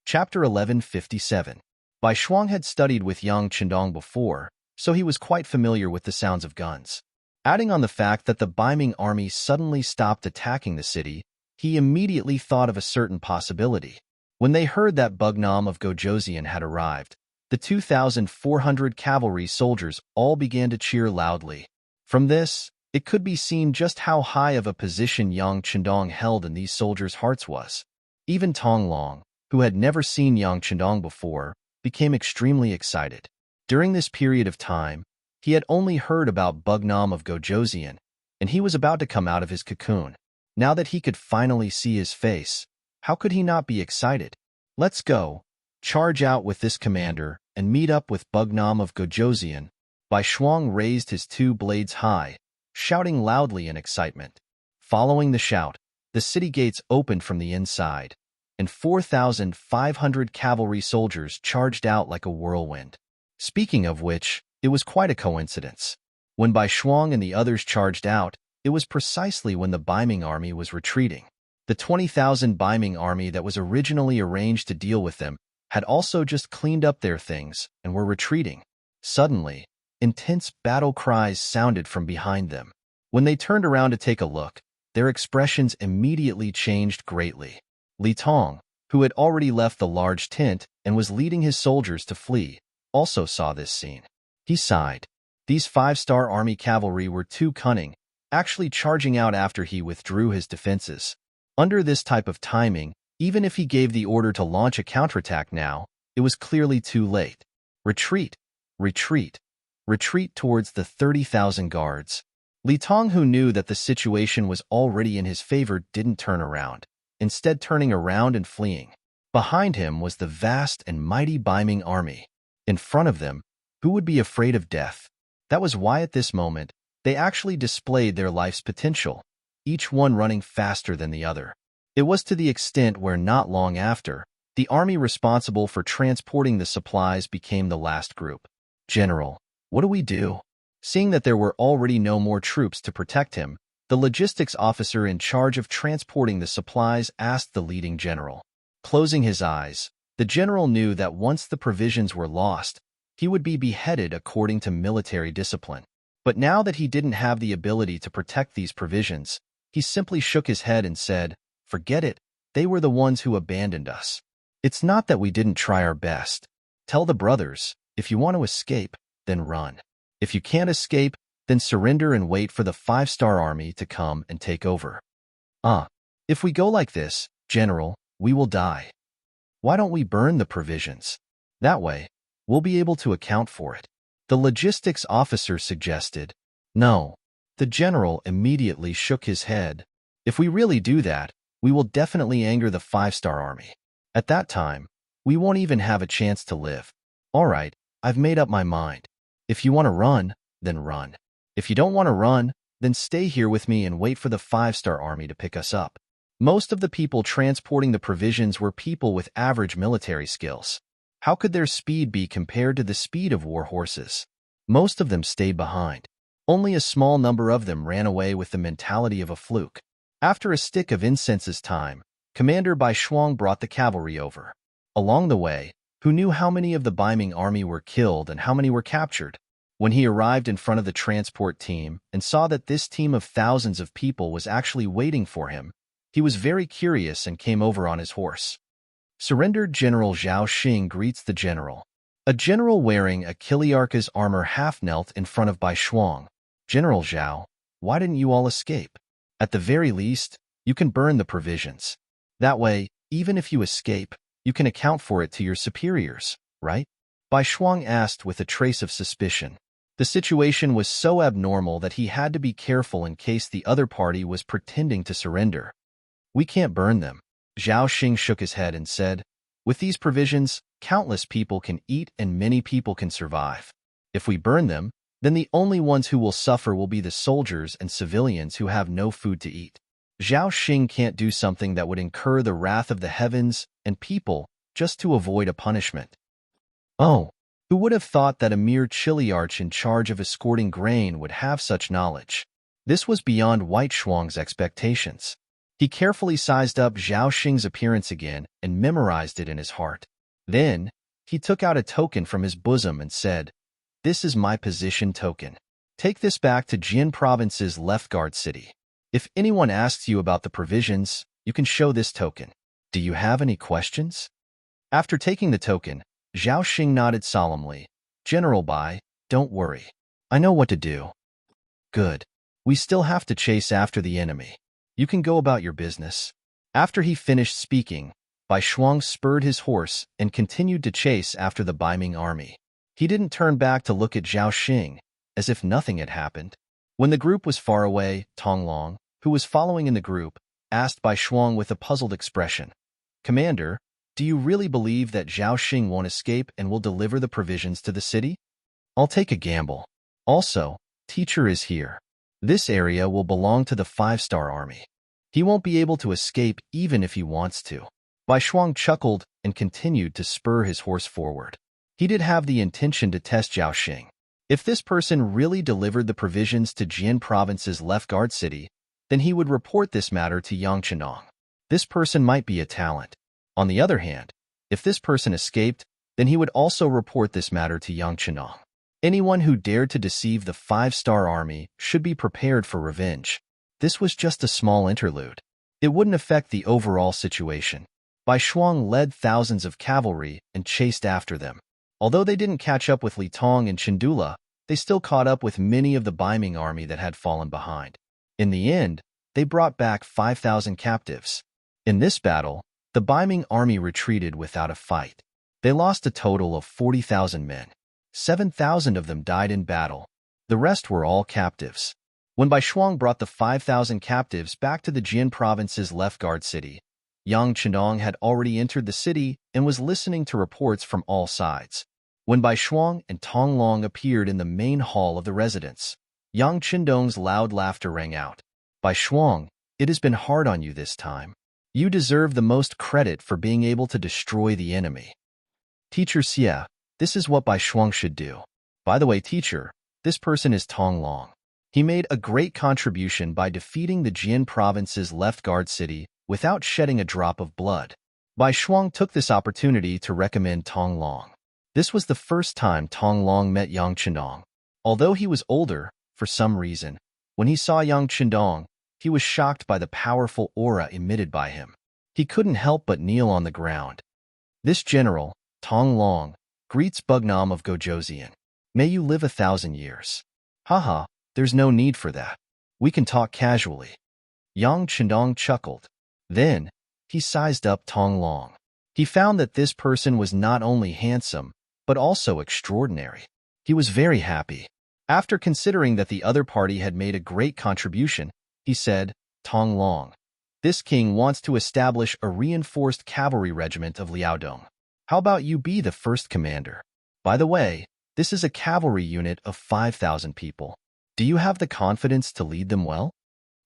Chapter 1157. Bai Shuang had studied with young Chendong before, so he was quite familiar with the sounds of guns. Adding on the fact that the Ming army suddenly stopped attacking the city, he immediately thought of a certain possibility. When they heard that Bugnam of Gojoseon had arrived, the 2,400 cavalry soldiers all began to cheer loudly. From this, it could be seen just how high of a position young Chendong held in these soldiers' hearts was. Even Tong Long, who had never seen young Chendong before, became extremely excited. During this period of time, he had only heard about Bugnam of Gojoseon, and he was about to come out of his cocoon. Now that he could finally see his face, how could he not be excited? "Let's go, charge out with this commander, and meet up with Bugnam of Gojoseon." Bai Shuang raised his two blades high, shouting loudly in excitement. Following the shout, the city gates opened from the inside, and 4,500 cavalry soldiers charged out like a whirlwind. Speaking of which, it was quite a coincidence. When Bai Shuang and the others charged out, it was precisely when the Ming army was retreating. The 20,000 Ming army that was originally arranged to deal with them had also just cleaned up their things and were retreating. Suddenly, intense battle cries sounded from behind them. When they turned around to take a look, their expressions immediately changed greatly. Li Tong, who had already left the large tent and was leading his soldiers to flee, also saw this scene. He sighed. These 5-star army cavalry were too cunning, actually charging out after he withdrew his defenses. Under this type of timing, even if he gave the order to launch a counterattack now, it was clearly too late. Retreat, retreat, retreat towards the 30,000 guards. Li Tong, who knew that the situation was already in his favor, didn't turn around, instead turning around and fleeing. Behind him was the vast and mighty Ming army. In front of them, who would be afraid of death? That was why at this moment, they actually displayed their life's potential, each one running faster than the other. It was to the extent where not long after, the army responsible for transporting the supplies became the last group. "General, what do we do?" Seeing that there were already no more troops to protect him, the logistics officer in charge of transporting the supplies asked the leading general. Closing his eyes, the general knew that once the provisions were lost, he would be beheaded according to military discipline. But now that he didn't have the ability to protect these provisions, he simply shook his head and said, "Forget it, they were the ones who abandoned us. It's not that we didn't try our best. Tell the brothers, if you want to escape, then run. If you can't escape, then surrender and wait for the 5-star army to come and take over." If we go like this, General, we will die. Why don't we burn the provisions? That way, we'll be able to account for it. The logistics officer suggested. No. The general immediately shook his head. If we really do that, we will definitely anger the 5-star army. At that time, We won't even have a chance to live. All right, I've made up my mind. If you want to run, then run. If you don't want to run, then stay here with me and wait for the 5-star army to pick us up. Most of the people transporting the provisions were people with average military skills. How could their speed be compared to the speed of war horses? Most of them stayed behind. Only a small number of them ran away with the mentality of a fluke. After a stick of incense's time, Commander Bai Shuang brought the cavalry over. Along the way, who knew how many of the Ming army were killed and how many were captured? When he arrived in front of the transport team and saw that this team of thousands of people was actually waiting for him, he was very curious and came over on his horse. Surrendered General Zhao Xing greets the general. A general wearing a Kiliarka's armor half-knelt in front of Bai Shuang. General Zhao, why didn't you all escape? At the very least, you can burn the provisions. That way, even if you escape, you can account for it to your superiors, right? Bai Shuang asked with a trace of suspicion. The situation was so abnormal that he had to be careful in case the other party was pretending to surrender. We can't burn them. Zhao Xing shook his head and said, with these provisions, countless people can eat and many people can survive. If we burn them, then the only ones who will suffer will be the soldiers and civilians who have no food to eat. Zhao Xing can't do something that would incur the wrath of the heavens and people just to avoid a punishment. Oh, who would have thought that a mere chiliarch in charge of escorting grain would have such knowledge? This was beyond White Shuang's expectations. He carefully sized up Zhao Xing's appearance again and memorized it in his heart. Then, he took out a token from his bosom and said, "This is my position token. Take this back to Jian Province's left guard city. If anyone asks you about the provisions, you can show this token. Do you have any questions?" After taking the token, Zhao Xing nodded solemnly. "General Bai, don't worry. I know what to do." "Good. We still have to chase after the enemy. You can go about your business." After he finished speaking, Bai Shuang spurred his horse and continued to chase after the Ming army. He didn't turn back to look at Zhao Xing, as if nothing had happened. When the group was far away, Tong Long, who was following in the group, asked Bai Shuang with a puzzled expression, "Commander, do you really believe that Zhao Xing won't escape and will deliver the provisions to the city?" "I'll take a gamble. Also, teacher is here. This area will belong to the 5-star army. He won't be able to escape even if he wants to." Bai Shuang chuckled and continued to spur his horse forward. He did have the intention to test Zhao Xing. If this person really delivered the provisions to Jian Province's left guard city, then he would report this matter to Yang Chenong. This person might be a talent. On the other hand, if this person escaped, then he would also report this matter to Yang Chenong. Anyone who dared to deceive the 5-star army should be prepared for revenge. This was just a small interlude. It wouldn't affect the overall situation. Bai Shuang led thousands of cavalry and chased after them. Although they didn't catch up with Li Tong and Chendula, they still caught up with many of the Ming army that had fallen behind. In the end, they brought back 5,000 captives. In this battle, the Ming army retreated without a fight. They lost a total of 40,000 men. 7,000 of them died in battle. The rest were all captives. When Bai Shuang brought the 5,000 captives back to the Jian Province's left guard city, Yang Chenong had already entered the city and was listening to reports from all sides. When Bai Shuang and Tong Long appeared in the main hall of the residence, Yang Chendong's loud laughter rang out. "Bai Shuang, it has been hard on you this time. You deserve the most credit for being able to destroy the enemy." "Teacher Xie, this is what Bai Shuang should do. By the way, teacher, this person is Tong Long. He made a great contribution by defeating the Jian Province's left guard city without shedding a drop of blood." Bai Shuang took this opportunity to recommend Tong Long. This was the first time Tong Long met Yang Chendong. Although he was older, for some reason, when he saw Yang Chendong, he was shocked by the powerful aura emitted by him. He couldn't help but kneel on the ground. "This general, Tong Long, greets Bugnam of Gojoseon. May you live 1,000 years. Haha, there's no need for that. We can talk casually." Yang Chendong chuckled. Then, he sized up Tong Long. He found that this person was not only handsome, but also extraordinary. He was very happy. After considering that the other party had made a great contribution, he said, "Tong Long, this king wants to establish a reinforced cavalry regiment of Liaodong. How about you be the first commander? By the way, this is a cavalry unit of 5,000 people. Do you have the confidence to lead them well?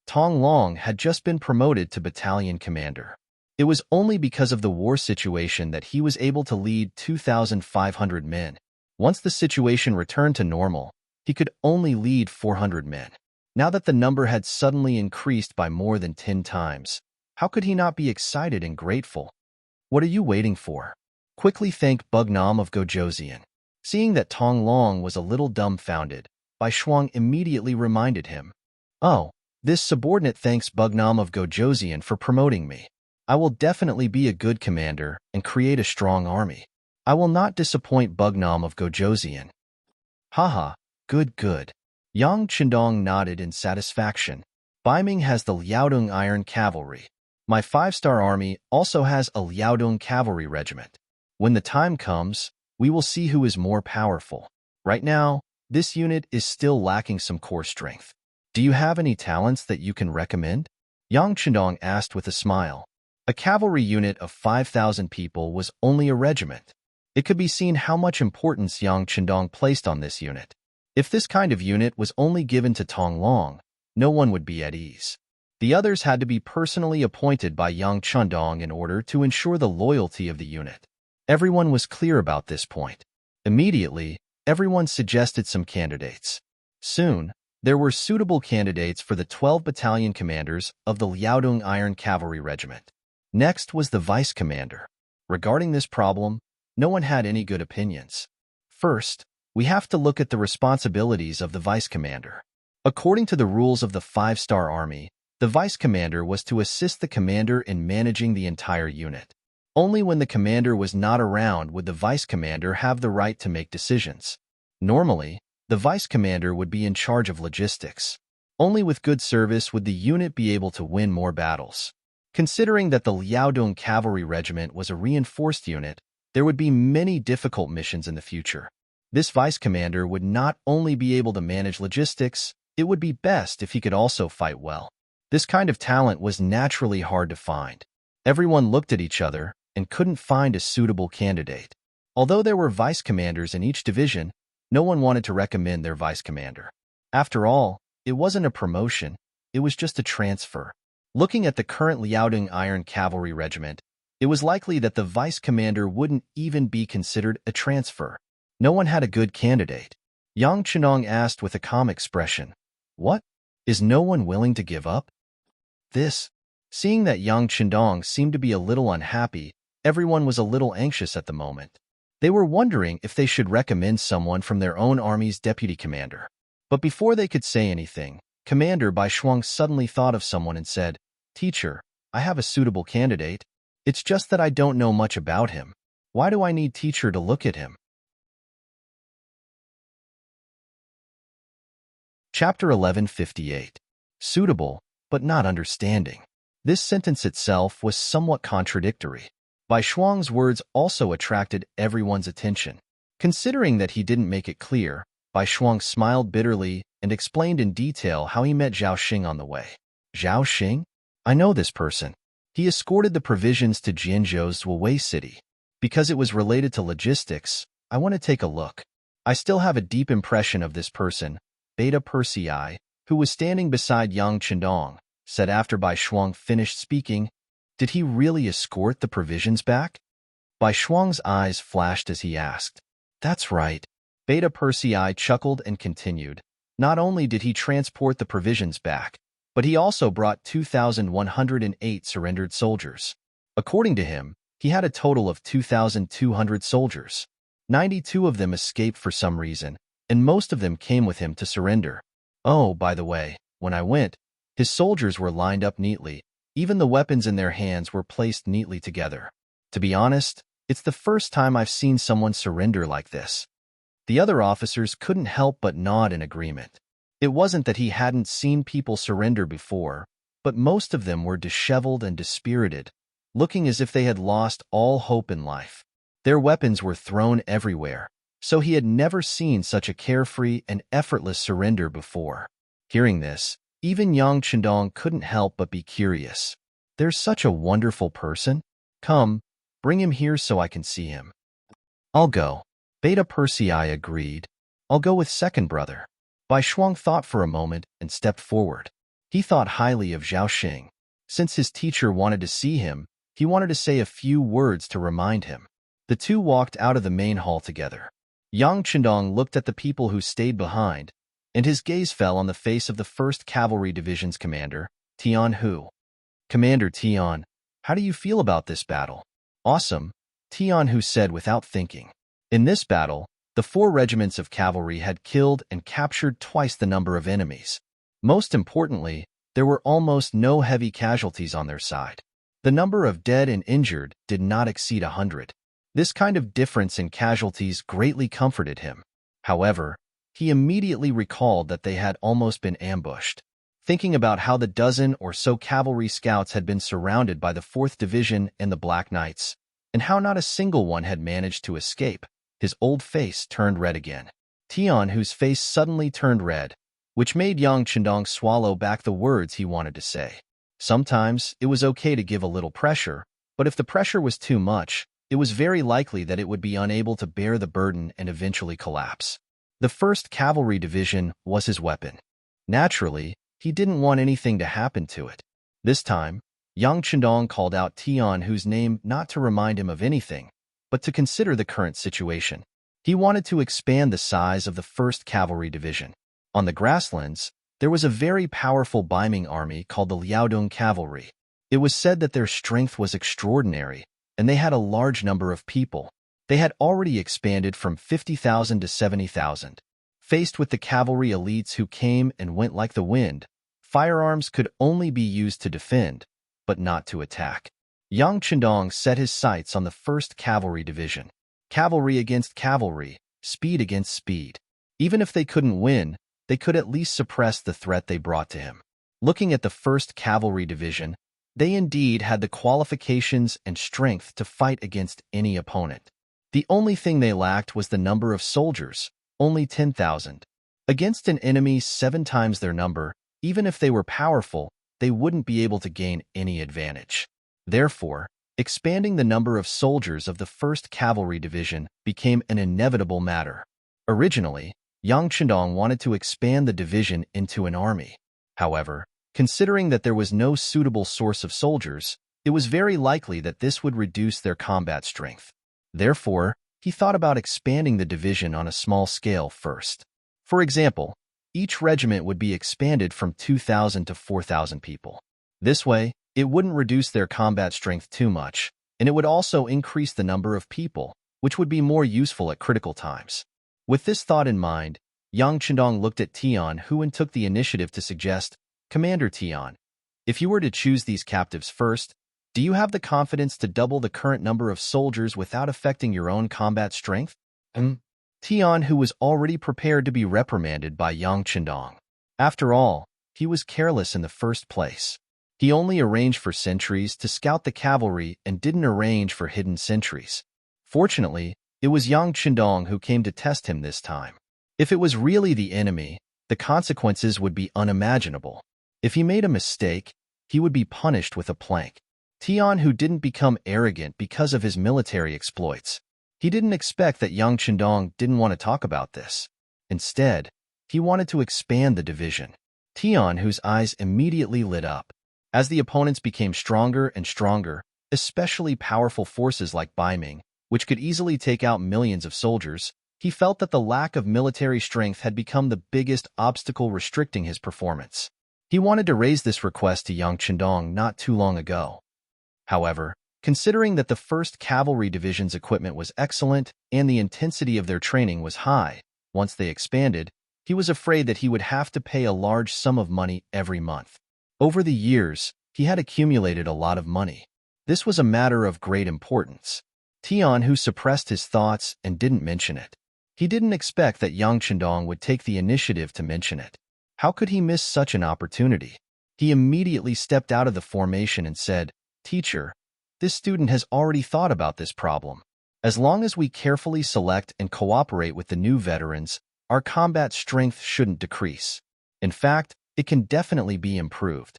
Tong Long had just been promoted to battalion commander. It was only because of the war situation that he was able to lead 2,500 men. Once the situation returned to normal, he could only lead 400 men. Now that the number had suddenly increased by more than 10 times, how could he not be excited and grateful? What are you waiting for? Quickly thank Bugnam of Gojoseon. Seeing that Tong Long was a little dumbfounded, Bai Shuang immediately reminded him. Oh, this subordinate thanks Bugnam of Gojoseon for promoting me. I will definitely be a good commander and create a strong army. I will not disappoint Bugnam of Gojoseon. Haha, good. Yang Qindong nodded in satisfaction. Bai Ming has the Liaodong Iron Cavalry. My 5-star army also has a Liaodong Cavalry regiment. When the time comes, we will see who is more powerful. Right now, this unit is still lacking some core strength. Do you have any talents that you can recommend? Yang Qindong asked with a smile. A cavalry unit of 5,000 people was only a regiment. It could be seen how much importance Yang Qindong placed on this unit. If this kind of unit was only given to Tong Long, no one would be at ease. The others had to be personally appointed by Yang Qindong in order to ensure the loyalty of the unit. Everyone was clear about this point. Immediately, everyone suggested some candidates. Soon, there were suitable candidates for the 12 battalion commanders of the Liaodong Iron Cavalry Regiment. Next was the vice commander. Regarding this problem, no one had any good opinions. First, we have to look at the responsibilities of the vice commander. According to the rules of the 5-star army, the vice commander was to assist the commander in managing the entire unit. Only when the commander was not around would the vice commander have the right to make decisions. Normally, the vice commander would be in charge of logistics. Only with good service would the unit be able to win more battles. Considering that the Liaodong Cavalry Regiment was a reinforced unit, there would be many difficult missions in the future. This vice commander would not only be able to manage logistics, it would be best if he could also fight well. This kind of talent was naturally hard to find. Everyone looked at each other and couldn't find a suitable candidate. Although there were vice commanders in each division, no one wanted to recommend their vice commander. After all, it wasn't a promotion, it was just a transfer. Looking at the current Liaodong Iron Cavalry Regiment, it was likely that the vice commander wouldn't even be considered a transfer. No one had a good candidate. Yang Qinong asked with a calm expression, "What? Is no one willing to give up?" Seeing that Yang Qindong seemed to be a little unhappy, everyone was a little anxious at the moment. They were wondering if they should recommend someone from their own army's deputy commander. But before they could say anything, Commander Bai Shuang suddenly thought of someone and said, "Teacher, I have a suitable candidate. It's just that I don't know much about him. Why do I need teacher to look at him?" Chapter 1158. Suitable, but not understanding. This sentence itself was somewhat contradictory. Bai Shuang's words also attracted everyone's attention. Considering that he didn't make it clear, Bai Shuang smiled bitterly and explained in detail how he met Zhao Xing on the way. "Zhao Xing? I know this person. He escorted the provisions to Jianzhou's Wuwei city. Because it was related to logistics, I want to take a look. I still have a deep impression of this person." Beta Persei, who was standing beside Yang Qindong, said after Bai Shuang finished speaking, "Did he really escort the provisions back?" Bai Shuang's eyes flashed as he asked. "That's right." Beta Persei chuckled and continued. "Not only did he transport the provisions back, but he also brought 2,108 surrendered soldiers. According to him, he had a total of 2,200 soldiers. 92 of them escaped for some reason, and most of them came with him to surrender. Oh, by the way, when I went, his soldiers were lined up neatly. Even the weapons in their hands were placed neatly together. To be honest, it's the first time I've seen someone surrender like this." The other officers couldn't help but nod in agreement. It wasn't that he hadn't seen people surrender before, but most of them were disheveled and dispirited, looking as if they had lost all hope in life. Their weapons were thrown everywhere, so he had never seen such a carefree and effortless surrender before. Hearing this, even Yang Qindong couldn't help but be curious. "There's such a wonderful person? Come, Bring him here so I can see him. I'll go. Beta Persei agreed. I'll go with second brother. Bai Shuang thought for a moment and stepped forward. He thought highly of Zhao Xing. Since his teacher wanted to see him, he wanted to say a few words to remind him. The two walked out of the main hall together. Yang Chendong looked at the people who stayed behind, and his gaze fell on the face of the 1st Cavalry Division's commander, Tian Hu. Commander Tian, how do you feel about this battle? Awesome, Tian Hu said without thinking. In this battle, the 4 regiments of cavalry had killed and captured twice the number of enemies. Most importantly, there were almost no heavy casualties on their side. The number of dead and injured did not exceed 100. This kind of difference in casualties greatly comforted him. However, he immediately recalled that they had almost been ambushed. Thinking about how the dozen or so cavalry scouts had been surrounded by the 4th Division and the Black Knights, and how not a single one had managed to escape, his old face turned red again. Tian, whose face suddenly turned red, which made Yang Chendong swallow back the words he wanted to say. Sometimes it was okay to give a little pressure, but if the pressure was too much, it was very likely that it would be unable to bear the burden and eventually collapse. The 1st Cavalry Division was his weapon. Naturally, he didn't want anything to happen to it. This time, Yang Chendong called out Tian, whose name not to remind him of anything, but to consider the current situation. He wanted to expand the size of the 1st Cavalry Division. On the grasslands, there was a very powerful Ming army called the Liaodong Cavalry. It was said that their strength was extraordinary, and they had a large number of people. They had already expanded from 50,000 to 70,000. Faced with the cavalry elites who came and went like the wind, firearms could only be used to defend, but not to attack. Yang Chendong set his sights on the 1st Cavalry Division. Cavalry against cavalry, speed against speed. Even if they couldn't win, they could at least suppress the threat they brought to him. Looking at the 1st Cavalry Division, they indeed had the qualifications and strength to fight against any opponent. The only thing they lacked was the number of soldiers, only 10,000. Against an enemy 7 times their number, even if they were powerful, they wouldn't be able to gain any advantage. Therefore, expanding the number of soldiers of the 1st Cavalry Division became an inevitable matter. Originally, Yang Chendong wanted to expand the division into an army. However, considering that there was no suitable source of soldiers, it was very likely that this would reduce their combat strength. Therefore, he thought about expanding the division on a small scale first. For example, each regiment would be expanded from 2,000 to 4,000 people. This way, it wouldn't reduce their combat strength too much, and it would also increase the number of people, which would be more useful at critical times. With this thought in mind, Yang Chendong looked at Tian Hu and took the initiative to suggest, Commander Tian, if you were to choose these captives first, do you have the confidence to double the current number of soldiers without affecting your own combat strength? Tian Hu was already prepared to be reprimanded by Yang Chendong. After all, he was careless in the first place. He only arranged for sentries to scout the cavalry and didn't arrange for hidden sentries. Fortunately, it was Yang Chendong who came to test him this time. If it was really the enemy, the consequences would be unimaginable. If he made a mistake, he would be punished with a plank. Tian Hu didn't become arrogant because of his military exploits. He didn't expect that Yang Chendong didn't want to talk about this. Instead, he wanted to expand the division. Tian Hu's eyes immediately lit up. As the opponents became stronger and stronger, especially powerful forces like Ming, which could easily take out millions of soldiers, he felt that the lack of military strength had become the biggest obstacle restricting his performance. He wanted to raise this request to Yang Chendong not too long ago. However, considering that the 1st Cavalry Division's equipment was excellent and the intensity of their training was high, once they expanded, he was afraid that he would have to pay a large sum of money every month. Over the years, he had accumulated a lot of money. This was a matter of great importance. Tian Hu suppressed his thoughts and didn't mention it. He didn't expect that Yang Chendong would take the initiative to mention it. How could he miss such an opportunity? He immediately stepped out of the formation and said, Teacher, this student has already thought about this problem. As long as we carefully select and cooperate with the new veterans, our combat strength shouldn't decrease. In fact, it can definitely be improved.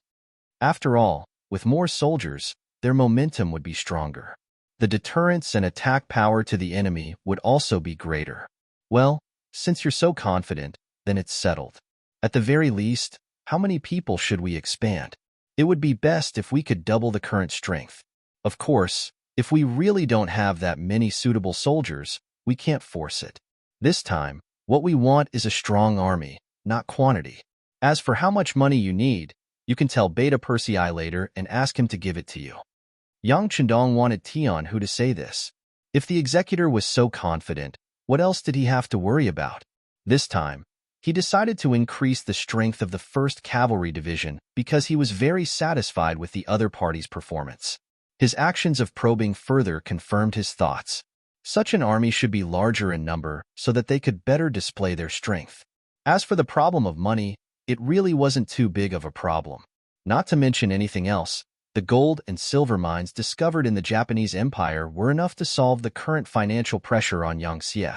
After all, with more soldiers, their momentum would be stronger. The deterrence and attack power to the enemy would also be greater. Well, since you're so confident, then it's settled. At the very least, how many people should we expand? It would be best if we could double the current strength. Of course, if we really don't have that many suitable soldiers, we can't force it. This time, what we want is a strong army, not quantity. As for how much money you need, you can tell Beta Persei later and ask him to give it to you. Yang Chendong wanted Tian Hu to say this. If the executor was so confident, what else did he have to worry about? This time, he decided to increase the strength of the 1st Cavalry Division because he was very satisfied with the other party's performance. His actions of probing further confirmed his thoughts. Such an army should be larger in number so that they could better display their strength. As for the problem of money, it really wasn't too big of a problem. Not to mention anything else, the gold and silver mines discovered in the Japanese Empire were enough to solve the current financial pressure on Yangtze.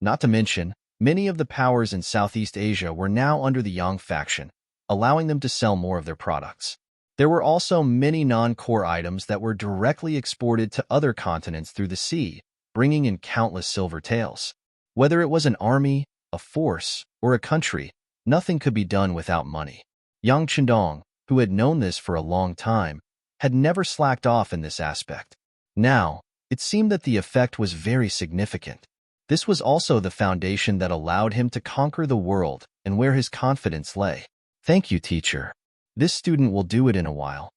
Not to mention, many of the powers in Southeast Asia were now under the Yang faction, allowing them to sell more of their products. There were also many non-core items that were directly exported to other continents through the sea, bringing in countless silver taels. Whether it was an army, a force, or a country, nothing could be done without money. Yang Chendong, who had known this for a long time, had never slacked off in this aspect. Now, it seemed that the effect was very significant. This was also the foundation that allowed him to conquer the world and where his confidence lay. Thank you, teacher. This student will do it in a while.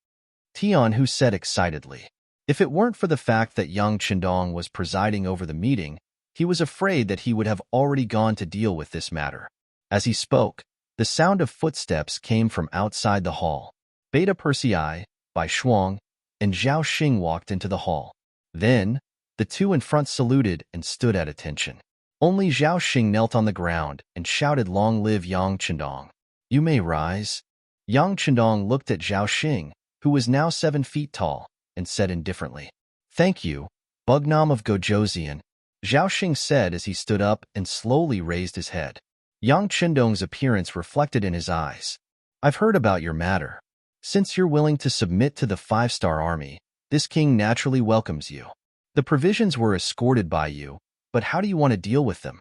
Tian Hu said excitedly. If it weren't for the fact that Yang Chendong was presiding over the meeting, he was afraid that he would have already gone to deal with this matter. As he spoke, the sound of footsteps came from outside the hall. Beta Persei, Bai Shuang, and Zhao Xing walked into the hall. Then, the two in front saluted and stood at attention. Only Zhao Xing knelt on the ground and shouted, "Long live Yang Chendong. You may rise." Yang Chendong looked at Zhao Xing, who was now 7 feet tall, and said indifferently, "Thank you, Bugnam of Gojoseon." Zhao Xing said as he stood up and slowly raised his head. Yang Chendong's appearance reflected in his eyes. "I've heard about your matter. Since you're willing to submit to the 5-star army, this king naturally welcomes you. The provisions were escorted by you, but how do you want to deal with them?"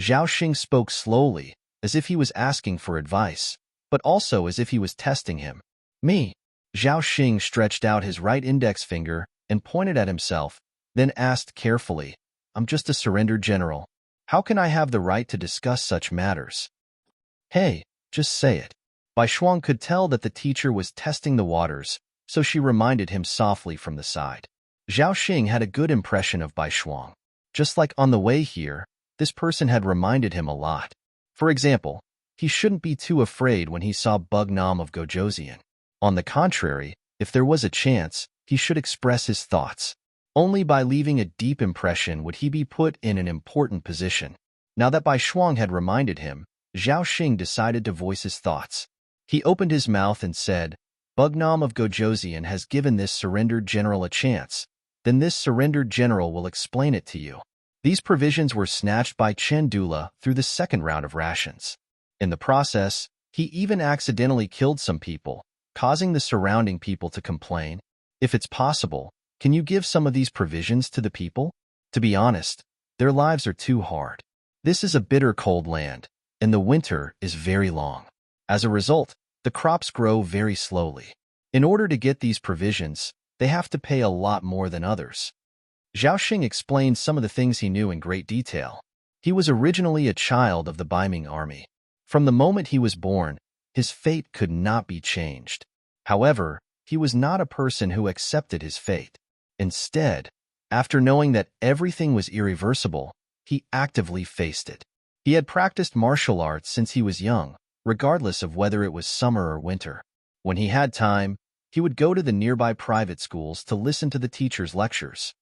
Zhao Xing spoke slowly, as if he was asking for advice, but also as if he was testing him. "Me?" Zhao Xing stretched out his right index finger and pointed at himself, then asked carefully, "I'm just a surrendered general. How can I have the right to discuss such matters?" "Hey, just say it." Bai Shuang could tell that the teacher was testing the waters, so she reminded him softly from the side. Zhao Xing had a good impression of Bai Shuang. Just like on the way here, this person had reminded him a lot. For example, he shouldn't be too afraid when he saw Bugnam of Gojoseon. On the contrary, if there was a chance, he should express his thoughts. Only by leaving a deep impression would he be put in an important position. Now that Bai Shuang had reminded him, Zhao Xing decided to voice his thoughts. He opened his mouth and said, "Bugnam of Gojoseon has given this surrendered general a chance. Then this surrendered general will explain it to you." These provisions were snatched by Chen Dula through the 2nd round of rations. In the process, he even accidentally killed some people, causing the surrounding people to complain. "If it's possible, can you give some of these provisions to the people? To be honest, their lives are too hard. This is a bitter cold land, and the winter is very long. As a result, the crops grow very slowly. In order to get these provisions, they have to pay a lot more than others." Zhao Xing explained some of the things he knew in great detail. He was originally a child of the Baiming army. From the moment he was born, his fate could not be changed. However, he was not a person who accepted his fate. Instead, after knowing that everything was irreversible, he actively faced it. He had practiced martial arts since he was young, regardless of whether it was summer or winter. When he had time, he would go to the nearby private schools to listen to the teachers' lectures.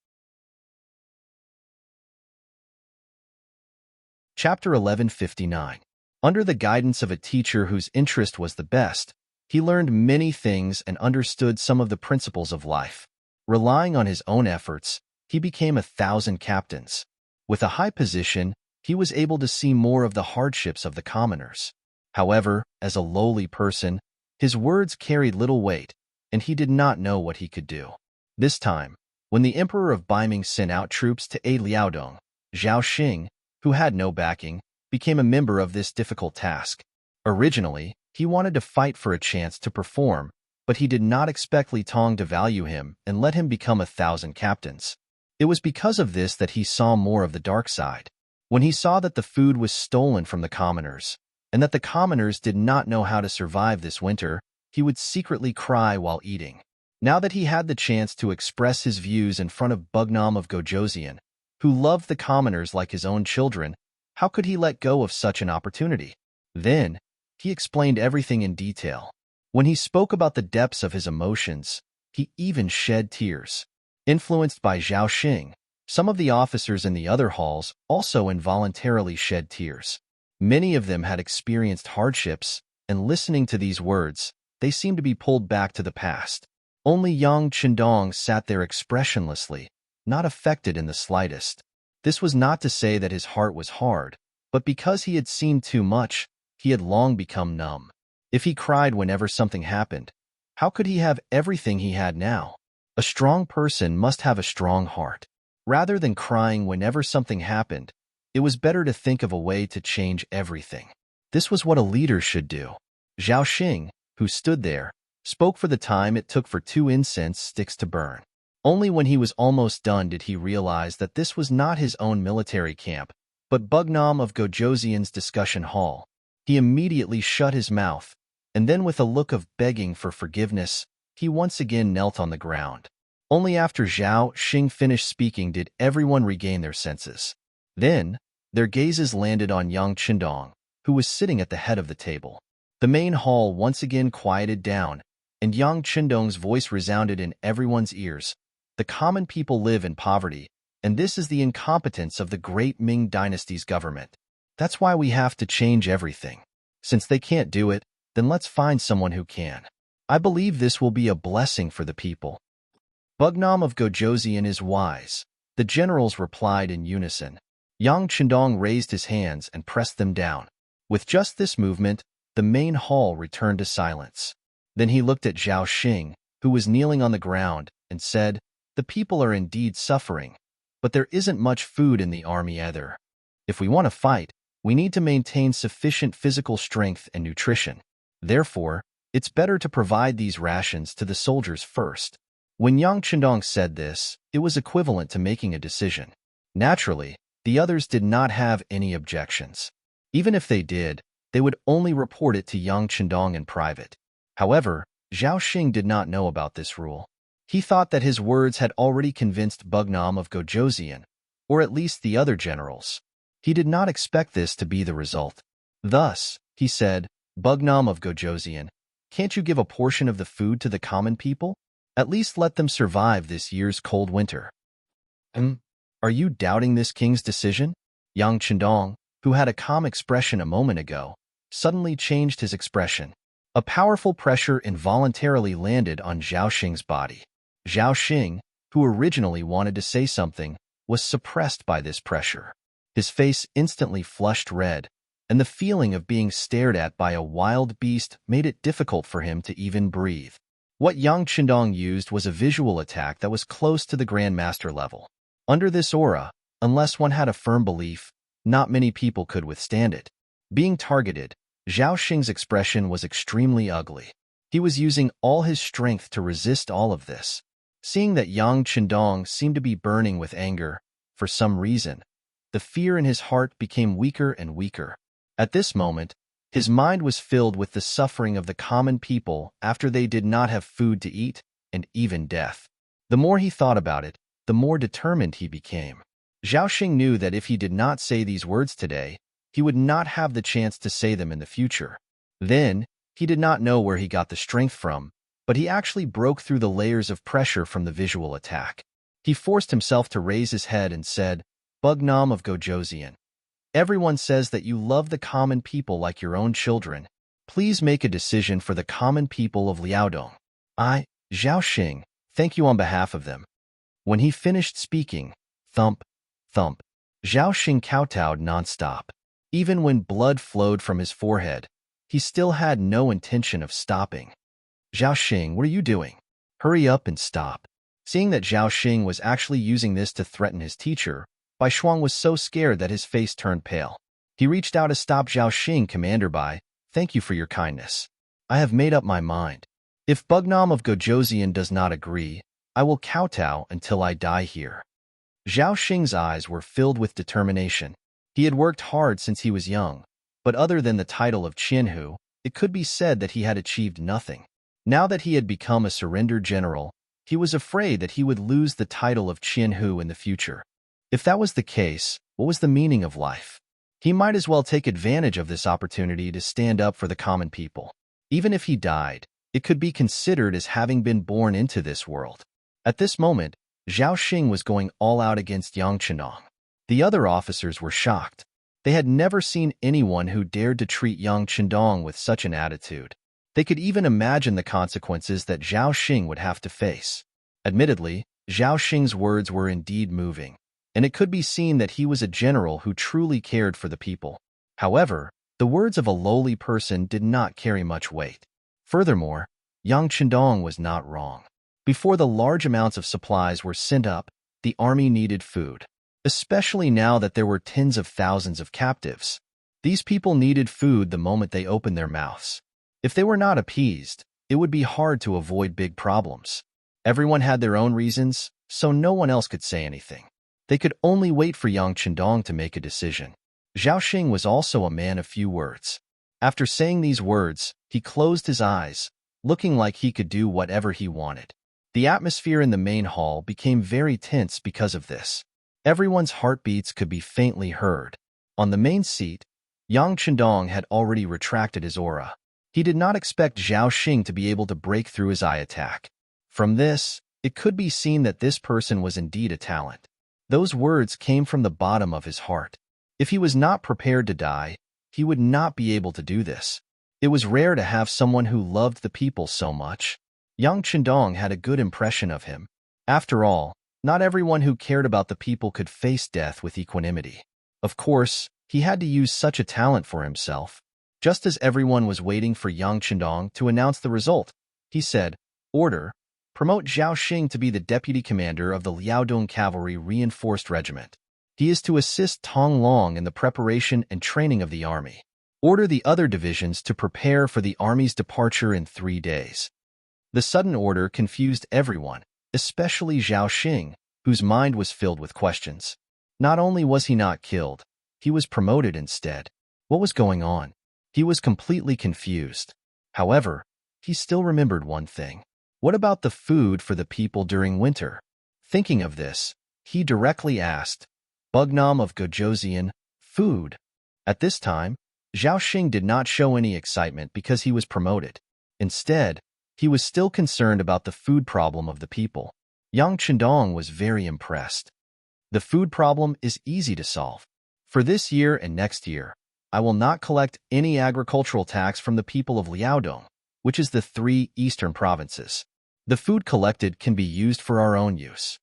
Chapter 1159. Under the guidance of a teacher whose interest was the best, he learned many things and understood some of the principles of life. Relying on his own efforts, he became 1,000 captains. With a high position, he was able to see more of the hardships of the commoners. However, as a lowly person, his words carried little weight, and he did not know what he could do. This time, When the Emperor of Ming sent out troops to aid Liaodong, Zhao Xing, who had no backing, became a member of this difficult task. Originally, he wanted to fight for a chance to perform, but he did not expect Li Tong to value him and let him become 1,000 captains. It was because of this that he saw more of the dark side. When he saw that the food was stolen from the commoners, and that the commoners did not know how to survive this winter, he would secretly cry while eating. Now that he had the chance to express his views in front of Bugnam of Gojoseon, who loved the commoners like his own children, how could he let go of such an opportunity? Then, he explained everything in detail. When he spoke about the depths of his emotions, he even shed tears. Influenced by Zhao Xing, some of the officers in the other halls also involuntarily shed tears. Many of them had experienced hardships, and listening to these words, they seemed to be pulled back to the past. Only Yang Qindong sat there expressionlessly, not affected in the slightest. This was not to say that his heart was hard, but because he had seen too much, he had long become numb. If he cried whenever something happened, how could he have everything he had now? A strong person must have a strong heart. Rather than crying whenever something happened, it was better to think of a way to change everything. This was what a leader should do. Zhao Xing, who stood there, spoke for the time it took for 2 incense sticks to burn. Only when he was almost done did he realize that this was not his own military camp, but Bugnam of Gojoseon's discussion hall. He immediately shut his mouth, and then with a look of begging for forgiveness, he once again knelt on the ground. Only after Zhao Xing finished speaking did everyone regain their senses. Then, their gazes landed on Yang Qindong, who was sitting at the head of the table. The main hall once again quieted down, and Yang Qindong's voice resounded in everyone's ears. The common people live in poverty, and this is the incompetence of the great Ming dynasty's government. That's why we have to change everything. Since they can't do it, then let's find someone who can. I believe this will be a blessing for the people. Bugnam of Gojoseon is wise, the generals replied in unison. Yang Qindong raised his hands and pressed them down. With just this movement, the main hall returned to silence. Then he looked at Zhao Xing, who was kneeling on the ground, and said, "The people are indeed suffering, but there isn't much food in the army either. If we want to fight, we need to maintain sufficient physical strength and nutrition. Therefore, it's better to provide these rations to the soldiers first." When Yang Qindong said this, it was equivalent to making a decision. Naturally, the others did not have any objections. Even if they did, they would only report it to Yang Qindong in private. However, Zhao Xing did not know about this rule. He thought that his words had already convinced Bugnam of Gojoseon, or at least the other generals. He did not expect this to be the result. Thus, he said, "Bugnam of Gojoseon, can't you give a portion of the food to the common people? At least let them survive this year's cold winter." Are you doubting this king's decision? Yang Qindong, who had a calm expression a moment ago, suddenly changed his expression. A powerful pressure involuntarily landed on Zhao Xing's body. Zhao Xing, who originally wanted to say something, was suppressed by this pressure. His face instantly flushed red, and the feeling of being stared at by a wild beast made it difficult for him to even breathe. What Yang Qindong used was a visual attack that was close to the Grandmaster level. Under this aura, unless one had a firm belief, not many people could withstand it. Being targeted, Zhao Xing's expression was extremely ugly. He was using all his strength to resist all of this. Seeing that Yang Qindong seemed to be burning with anger, for some reason, the fear in his heart became weaker and weaker. At this moment, his mind was filled with the suffering of the common people after they did not have food to eat, and even death. The more he thought about it, the more determined he became. Zhao Xing knew that if he did not say these words today, he would not have the chance to say them in the future. Then, he did not know where he got the strength from, but he actually broke through the layers of pressure from the visual attack. He forced himself to raise his head and said, "Bugnam of Gojoseon, everyone says that you love the common people like your own children. Please make a decision for the common people of Liaodong. I, Zhao Xing, thank you on behalf of them." When he finished speaking, thump, thump, Zhao Xing kowtowed nonstop. Even when blood flowed from his forehead, he still had no intention of stopping. "Zhao Xing, what are you doing? Hurry up and stop," Seeing that Zhao Xing was actually using this to threaten his teacher, Bai Shuang was so scared that his face turned pale. He reached out to stop Zhao Xing. Commander Bai, thank you for your kindness. I have made up my mind. If Bugnam of Gojoseon does not agree, I will kowtow until I die here. Zhao Xing's eyes were filled with determination. He had worked hard since he was young, but other than the title of Qianhu, it could be said that he had achieved nothing. Now that he had become a surrendered general, he was afraid that he would lose the title of Qianhu in the future. If that was the case, what was the meaning of life? He might as well take advantage of this opportunity to stand up for the common people. Even if he died, it could be considered as having been born into this world. At this moment, Zhao Xing was going all out against Yang Chenong. The other officers were shocked. They had never seen anyone who dared to treat Yang Chendong with such an attitude. They could even imagine the consequences that Zhao Xing would have to face. Admittedly, Zhao Xing's words were indeed moving, and it could be seen that he was a general who truly cared for the people. However, the words of a lowly person did not carry much weight. Furthermore, Yang Chendong was not wrong. Before the large amounts of supplies were sent up, the army needed food, especially now that there were tens of thousands of captives. These people needed food the moment they opened their mouths. If they were not appeased, it would be hard to avoid big problems. Everyone had their own reasons, so no one else could say anything. They could only wait for Yang Chendong to make a decision. Zhao Xing was also a man of few words. After saying these words, he closed his eyes, looking like he could do whatever he wanted. The atmosphere in the main hall became very tense because of this. Everyone's heartbeats could be faintly heard. On the main seat, Yang Chendong had already retracted his aura. He did not expect Zhao Xing to be able to break through his eye attack. From this, it could be seen that this person was indeed a talent. Those words came from the bottom of his heart. If he was not prepared to die, he would not be able to do this. It was rare to have someone who loved the people so much. Yang Chendong had a good impression of him. After all, not everyone who cared about the people could face death with equanimity. Of course, he had to use such a talent for himself. Just as everyone was waiting for Yang Chendong to announce the result, he said, "Order, promote Zhao Xing to be the deputy commander of the Liaodong Cavalry Reinforced Regiment. He is to assist Tong Long in the preparation and training of the army. Order the other divisions to prepare for the army's departure in 3 days." The sudden order confused everyone, especially Zhao Xing, whose mind was filled with questions. Not only was he not killed, he was promoted instead. What was going on? He was completely confused. However, he still remembered one thing. What about the food for the people during winter? Thinking of this, he directly asked, "Bugnam of Gojoseon, food?" At this time, Zhao Xing did not show any excitement because he was promoted. Instead, he was still concerned about the food problem of the people. Yang Chendong was very impressed. "The food problem is easy to solve. For this year and next year, I will not collect any agricultural tax from the people of Liaodong, which is the 3 eastern provinces. The food collected can be used for our own use.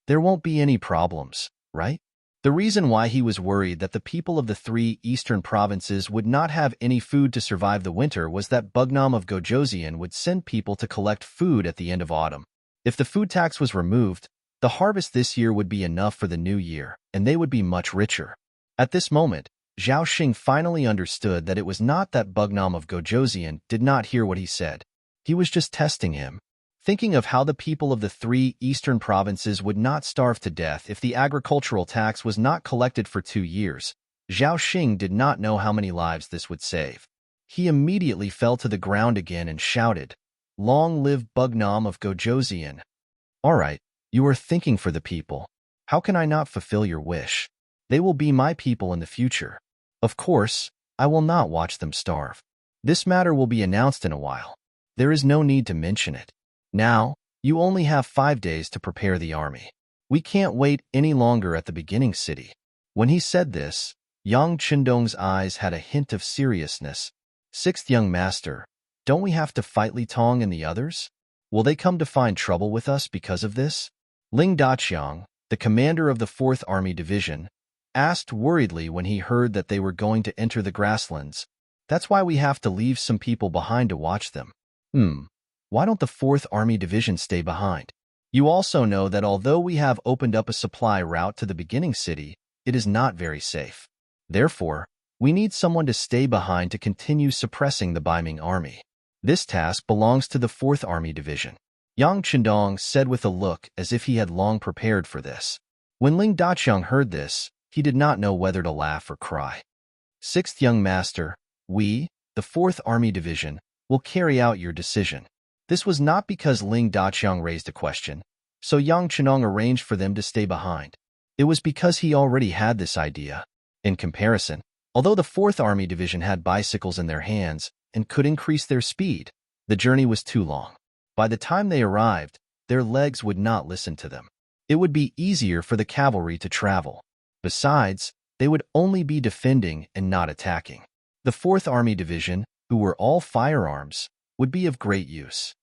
There won't be any problems, right?" The reason why he was worried that the people of the 3 eastern provinces would not have any food to survive the winter was that Bugnam of Gojoseon would send people to collect food at the end of autumn. If the food tax was removed, the harvest this year would be enough for the new year, and they would be much richer. At this moment, Zhao Xing finally understood that it was not that Bugnam of Gojoseon did not hear what he said. He was just testing him. Thinking of how the people of the 3 eastern provinces would not starve to death if the agricultural tax was not collected for 2 years, Zhao Xing did not know how many lives this would save. He immediately fell to the ground again and shouted, "Long live Bugnam of Gojoseon." "All right, you are thinking for the people. How can I not fulfill your wish? They will be my people in the future. Of course, I will not watch them starve. This matter will be announced in a while. There is no need to mention it. Now, you only have 5 days to prepare the army. We can't wait any longer at the beginning city." When he said this, Yang Chendong's eyes had a hint of seriousness. "Sixth young master, don't we have to fight Li Tong and the others? Will they come to find trouble with us because of this?" Ling Daqiang, the commander of the 4th Army Division, asked worriedly when he heard that they were going to enter the grasslands. "That's why we have to leave some people behind to watch them." Why don't the 4th Army Division stay behind? You also know that although we have opened up a supply route to the beginning city, it is not very safe. Therefore, we need someone to stay behind to continue suppressing the Ming army. This task belongs to the 4th Army Division. Yang Chendong said with a look as if he had long prepared for this. When Ling Daqiang heard this, he did not know whether to laugh or cry. 6th Young Master, we, the 4th Army Division, will carry out your decision. This was not because Ling Daqiang raised a question, so Yang Chendong arranged for them to stay behind. It was because he already had this idea. In comparison, although the 4th Army Division had bicycles in their hands and could increase their speed, the journey was too long. By the time they arrived, their legs would not listen to them. It would be easier for the cavalry to travel. Besides, they would only be defending and not attacking. The 4th Army Division, who were all firearms, would be of great use.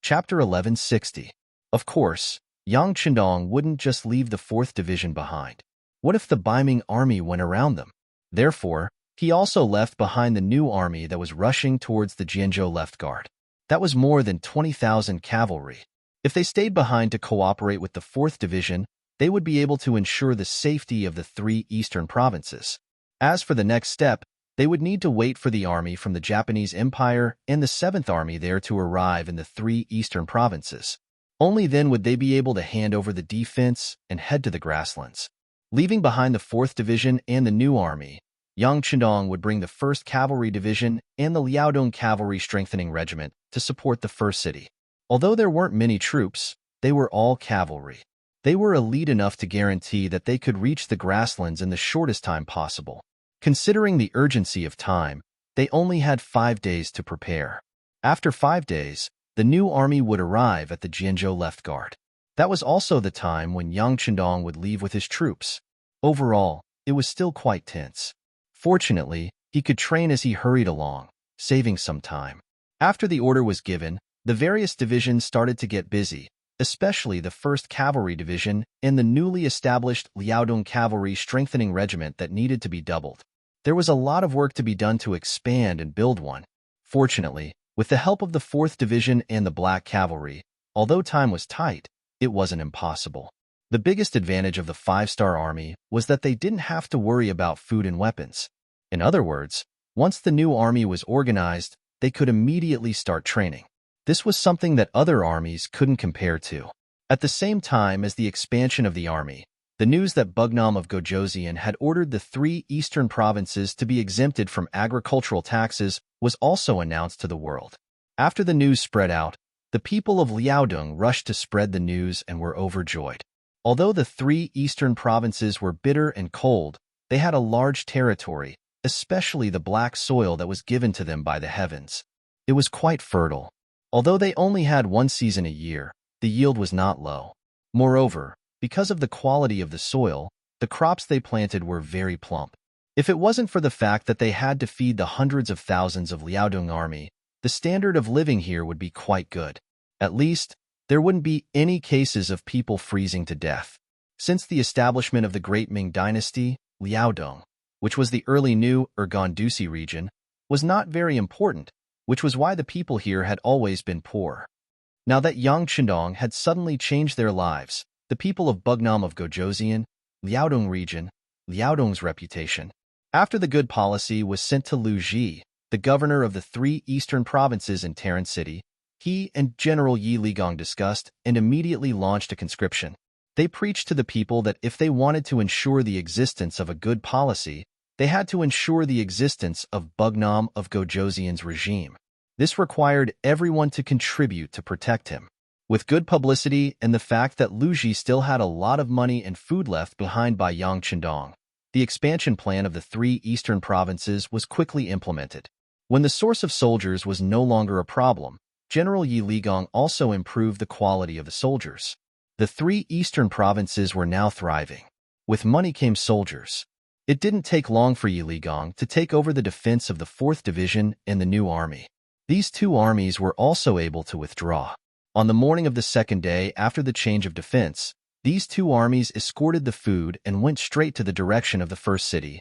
Chapter 1160. Of course, Yang Chendong wouldn't just leave the 4th Division behind. What if the Ming army went around them? Therefore, he also left behind the new army that was rushing towards the Jianzhou left guard. That was more than 20,000 cavalry. If they stayed behind to cooperate with the 4th Division, they would be able to ensure the safety of the 3 eastern provinces. As for the next step, they would need to wait for the army from the Japanese Empire and the 7th Army there to arrive in the 3 eastern provinces. Only then would they be able to hand over the defense and head to the grasslands. Leaving behind the 4th Division and the new army, Yang Chendong would bring the 1st Cavalry Division and the Liaodong Cavalry Strengthening Regiment to support the first city. Although there weren't many troops, they were all cavalry. They were elite enough to guarantee that they could reach the grasslands in the shortest time possible. Considering the urgency of time, they only had 5 days to prepare. After 5 days, the new army would arrive at the Jianzhou left guard. That was also the time when Yang Chendong would leave with his troops. Overall, it was still quite tense. Fortunately, he could train as he hurried along, saving some time. After the order was given, the various divisions started to get busy, especially the 1st Cavalry Division and the newly established Liaodong Cavalry Strengthening Regiment that needed to be doubled. There was a lot of work to be done to expand and build one. Fortunately, with the help of the 4th Division and the Black Cavalry, although time was tight, it wasn't impossible. The biggest advantage of the 5-star army was that they didn't have to worry about food and weapons. In other words, once the new army was organized, they could immediately start training. This was something that other armies couldn't compare to. At the same time as the expansion of the army, the news that Bugnam of Gojoseon had ordered the 3 eastern provinces to be exempted from agricultural taxes was also announced to the world. After the news spread out, the people of Liaodong rushed to spread the news and were overjoyed. Although the 3 eastern provinces were bitter and cold, they had a large territory, especially the black soil that was given to them by the heavens. It was quite fertile. Although they only had 1 season a year, the yield was not low. Moreover, because of the quality of the soil, the crops they planted were very plump. If it wasn't for the fact that they had to feed the hundreds of thousands of Liaodong army, the standard of living here would be quite good. At least, there wouldn't be any cases of people freezing to death. Since the establishment of the Great Ming Dynasty, Liaodong, which was the early new Urgandusi region, was not very important, which was why the people here had always been poor. Now that Yang Chendong had suddenly changed their lives, the people of Bugnam of Gojoseon, Liaodong region, Liaodong's reputation. After the good policy was sent to Lu Ji, the governor of the 3 eastern provinces in Terran City, he and General Yi Ligong discussed and immediately launched a conscription. They preached to the people that if they wanted to ensure the existence of a good policy, they had to ensure the existence of Bugnam of Gojoseon's regime. This required everyone to contribute to protect him. With good publicity and the fact that Lu Ji still had a lot of money and food left behind by Yang Chendong, the expansion plan of the 3 eastern provinces was quickly implemented. When the source of soldiers was no longer a problem, General Yi Ligong also improved the quality of the soldiers. The 3 eastern provinces were now thriving. With money came soldiers. It didn't take long for Yi Ligong to take over the defense of the 4th Division and the new army. These 2 armies were also able to withdraw. On the morning of the 2nd day after the change of defense, these 2 armies escorted the food and went straight to the direction of the first city.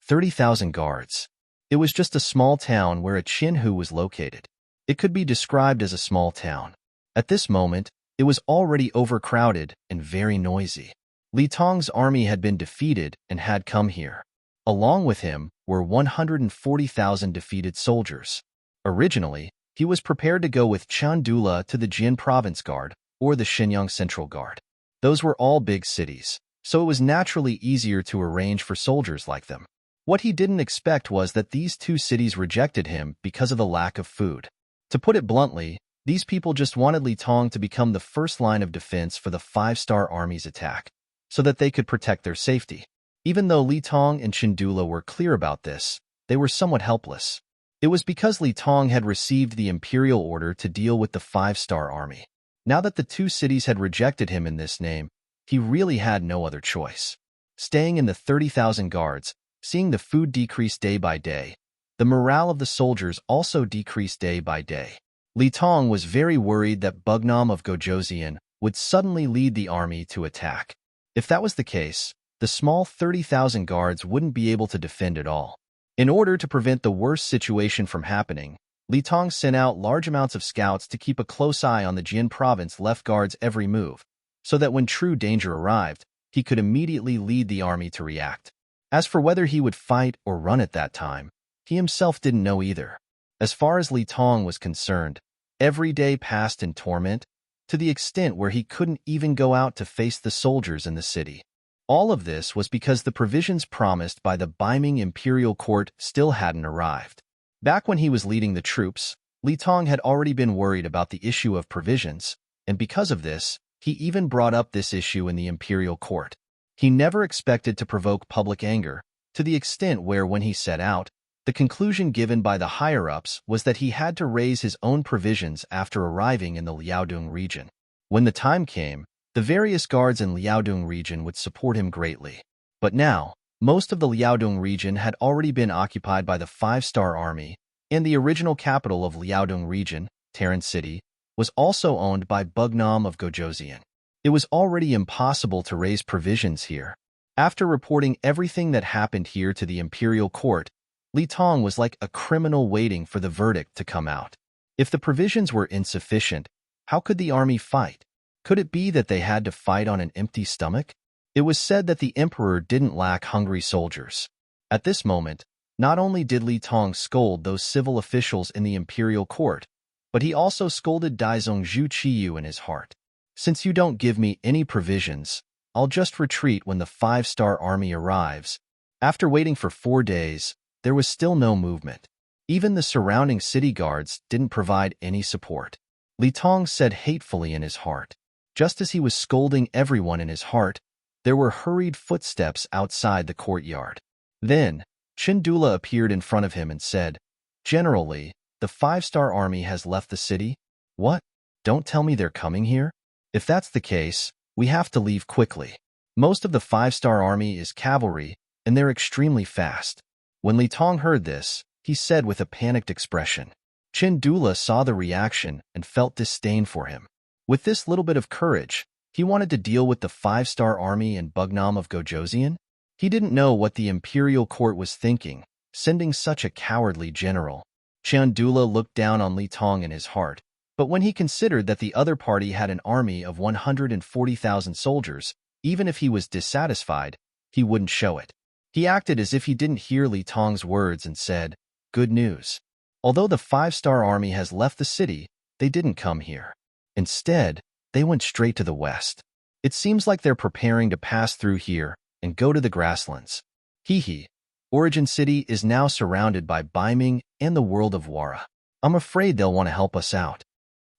30,000 guards. It was just a small town where a Chinhu was located. It could be described as a small town. At this moment, it was already overcrowded and very noisy. Li Tong's army had been defeated and had come here. Along with him were 140,000 defeated soldiers. Originally, he was prepared to go with Chandula to the Jin Province Guard or the Shenyang Central Guard. Those were all big cities, so it was naturally easier to arrange for soldiers like them. What he didn't expect was that these two cities rejected him because of the lack of food. To put it bluntly, these people just wanted Li Tong to become the first line of defense for the five-star army's attack, so that they could protect their safety. Even though Li Tong and Chandula were clear about this, they were somewhat helpless. It was because Li Tong had received the imperial order to deal with the five-star army. Now that the two cities had rejected him in this name, he really had no other choice. Staying in the 30,000 guards, seeing the food decrease day by day, the morale of the soldiers also decreased day by day. Li Tong was very worried that Bugnam of Gojoseon would suddenly lead the army to attack. If that was the case, the small 30,000 guards wouldn't be able to defend at all. In order to prevent the worst situation from happening, Li Tong sent out large amounts of scouts to keep a close eye on the Jin province left guard's every move, so that when true danger arrived, he could immediately lead the army to react. As for whether he would fight or run at that time, he himself didn't know either. As far as Li Tong was concerned, every day passed in torment, to the extent where he couldn't even go out to face the soldiers in the city. All of this was because the provisions promised by the Ming imperial court still hadn't arrived. Back when he was leading the troops, Li Tong had already been worried about the issue of provisions, and because of this, he even brought up this issue in the imperial court. He never expected to provoke public anger, to the extent where when he set out, the conclusion given by the higher-ups was that he had to raise his own provisions after arriving in the Liaodong region. When the time came, the various guards in Liaodong region would support him greatly. But now, most of the Liaodong region had already been occupied by the five-star army, and the original capital of Liaodong region, Terran City, was also owned by Bugnam of Gojoseon. It was already impossible to raise provisions here. After reporting everything that happened here to the imperial court, Li Tong was like a criminal waiting for the verdict to come out. If the provisions were insufficient, how could the army fight? Could it be that they had to fight on an empty stomach? It was said that the emperor didn't lack hungry soldiers. At this moment, not only did Li Tong scold those civil officials in the imperial court, but he also scolded Daizong Zhu Qiyu in his heart. Since you don't give me any provisions, I'll just retreat when the five-star army arrives. After waiting for 4 days, there was still no movement. Even the surrounding city guards didn't provide any support. Li Tong said hatefully in his heart. Just as he was scolding everyone in his heart, there were hurried footsteps outside the courtyard. Then, Chandula appeared in front of him and said, "General Li, the five-star army has left the city." "What? Don't tell me they're coming here? If that's the case, we have to leave quickly. Most of the five-star army is cavalry, and they're extremely fast." When Li Tong heard this, he said with a panicked expression. Chandula saw the reaction and felt disdain for him. With this little bit of courage, he wanted to deal with the five-star army and Bugnam of Gojoseon? He didn't know what the imperial court was thinking, sending such a cowardly general. Chandula looked down on Li Tong in his heart, but when he considered that the other party had an army of 140,000 soldiers, even if he was dissatisfied, he wouldn't show it. He acted as if he didn't hear Li Tong's words and said, "Good news. Although the five-star army has left the city, they didn't come here. Instead, they went straight to the west. It seems like they're preparing to pass through here and go to the grasslands. Hee. Origin City is now surrounded by Ming and the world of Wara. I'm afraid they'll want to help us out."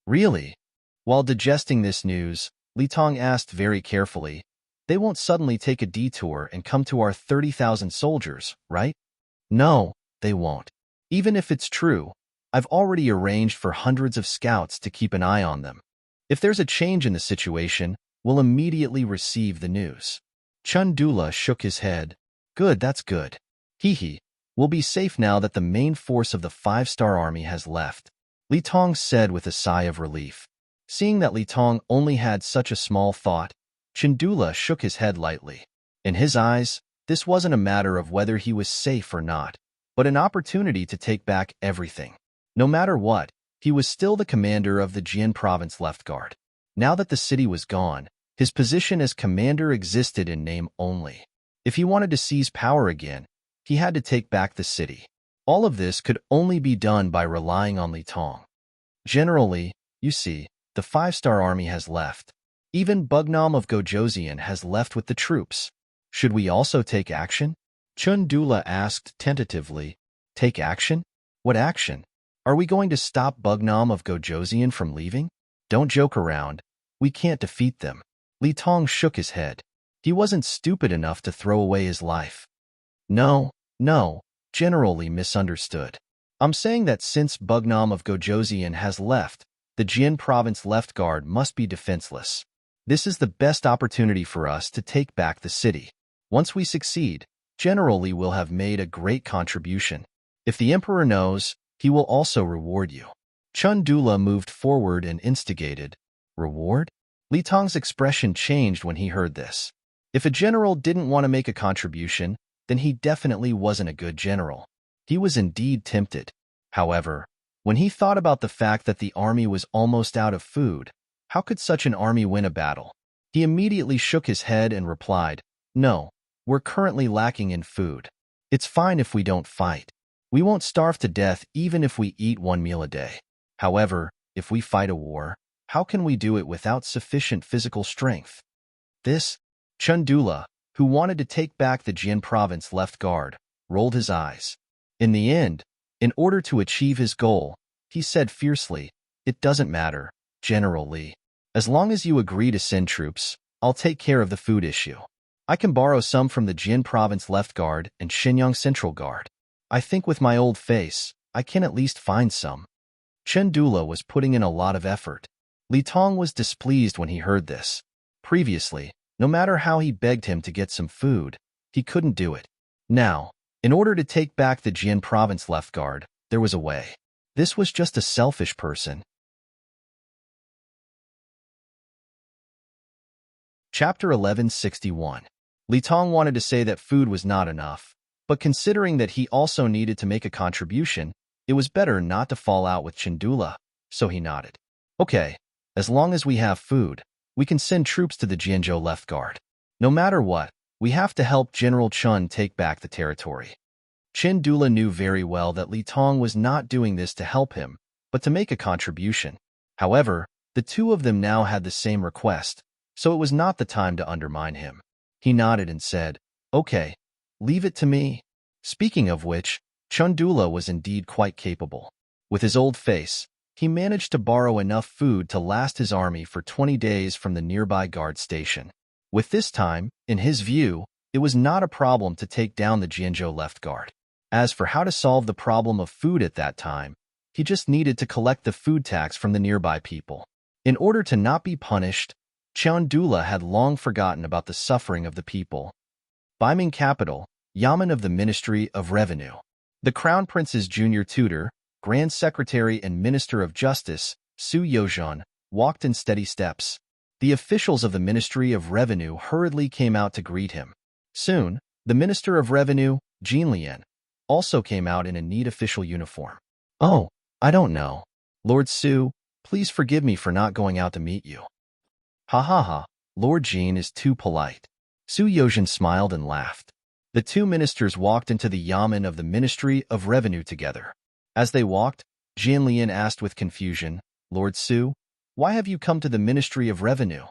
"Really?" While digesting this news, Li Tong asked very carefully, "They won't suddenly take a detour and come to our 30,000 soldiers, right?" "No, they won't. Even if it's true, I've already arranged for hundreds of scouts to keep an eye on them. If there's a change in the situation, we'll immediately receive the news." Chandula shook his head. "Good, that's good. Hee. We'll be safe now that the main force of the five-star army has left," Li Tong said with a sigh of relief. Seeing that Li Tong only had such a small thought, Chandula shook his head lightly. In his eyes, this wasn't a matter of whether he was safe or not, but an opportunity to take back everything. No matter what, He was still the commander of the Jian province left guard. Now that the city was gone, his position as commander existed in name only. If he wanted to seize power again, he had to take back the city. All of this could only be done by relying on Li Tong. Generally, you see, the 5-star army has left. Even Bugnam of Gojoseon has left with the troops. Should we also take action? Chun Dula asked tentatively. Take action? What action? Are we going to stop Bugnam of Gojoseon from leaving? Don't joke around. We can't defeat them. Li Tong shook his head. He wasn't stupid enough to throw away his life. No, generally misunderstood. I'm saying that since Bugnam of Gojoseon has left, the Jian province left guard must be defenseless. This is the best opportunity for us to take back the city. Once we succeed, generally we'll have made a great contribution. If the emperor knows, he will also reward you. Chun Dula moved forward and instigated. Reward? Li Tong's expression changed when he heard this. If a general didn't want to make a contribution, then he definitely wasn't a good general. He was indeed tempted. However, when he thought about the fact that the army was almost out of food, how could such an army win a battle? He immediately shook his head and replied, No, we're currently lacking in food. It's fine if we don't fight. We won't starve to death even if we eat 1 meal a day. However, if we fight a war, how can we do it without sufficient physical strength? This, Chun Dula, who wanted to take back the Jian province left guard, rolled his eyes. In the end, in order to achieve his goal, he said fiercely, It doesn't matter, General Li. As long as you agree to send troops, I'll take care of the food issue. I can borrow some from the Jian province left guard and Shenyang central guard. I think with my old face, I can at least find some. Chen Dula was putting in a lot of effort. Li Tong was displeased when he heard this. Previously, no matter how he begged him to get some food, he couldn't do it. Now, in order to take back the Jian province left guard, there was a way. This was just a selfish person. Chapter 1161. Li Tong wanted to say that food was not enough, but considering that he also needed to make a contribution, it was better not to fall out with Chindula, so he nodded. Okay, as long as we have food, we can send troops to the Jianzhou left guard. No matter what, we have to help General Chun take back the territory. Chindula knew very well that Li Tong was not doing this to help him, but to make a contribution. However, the two of them now had the same request, so it was not the time to undermine him. He nodded and said, Okay, leave it to me. Speaking of which, Chundula was indeed quite capable. With his old face, he managed to borrow enough food to last his army for 20 days from the nearby guard station. With this time, in his view, it was not a problem to take down the Jianzhou left guard. As for how to solve the problem of food at that time, he just needed to collect the food tax from the nearby people. In order to not be punished, Chundula had long forgotten about the suffering of the people. By Ming capital, Yamen of the Ministry of Revenue. The Crown Prince's junior tutor, Grand Secretary and Minister of Justice, Su Yozhan, walked in steady steps. The officials of the Ministry of Revenue hurriedly came out to greet him. Soon, the Minister of Revenue, Jin Lian, also came out in a neat official uniform. Oh, I don't know. Lord Su, please forgive me for not going out to meet you. Ha ha ha, Lord Jin is too polite. Su Yozhan smiled and laughed. The two ministers walked into the Yamen of the Ministry of Revenue together. As they walked, Jin Lian asked with confusion, Lord Su, why have you come to the Ministry of Revenue?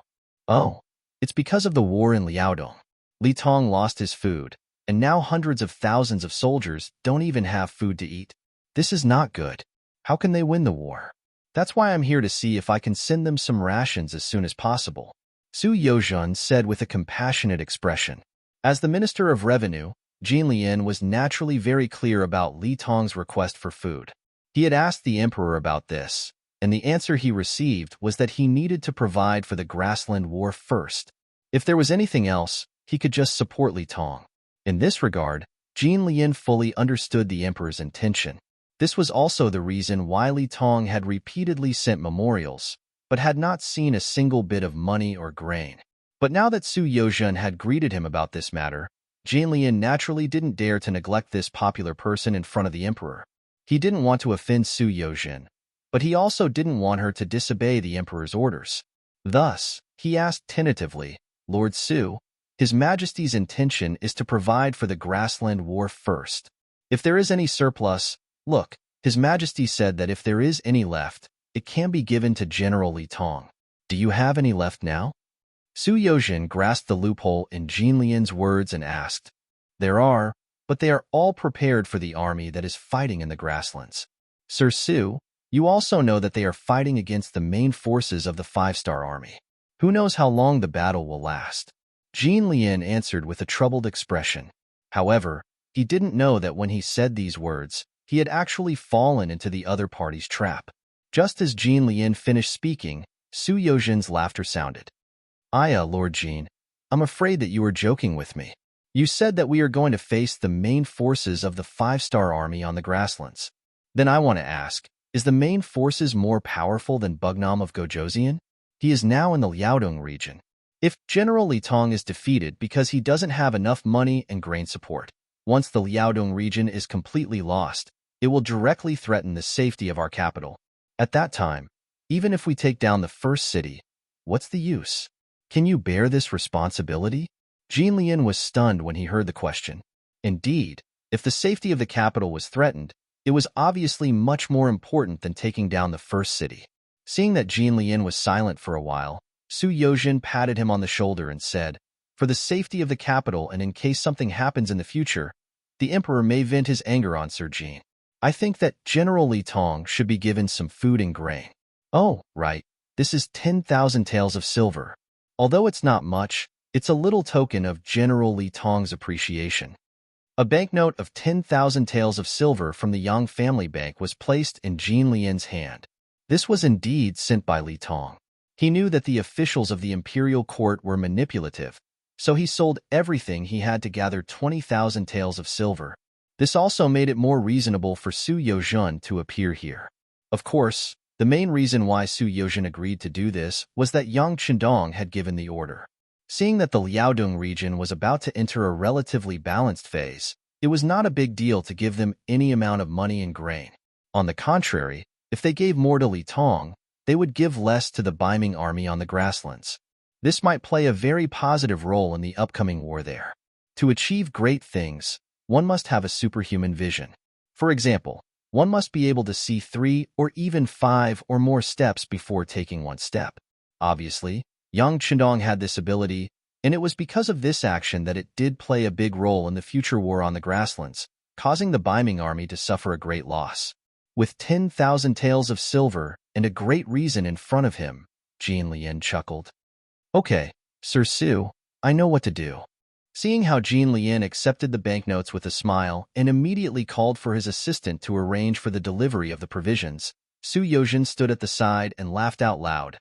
Oh, it's because of the war in Liaodong. Li Tong lost his food, and now hundreds of thousands of soldiers don't even have food to eat. This is not good. How can they win the war? That's why I'm here to see if I can send them some rations as soon as possible. Su Yozhan said with a compassionate expression. As the Minister of Revenue, Jin Lian was naturally very clear about Li Tong's request for food. He had asked the emperor about this, and the answer he received was that he needed to provide for the grassland war first. If there was anything else, he could just support Li Tong. In this regard, Jin Lian fully understood the emperor's intention. This was also the reason why Li Tong had repeatedly sent memorials, but had not seen a single bit of money or grain. But now that Su Yozhan had greeted him about this matter, Jin Lian naturally didn't dare to neglect this popular person in front of the emperor. He didn't want to offend Su Yozhan, but he also didn't want her to disobey the emperor's orders. Thus, he asked tentatively, "Lord Su, His Majesty's intention is to provide for the grassland war first. If there is any surplus, look, His Majesty said that if there is any left, it can be given to General Li Tong. Do you have any left now?" Su Yozhen grasped the loophole in Jin Lian's words and asked, "There are, but they are all prepared for the army that is fighting in the grasslands. Sir Su, you also know that they are fighting against the main forces of the five-star army. Who knows how long the battle will last?" Jin Lian answered with a troubled expression. However, he didn't know that when he said these words, he had actually fallen into the other party's trap. Just as Jin Lian finished speaking, Su Yozhen's laughter sounded. "Aya, Lord Jin, I'm afraid that you are joking with me. You said that we are going to face the main forces of the five-star army on the grasslands. Then I want to ask, is the main forces more powerful than Bugnam of Gojoseon? He is now in the Liaodong region. If General Li Tong is defeated because he doesn't have enough money and grain support, once the Liaodong region is completely lost, it will directly threaten the safety of our capital. At that time, even if we take down the first city, what's the use? Can you bear this responsibility?" Jin Lian was stunned when he heard the question. Indeed, if the safety of the capital was threatened, it was obviously much more important than taking down the first city. Seeing that Jin Lian was silent for a while, Su Yozhen patted him on the shoulder and said, "For the safety of the capital and in case something happens in the future, the emperor may vent his anger on Sir Jin. I think that General Li Tong should be given some food and grain." "Oh, right. This is 10,000 taels of silver. Although it's not much, it's a little token of General Li Tong's appreciation." A banknote of 10,000 taels of silver from the Yang family bank was placed in Jin Lian's hand. This was indeed sent by Li Tong. He knew that the officials of the imperial court were manipulative, so he sold everything he had to gather 20,000 taels of silver. This also made it more reasonable for Su Yozhen to appear here. Of course, the main reason why Su Yozhen agreed to do this was that Yang Chendong had given the order. Seeing that the Liaodong region was about to enter a relatively balanced phase, it was not a big deal to give them any amount of money and grain. On the contrary, if they gave more to Li Tong, they would give less to the Ming army on the grasslands. This might play a very positive role in the upcoming war there. To achieve great things, one must have a superhuman vision. For example, one must be able to see 3 or even 5 or more steps before taking one step. Obviously, Yang Chendong had this ability, and it was because of this action that it did play a big role in the future war on the grasslands, causing the Ming army to suffer a great loss. With 10,000 taels of silver and a great reason in front of him, Jin Lian chuckled. "Okay, Sir Su, I know what to do." Seeing how Jin Lian accepted the banknotes with a smile and immediately called for his assistant to arrange for the delivery of the provisions, Su Yozhen stood at the side and laughed out loud.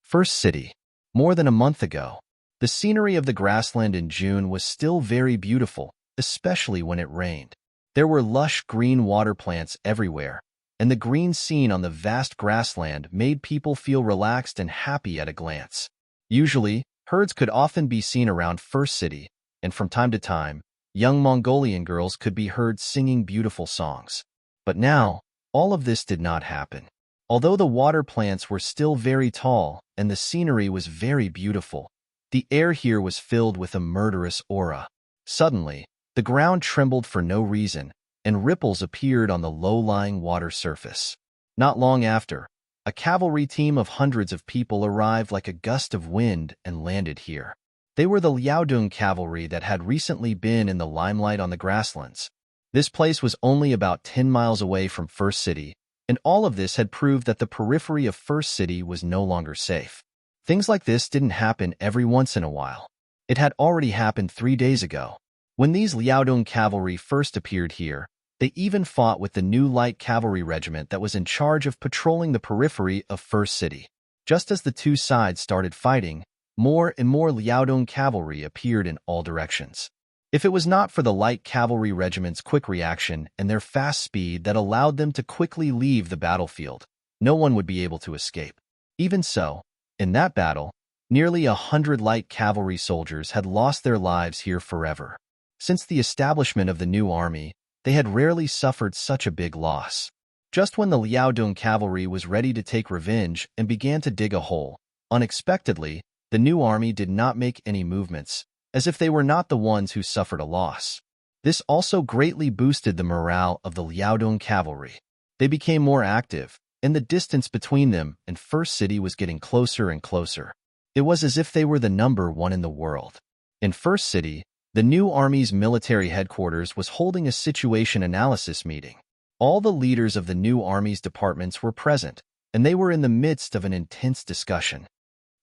First city. More than a month ago, the scenery of the grassland in June was still very beautiful, especially when it rained. There were lush green water plants everywhere, and the green scene on the vast grassland made people feel relaxed and happy at a glance. Usually, herds could often be seen around First City, and from time to time, young Mongolian girls could be heard singing beautiful songs. But now, all of this did not happen. Although the water plants were still very tall and the scenery was very beautiful, the air here was filled with a murderous aura. Suddenly, the ground trembled for no reason, and ripples appeared on the low-lying water surface. Not long after, a cavalry team of hundreds of people arrived like a gust of wind and landed here. They were the Liaodong cavalry that had recently been in the limelight on the grasslands. This place was only about 10 miles away from First City, and all of this had proved that the periphery of First City was no longer safe. Things like this didn't happen every once in a while. It had already happened 3 days ago. When these Liaodong cavalry first appeared here, they even fought with the new light cavalry regiment that was in charge of patrolling the periphery of First City. Just as the two sides started fighting, more and more Liaodong cavalry appeared in all directions. If it was not for the light cavalry regiment's quick reaction and their fast speed that allowed them to quickly leave the battlefield, no one would be able to escape. Even so, in that battle, nearly 100 light cavalry soldiers had lost their lives here forever. Since the establishment of the new army, they had rarely suffered such a big loss. Just when the Liaodong cavalry was ready to take revenge and began to dig a hole, unexpectedly, the new army did not make any movements, as if they were not the ones who suffered a loss. This also greatly boosted the morale of the Liaodong cavalry. They became more active, and the distance between them and First City was getting closer and closer. It was as if they were the number one in the world. In First City, the new army's military headquarters was holding a situation analysis meeting. All the leaders of the new army's departments were present, and they were in the midst of an intense discussion.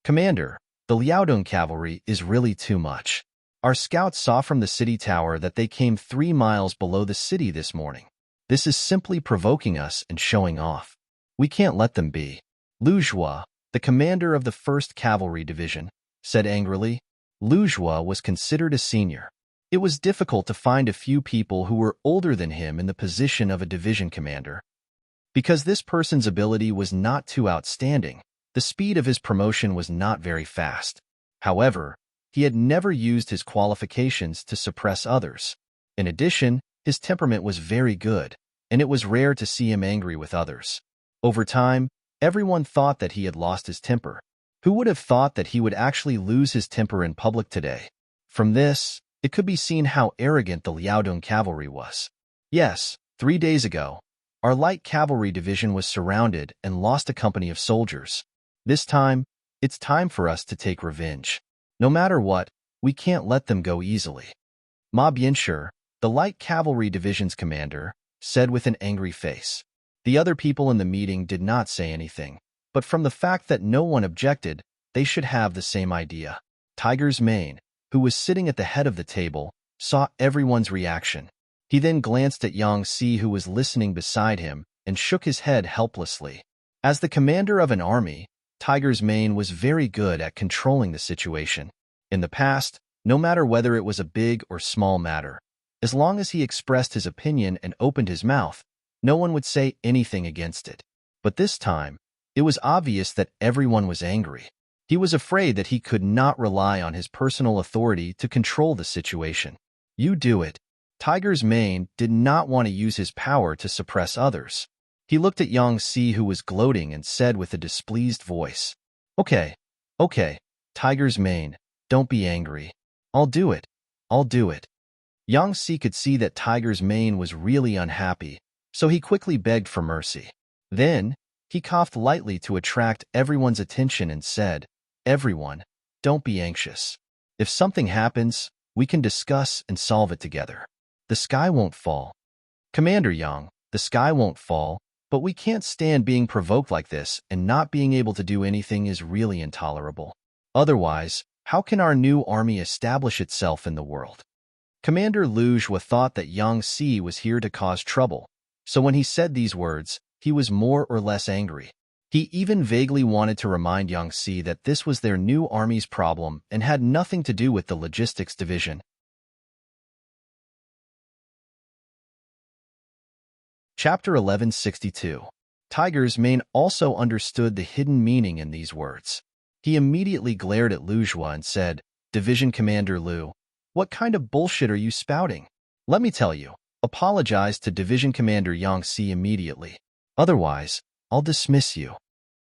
"Commander, the Liaodong cavalry is really too much. Our scouts saw from the city tower that they came 3 miles below the city this morning. This is simply provoking us and showing off. We can't let them be." Lu Zhua, the commander of the 1st Cavalry Division, said angrily. Lu Zhua was considered a senior. It was difficult to find a few people who were older than him in the position of a division commander. Because this person's ability was not too outstanding, the speed of his promotion was not very fast. However, he had never used his qualifications to suppress others. In addition, his temperament was very good, and it was rare to see him angry with others. Over time, everyone thought that he had lost his temper. Who would have thought that he would actually lose his temper in public today? From this, it could be seen how arrogant the Liaodong cavalry was. Yes, 3 days ago, our light cavalry division was surrounded and lost a company of soldiers. This time, it's time for us to take revenge. No matter what, we can't let them go easily. Ma Bianshi, the light cavalry division's commander, said with an angry face. The other people in the meeting did not say anything, but from the fact that no one objected, they should have the same idea. Tiger's Mane, who was sitting at the head of the table, saw everyone's reaction. He then glanced at Yang Si, who was listening beside him, and shook his head helplessly. As the commander of an army, Tiger's Mane was very good at controlling the situation. In the past, no matter whether it was a big or small matter, as long as he expressed his opinion and opened his mouth, no one would say anything against it. But this time, it was obvious that everyone was angry. He was afraid that he could not rely on his personal authority to control the situation. "You do it." Tiger's Mane did not want to use his power to suppress others. He looked at Yang Si, who was gloating, and said with a displeased voice, Okay, Tiger's Mane, don't be angry. I'll do it. Yang Si could see that Tiger's Mane was really unhappy, so he quickly begged for mercy. Then, he coughed lightly to attract everyone's attention and said, "Everyone, don't be anxious. If something happens, we can discuss and solve it together. The sky won't fall." "Commander Yang, the sky won't fall, but we can't stand being provoked like this, and not being able to do anything is really intolerable. Otherwise, how can our new army establish itself in the world?" Commander Lu Zhua thought that Yang Si was here to cause trouble, so when he said these words, he was more or less angry. He even vaguely wanted to remind Yang Si that this was their new army's problem and had nothing to do with the logistics division. Chapter 1162. Tiger's Mane also understood the hidden meaning in these words. He immediately glared at Lu Zhua and said, "Division Commander Lu, what kind of bullshit are you spouting? Let me tell you, apologize to Division Commander Yang Si immediately. Otherwise, I'll dismiss you."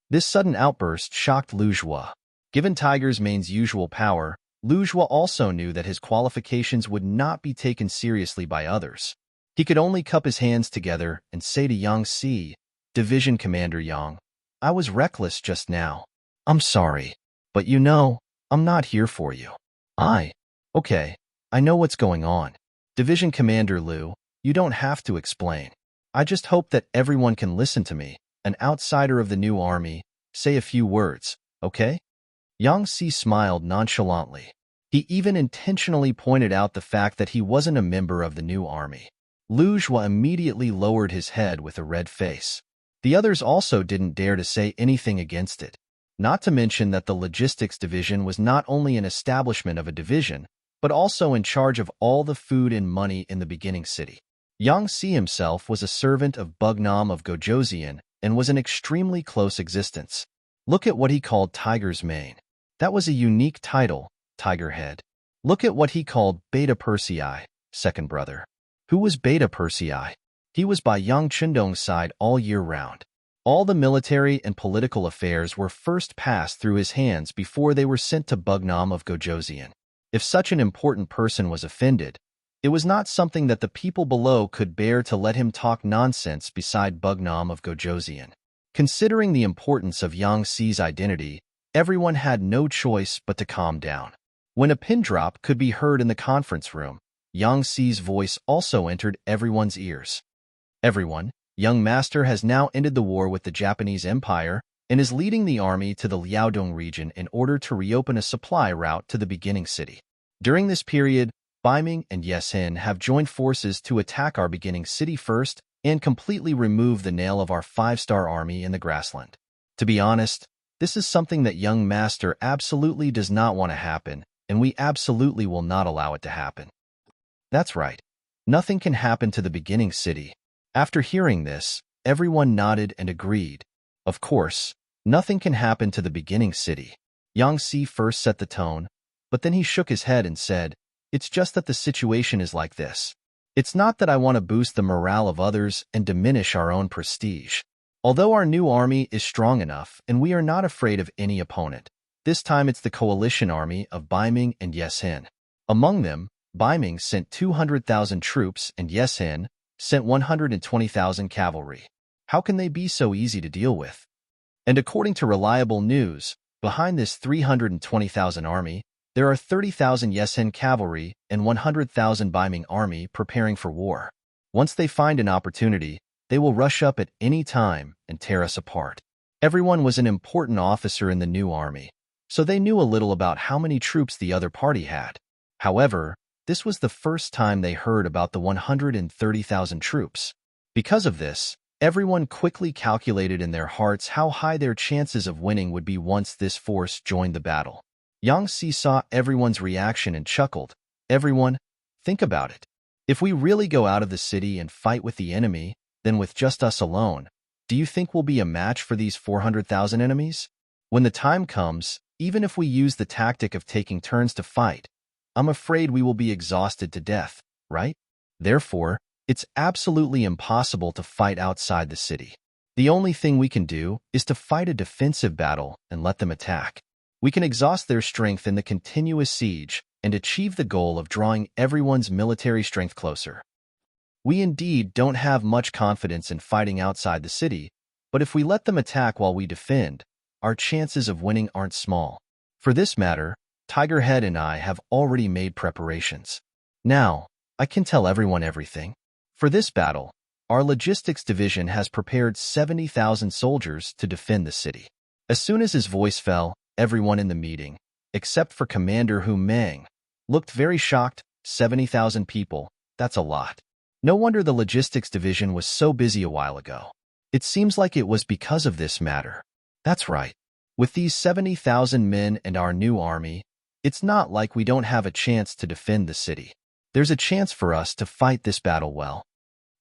This sudden outburst shocked Lu Zhua. Given Tiger's Mane's usual power, Lu Zhua also knew that his qualifications would not be taken seriously by others. He could only cup his hands together and say to Yang Si, "Division Commander Yang, I was reckless just now. I'm sorry, but you know, I'm not here for you. Okay, I know what's going on. Division Commander Lu, you don't have to explain. I just hope that everyone can listen to me, an outsider of the new army, say a few words, okay?" Yang Si smiled nonchalantly. He even intentionally pointed out the fact that he wasn't a member of the new army. Lu Zhua immediately lowered his head with a red face. The others also didn't dare to say anything against it. Not to mention that the logistics division was not only an establishment of a division, but also in charge of all the food and money in the beginning city. Yang Si himself was a servant of Bugnam of Gojoseon and was an extremely close existence. Look at what he called Tiger's Mane. That was a unique title, Tiger Head. Look at what he called Beta Persei, second brother. Who was Beta Persei? He was by Yang Chindong's side all year round. All the military and political affairs were first passed through his hands before they were sent to Bugnam of Gojoseon. If such an important person was offended, it was not something that the people below could bear to let him talk nonsense beside Bugnam of Gojoseon. Considering the importance of Yang Xi's identity, everyone had no choice but to calm down. When a pin drop could be heard in the conference room, Yang Xi's voice also entered everyone's ears. Everyone, young master has now ended the war with the Japanese Empire and is leading the army to the Liaodong region in order to reopen a supply route to the beginning city. During this period, Ming and Yesen have joined forces to attack our beginning city first and completely remove the nail of our 5-star army in the grassland. To be honest, this is something that young master absolutely does not want to happen, and we absolutely will not allow it to happen. That's right. Nothing can happen to the beginning city. After hearing this, everyone nodded and agreed. Of course, nothing can happen to the beginning city. Yang Xi first set the tone, but then he shook his head and said, "It's just that the situation is like this. It's not that I want to boost the morale of others and diminish our own prestige. Although our new army is strong enough and we are not afraid of any opponent, this time it's the coalition army of Ming and Yesen. Among them, Ming sent 200,000 troops and Yesen sent 120,000 cavalry. How can they be so easy to deal with?" And according to reliable news, behind this 320,000 army, there are 30,000 Yesen cavalry and 100,000 Ming army preparing for war. Once they find an opportunity, they will rush up at any time and tear us apart. Everyone was an important officer in the new army, so they knew a little about how many troops the other party had. However, this was the first time they heard about the 130,000 troops. Because of this, everyone quickly calculated in their hearts how high their chances of winning would be once this force joined the battle. Yang Xi saw everyone's reaction and chuckled. "Everyone, think about it. If we really go out of the city and fight with the enemy, then with just us alone, do you think we'll be a match for these 400,000 enemies? When the time comes, even if we use the tactic of taking turns to fight, I'm afraid we will be exhausted to death, right? Therefore, it's absolutely impossible to fight outside the city. The only thing we can do is to fight a defensive battle and let them attack. We can exhaust their strength in the continuous siege and achieve the goal of drawing everyone's military strength closer. We indeed don't have much confidence in fighting outside the city, but if we let them attack while we defend, our chances of winning aren't small. For this matter, Tigerhead and I have already made preparations. Now, I can tell everyone everything. For this battle, our logistics division has prepared 70,000 soldiers to defend the city." As soon as his voice fell, everyone in the meeting, except for Commander Ming, looked very shocked. 70,000 people, that's a lot. No wonder the logistics division was so busy a while ago. It seems like it was because of this matter. That's right. With these 70,000 men and our new army, it's not like we don't have a chance to defend the city. There's a chance for us to fight this battle well.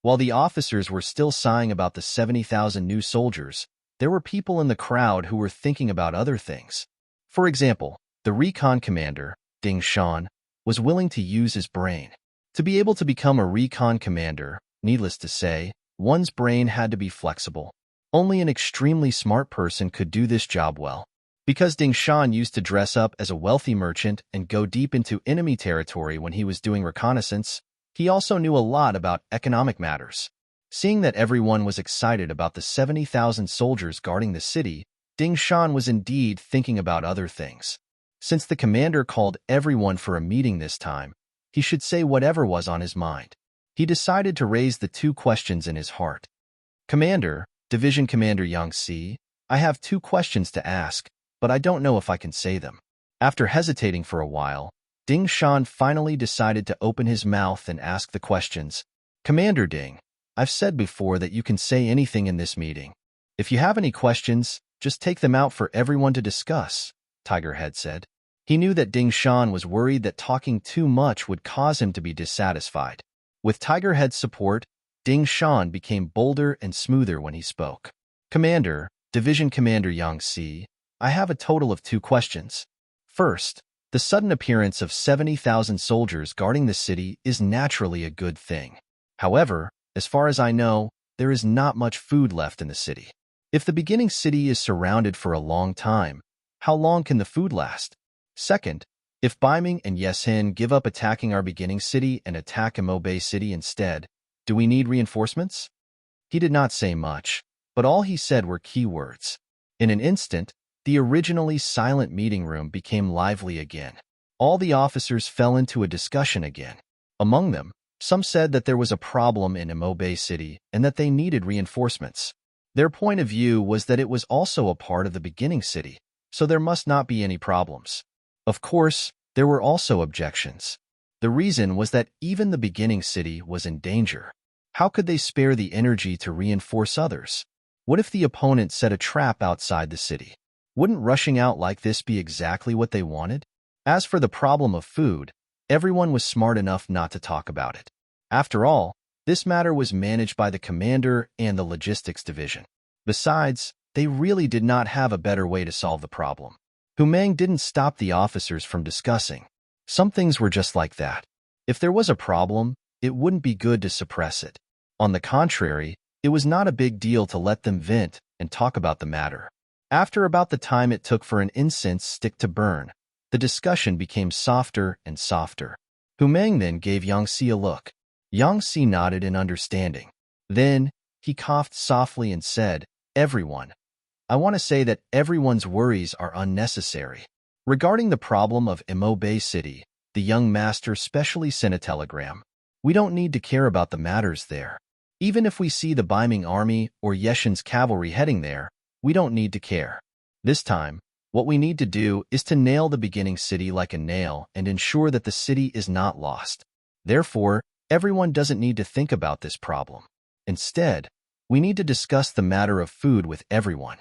While the officers were still sighing about the 70,000 new soldiers, there were people in the crowd who were thinking about other things. For example, the recon commander, Ding Shan, was willing to use his brain. To be able to become a recon commander, needless to say, one's brain had to be flexible. Only an extremely smart person could do this job well. Because Ding Shan used to dress up as a wealthy merchant and go deep into enemy territory when he was doing reconnaissance, he also knew a lot about economic matters. Seeing that everyone was excited about the 70,000 soldiers guarding the city, Ding Shan was indeed thinking about other things. Since the commander called everyone for a meeting this time, he should say whatever was on his mind. He decided to raise the 2 questions in his heart. "Commander, Division Commander Yang Xi, I have 2 questions to ask, but I don't know if I can say them." After hesitating for a while, Ding Shan finally decided to open his mouth and ask the questions. "Commander Ding, I've said before that you can say anything in this meeting. If you have any questions, just take them out for everyone to discuss," Tigerhead said. He knew that Ding Shan was worried that talking too much would cause him to be dissatisfied. With Tigerhead's support, Ding Shan became bolder and smoother when he spoke. "Commander, Division Commander Yang Xi, I have a total of 2 questions. First, the sudden appearance of 70,000 soldiers guarding the city is naturally a good thing. However, As far as I know, there is not much food left in the city. If the beginning city is surrounded for a long time, how long can the food last? Second, if Ming and Yesin give up attacking our beginning city and attack Imobe city instead, do we need reinforcements? He did not say much, but all he said were key words. In an instant, the originally silent meeting room became lively again. All the officers fell into a discussion again. Among them, some said that there was a problem in Imobe city and that they needed reinforcements. Their point of view was that it was also a part of the beginning city, so there must not be any problems. Of course, there were also objections. The reason was that even the beginning city was in danger. How could they spare the energy to reinforce others? What if the opponent set a trap outside the city? Wouldn't rushing out like this be exactly what they wanted? As for the problem of food, everyone was smart enough not to talk about it. After all, this matter was managed by the commander and the logistics division. Besides, they really did not have a better way to solve the problem. Ming didn't stop the officers from discussing. Some things were just like that. If there was a problem, it wouldn't be good to suppress it. On the contrary, it was not a big deal to let them vent and talk about the matter. After about the time it took for an incense stick to burn, the discussion became softer and softer. Ming then gave Yangxi a look. Yangxi nodded in understanding. Then, he coughed softly and said, "Everyone. I want to say that everyone's worries are unnecessary. Regarding the problem of Imobe City, the young master specially sent a telegram. We don't need to care about the matters there. Even if we see the Ming army or Yeshin's cavalry heading there, we don't need to care. This time, what we need to do is to nail the beginning city like a nail and ensure that the city is not lost. Therefore, everyone doesn't need to think about this problem. Instead, we need to discuss the matter of food with everyone."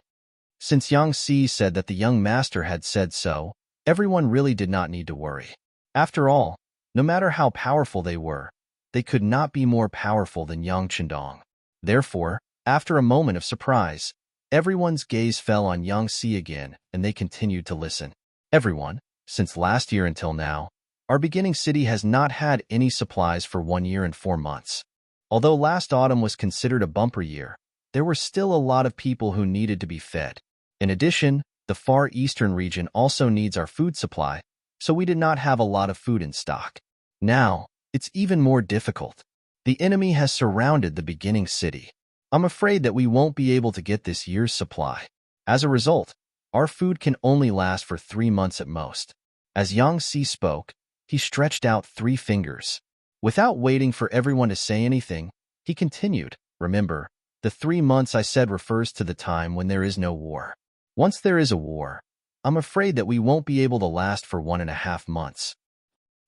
Since Yangxi said that the young master had said so, everyone really did not need to worry. After all, no matter how powerful they could not be more powerful than Yang Chendong. Therefore, after a moment of surprise, everyone's gaze fell on Yangxi again, and they continued to listen. "Everyone, since last year until now, our beginning city has not had any supplies for 1 year and 4 months. Although last autumn was considered a bumper year, there were still a lot of people who needed to be fed. In addition, the Far Eastern region also needs our food supply, so we did not have a lot of food in stock. Now, it's even more difficult. The enemy has surrounded the beginning city. I'm afraid that we won't be able to get this year's supply. As a result, our food can only last for 3 months at most." As Yangxi spoke, he stretched out 3 fingers. Without waiting for everyone to say anything, he continued, "Remember, the 3 months I said refers to the time when there is no war. Once there is a war, I'm afraid that we won't be able to last for 1.5 months.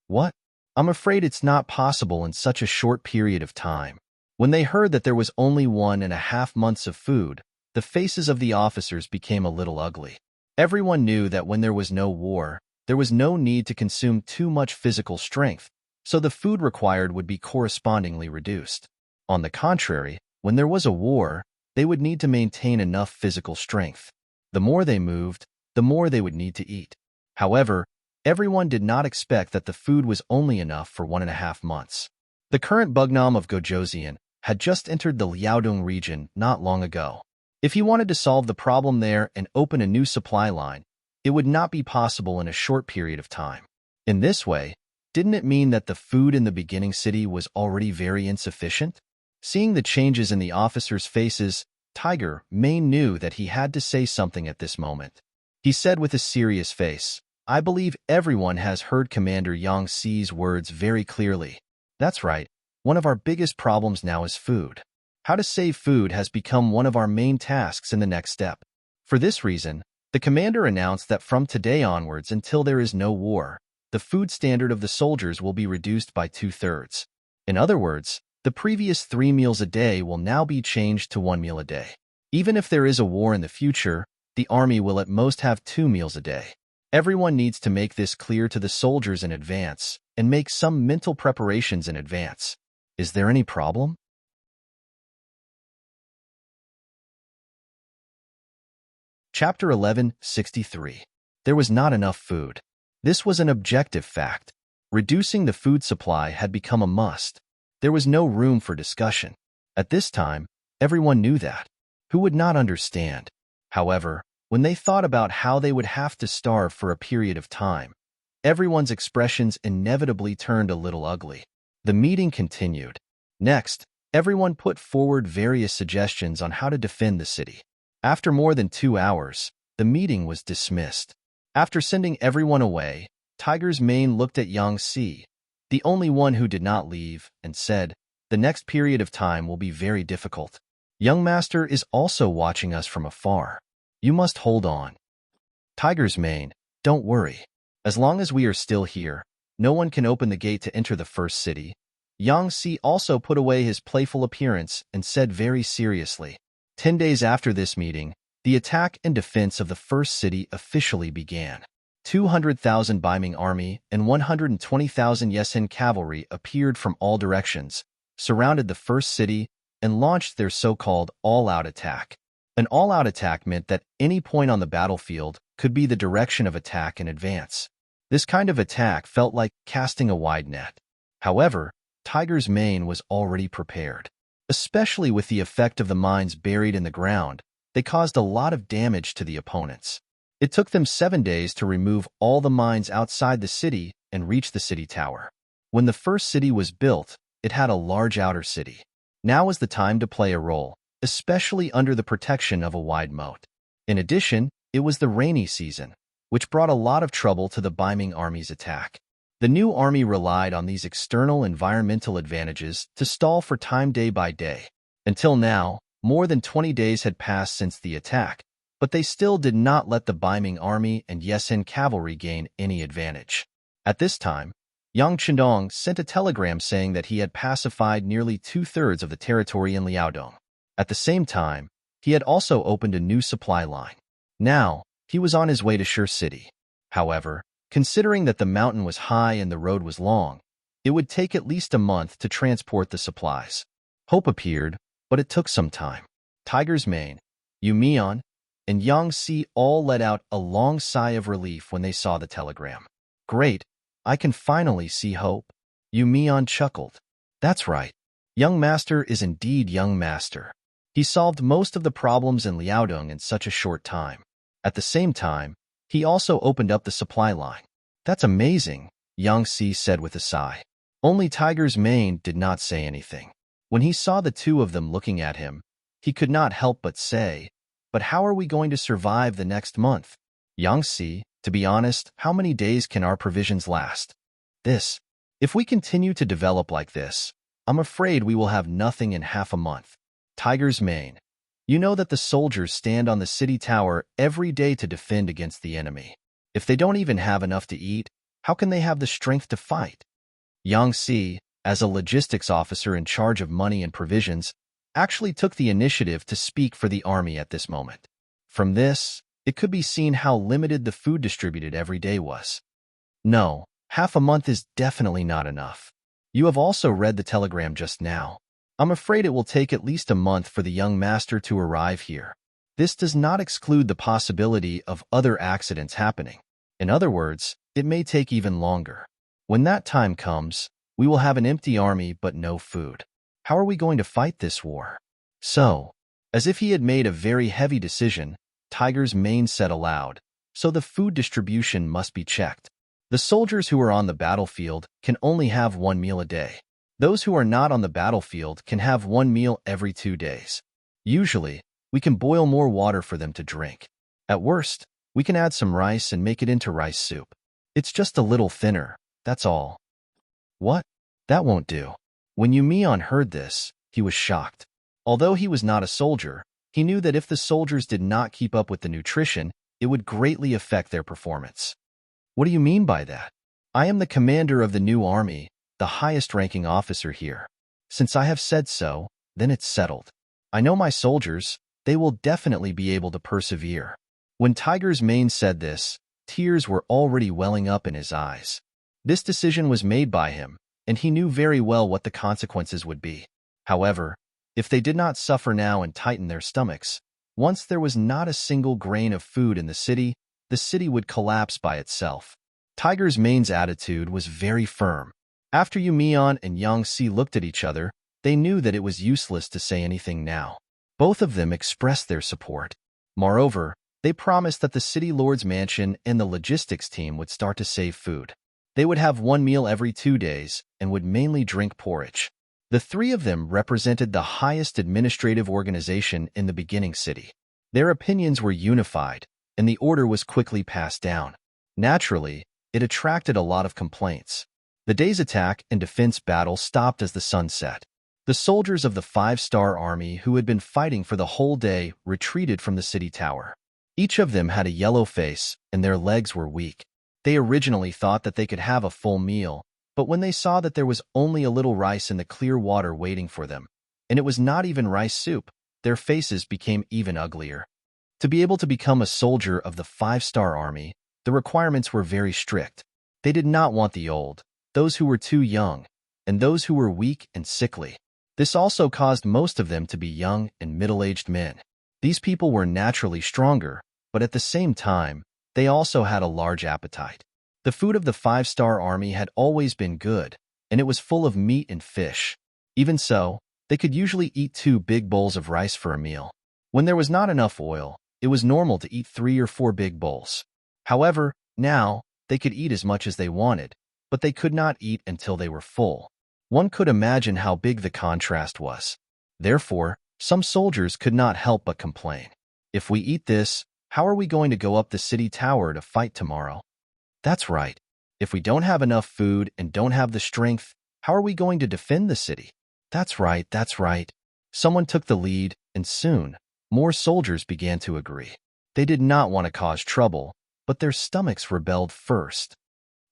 "What? I'm afraid it's not possible in such a short period of time." When they heard that there was only 1.5 months of food, the faces of the officers became a little ugly. Everyone knew that when there was no war, there was no need to consume too much physical strength, so the food required would be correspondingly reduced. On the contrary, when there was a war, they would need to maintain enough physical strength. The more they moved, the more they would need to eat. However, everyone did not expect that the food was only enough for 1.5 months. The current Bugnam of Gojoseon had just entered the Liaodong region not long ago. If he wanted to solve the problem there and open a new supply line, it would not be possible in a short period of time. In this way, didn't it mean that the food in the beginning city was already very insufficient? Seeing the changes in the officers' faces, Tiger Mane knew that he had to say something at this moment. He said with a serious face, "I believe everyone has heard Commander Yangxi's words very clearly. That's right, one of our biggest problems now is food. How to save food has become one of our main tasks in the next step. For this reason, the commander announced that from today onwards until there is no war, the food standard of the soldiers will be reduced by 2/3. In other words, the previous 3 meals a day will now be changed to 1 meal a day. Even if there is a war in the future, the army will at most have 2 meals a day. Everyone needs to make this clear to the soldiers in advance and make some mental preparations in advance. Is there any problem?" Chapter 1163. There was not enough food. This was an objective fact. Reducing the food supply had become a must. There was no room for discussion. At this time, everyone knew that. Who would not understand? However, when they thought about how they would have to starve for a period of time, everyone's expressions inevitably turned a little ugly. The meeting continued. Next, everyone put forward various suggestions on how to defend the city. After more than 2 hours, the meeting was dismissed. After sending everyone away, Tiger's Mane looked at Yang Si, the only one who did not leave, and said, "The next period of time will be very difficult. Young Master is also watching us from afar. You must hold on." Tiger's Mane, "Don't worry. As long as we are still here, no one can open the gate to enter the first city." Yang Si also put away his playful appearance and said very seriously, 10 days after this meeting, the attack and defense of the first city officially began. 200,000 Ming army and 120,000 Yesen cavalry appeared from all directions, surrounded the first city, and launched their so-called all-out attack. An all-out attack meant that any point on the battlefield could be the direction of attack in advance. This kind of attack felt like casting a wide net. However, Tiger's Mane was already prepared. Especially with the effect of the mines buried in the ground, they caused a lot of damage to the opponents. It took them 7 days to remove all the mines outside the city and reach the city tower. When the first city was built, it had a large outer city. Now was the time to play a role, especially under the protection of a wide moat. In addition, it was the rainy season, which brought a lot of trouble to the Ming army's attack. The new army relied on these external environmental advantages to stall for time day by day. Until now, more than 20 days had passed since the attack, but they still did not let the Ming army and Yesen cavalry gain any advantage. At this time, Yang Chendong sent a telegram saying that he had pacified nearly 2/3 of the territory in Liaodong. At the same time, he had also opened a new supply line. Now, he was on his way to Sher City. However, considering that the mountain was high and the road was long, it would take at least a month to transport the supplies. Hope appeared, but it took some time. Tiger's Mane, Yu Mian, and Yang Si all let out a long sigh of relief when they saw the telegram. "Great, I can finally see hope." Yu Mian chuckled. "That's right. Young Master is indeed Young Master. He solved most of the problems in Liaodong in such a short time. At the same time, he also opened up the supply line." "That's amazing," Yang Si said with a sigh. Only Tiger's Mane did not say anything. When he saw the two of them looking at him, he could not help but say, "But how are we going to survive the next month?" "Yang Si, to be honest, how many days can our provisions last?" If we continue to develop like this, I'm afraid we will have nothing in half a month." Tiger's Mane, "You know that the soldiers stand on the city tower every day to defend against the enemy. If they don't even have enough to eat, how can they have the strength to fight?" Yang Si, as a logistics officer in charge of money and provisions, actually took the initiative to speak for the army at this moment. From this, it could be seen how limited the food distributed every day was. "No, half a month is definitely not enough. You have also read the telegram just now. I'm afraid it will take at least a month for the young master to arrive here. This does not exclude the possibility of other accidents happening. In other words, it may take even longer. When that time comes, we will have an empty army but no food. How are we going to fight this war?" So, as if he had made a very heavy decision, Tiger's Mane said aloud, "So the food distribution must be checked. The soldiers who are on the battlefield can only have 1 meal a day. Those who are not on the battlefield can have 1 meal every 2 days. Usually, we can boil more water for them to drink. At worst, we can add some rice and make it into rice soup. It's just a little thinner, that's all." "What? That won't do." When Yu Mian heard this, he was shocked. Although he was not a soldier, he knew that if the soldiers did not keep up with the nutrition, it would greatly affect their performance. "What do you mean by that?" "I am the commander of the new army, the highest-ranking officer here. Since I have said so, then it's settled. I know my soldiers, they will definitely be able to persevere." When Tiger's Mane said this, tears were already welling up in his eyes. This decision was made by him, and he knew very well what the consequences would be. However, if they did not suffer now and tighten their stomachs, once there was not a single grain of food in the city would collapse by itself. Tiger's Mane's attitude was very firm. After Yu Mian and Yang Si looked at each other, They knew that it was useless to say anything now. Both of them expressed their support. Moreover, they promised that the city lord's mansion and the logistics team would start to save food. They would have one meal every 2 days and would mainly drink porridge. The three of them represented the highest administrative organization in the beginning city. Their opinions were unified, and the order was quickly passed down. Naturally, it attracted a lot of complaints. The day's attack and defense battle stopped as the sun set. The soldiers of the 5-star army who had been fighting for the whole day retreated from the city tower. Each of them had a yellow face, and their legs were weak. They originally thought that they could have a full meal, but when they saw that there was only a little rice in the clear water waiting for them, and it was not even rice soup, their faces became even uglier. To be able to become a soldier of the 5-star army, the requirements were very strict. They did not want the old, those who were too young, and those who were weak and sickly. This also caused most of them to be young and middle-aged men. These people were naturally stronger, but at the same time, they also had a large appetite. The food of the 5-star army had always been good, and it was full of meat and fish. Even so, they could usually eat 2 big bowls of rice for a meal. When there was not enough oil, it was normal to eat 3 or 4 big bowls. However, now, they could eat as much as they wanted, but they could not eat until they were full. One could imagine how big the contrast was. Therefore, some soldiers could not help but complain. If we eat this, how are we going to go up the city tower to fight tomorrow? That's right. If we don't have enough food and don't have the strength, how are we going to defend the city? That's right, that's right. Someone took the lead, and soon, more soldiers began to agree. They did not want to cause trouble, but their stomachs rebelled first.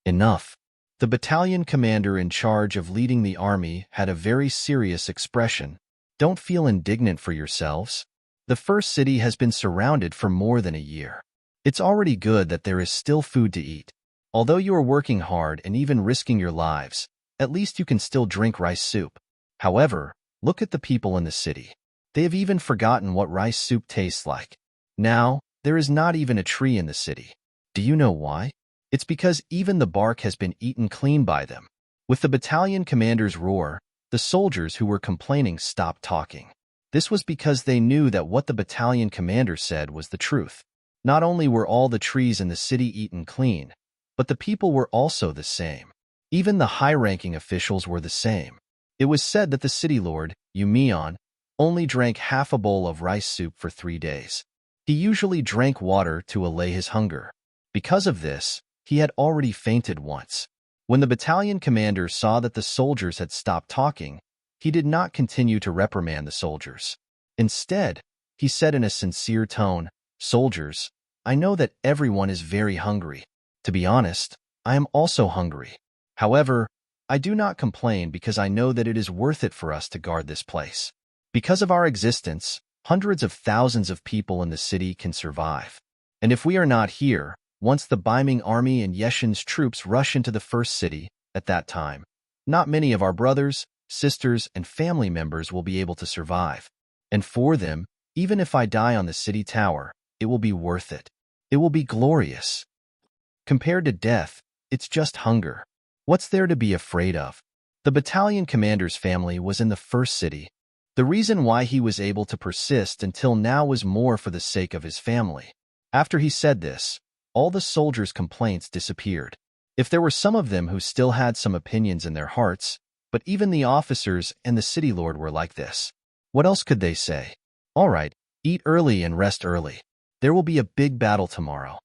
Enough. The battalion commander in charge of leading the army had a very serious expression. Don't feel indignant for yourselves. The first city has been surrounded for more than a year. It's already good that there is still food to eat. Although you are working hard and even risking your lives, at least you can still drink rice soup. However, look at the people in the city. They have even forgotten what rice soup tastes like. Now, there is not even a tree in the city. Do you know why? It's because even the bark has been eaten clean by them. With the battalion commander's roar, the soldiers who were complaining stopped talking. This was because they knew that what the battalion commander said was the truth. Not only were all the trees in the city eaten clean, but the people were also the same. Even the high-ranking officials were the same. It was said that the city lord, Yumion, only drank half a bowl of rice soup for 3 days. He usually drank water to allay his hunger. Because of this, he had already fainted once. When the battalion commander saw that the soldiers had stopped talking, he did not continue to reprimand the soldiers. Instead, he said in a sincere tone, "Soldiers, I know that everyone is very hungry. To be honest, I am also hungry. However, I do not complain because I know that it is worth it for us to guard this place. Because of our existence, hundreds of thousands of people in the city can survive. And if we are not here, once the Ming army and Yeshin's troops rush into the first city, at that time, not many of our brothers, sisters, and family members will be able to survive. And for them, even if I die on the city tower, it will be worth it. It will be glorious. Compared to death, it's just hunger. What's there to be afraid of?" The battalion commander's family was in the first city. The reason why he was able to persist until now was more for the sake of his family. After he said this, all the soldiers' complaints disappeared. If there were some of them who still had some opinions in their hearts, but even the officers and the city lord were like this. What else could they say? All right, eat early and rest early. There will be a big battle tomorrow.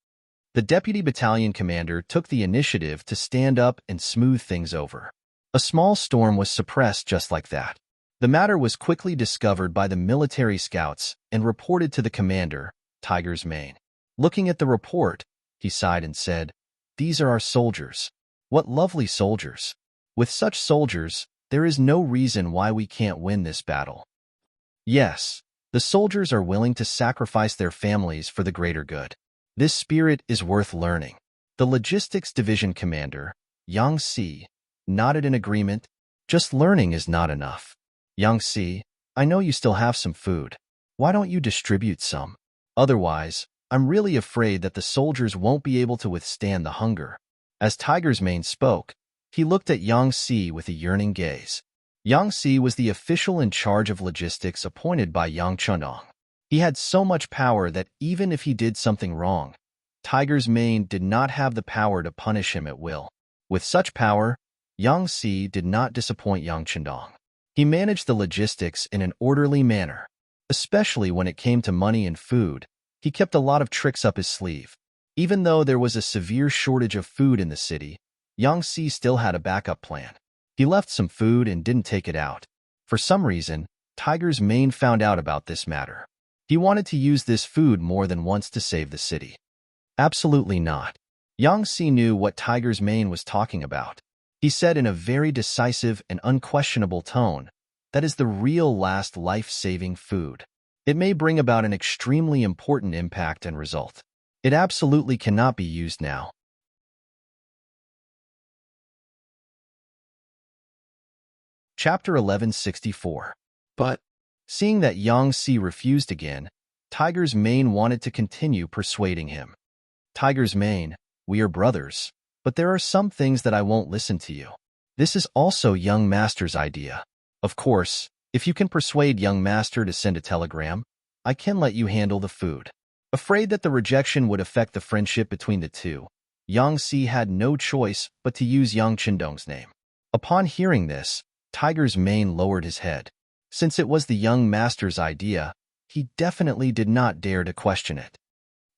The deputy battalion commander took the initiative to stand up and smooth things over. A small storm was suppressed just like that. The matter was quickly discovered by the military scouts and reported to the commander, Tiger's Mane. Looking at the report, he sighed and said, "These are our soldiers. What lovely soldiers. With such soldiers, there is no reason why we can't win this battle." Yes, the soldiers are willing to sacrifice their families for the greater good. This spirit is worth learning. The logistics division commander, Yang Si, nodded in agreement. Just learning is not enough. Yang Si, I know you still have some food. Why don't you distribute some? Otherwise, I'm really afraid that the soldiers won't be able to withstand the hunger. As Tiger's Mane spoke, he looked at Yang Si with a yearning gaze. Yang Si was the official in charge of logistics appointed by Yang Chundong. He had so much power that even if he did something wrong, Tiger's Mane did not have the power to punish him at will. With such power, Yang Si did not disappoint Yang Chundong. He managed the logistics in an orderly manner. Especially when it came to money and food, he kept a lot of tricks up his sleeve. Even though there was a severe shortage of food in the city, Yang Si still had a backup plan. He left some food and didn't take it out. For some reason, Tiger's Mane found out about this matter. He wanted to use this food more than once to save the city. Absolutely not. Yang Si knew what Tiger's Mane was talking about. He said in a very decisive and unquestionable tone, "That is the real last life-saving food. It may bring about an extremely important impact and result. It absolutely cannot be used now." Chapter 1164. But, seeing that Yang Si refused again, Tiger's Mane wanted to continue persuading him. "Tiger's Mane, we are brothers, but there are some things that I won't listen to you. This is also young master's idea. Of course, if you can persuade young master to send a telegram, I can let you handle the food." Afraid that the rejection would affect the friendship between the two, Yang Si had no choice but to use Yang Chindong's name. Upon hearing this, Tiger's Mane lowered his head. Since it was the young master's idea, he definitely did not dare to question it.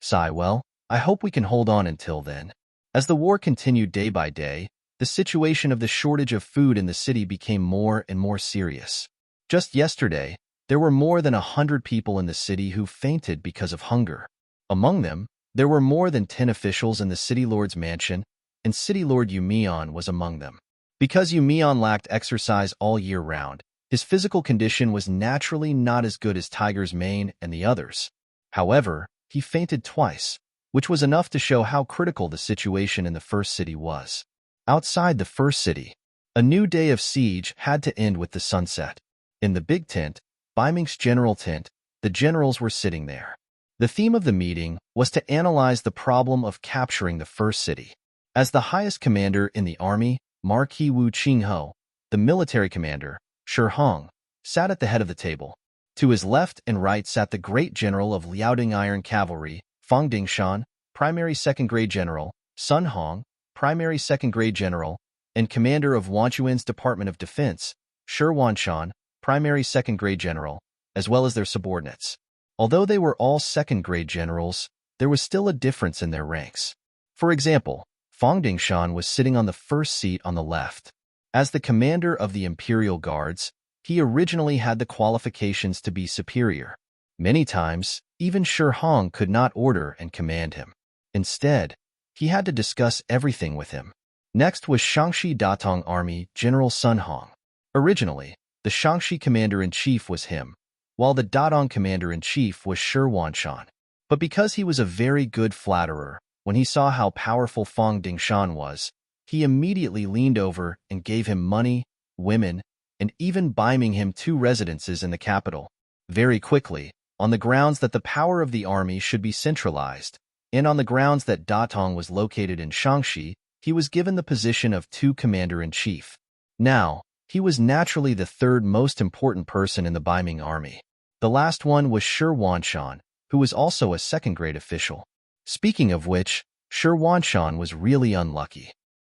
"Sigh, well, I hope we can hold on until then." As the war continued day by day, the situation of the shortage of food in the city became more and more serious. Just yesterday, there were more than 100 people in the city who fainted because of hunger. Among them, there were more than 10 officials in the city lord's mansion, and City Lord Yumian was among them. Because Yumian lacked exercise all year round, his physical condition was naturally not as good as Tiger's Mane and the others. However, he fainted twice, which was enough to show how critical the situation in the first city was. Outside the first city, a new day of siege had to end with the sunset. In the big tent, Ming's general tent, the generals were sitting there. The theme of the meeting was to analyze the problem of capturing the first city. As the highest commander in the army, Marquis Wu Qingho, the military commander, Shi Hong, sat at the head of the table. To his left and right sat the great general of Liaoding Iron Cavalry, Fang Dingshan, primary second-grade general, Sun Hong, primary second-grade general, and commander of Wanchuan's Department of Defense, Shi Wanshan, primary second-grade general, as well as their subordinates. Although they were all second-grade generals, there was still a difference in their ranks. For example, Fang Dingshan was sitting on the first seat on the left. As the commander of the Imperial Guards, he originally had the qualifications to be superior. Many times, even Shi Hong could not order and command him. Instead, he had to discuss everything with him. Next was Shaanxi Datong Army General Sun Hong. Originally, the Shaanxi commander-in-chief was him, while the Datong commander-in-chief was Shi Wanshan. But because he was a very good flatterer, when he saw how powerful Fang Dingshan was, he immediately leaned over and gave him money, women, and even buying him 2 residences in the capital. Very quickly, on the grounds that the power of the army should be centralized, and on the grounds that Datong was located in Shaanxi, he was given the position of 2 commander-in-chief. Now, he was naturally the third most important person in the Ming army. The last one was Shi Wanshan, who was also a second-grade official. Speaking of which, Shi Wanshan was really unlucky.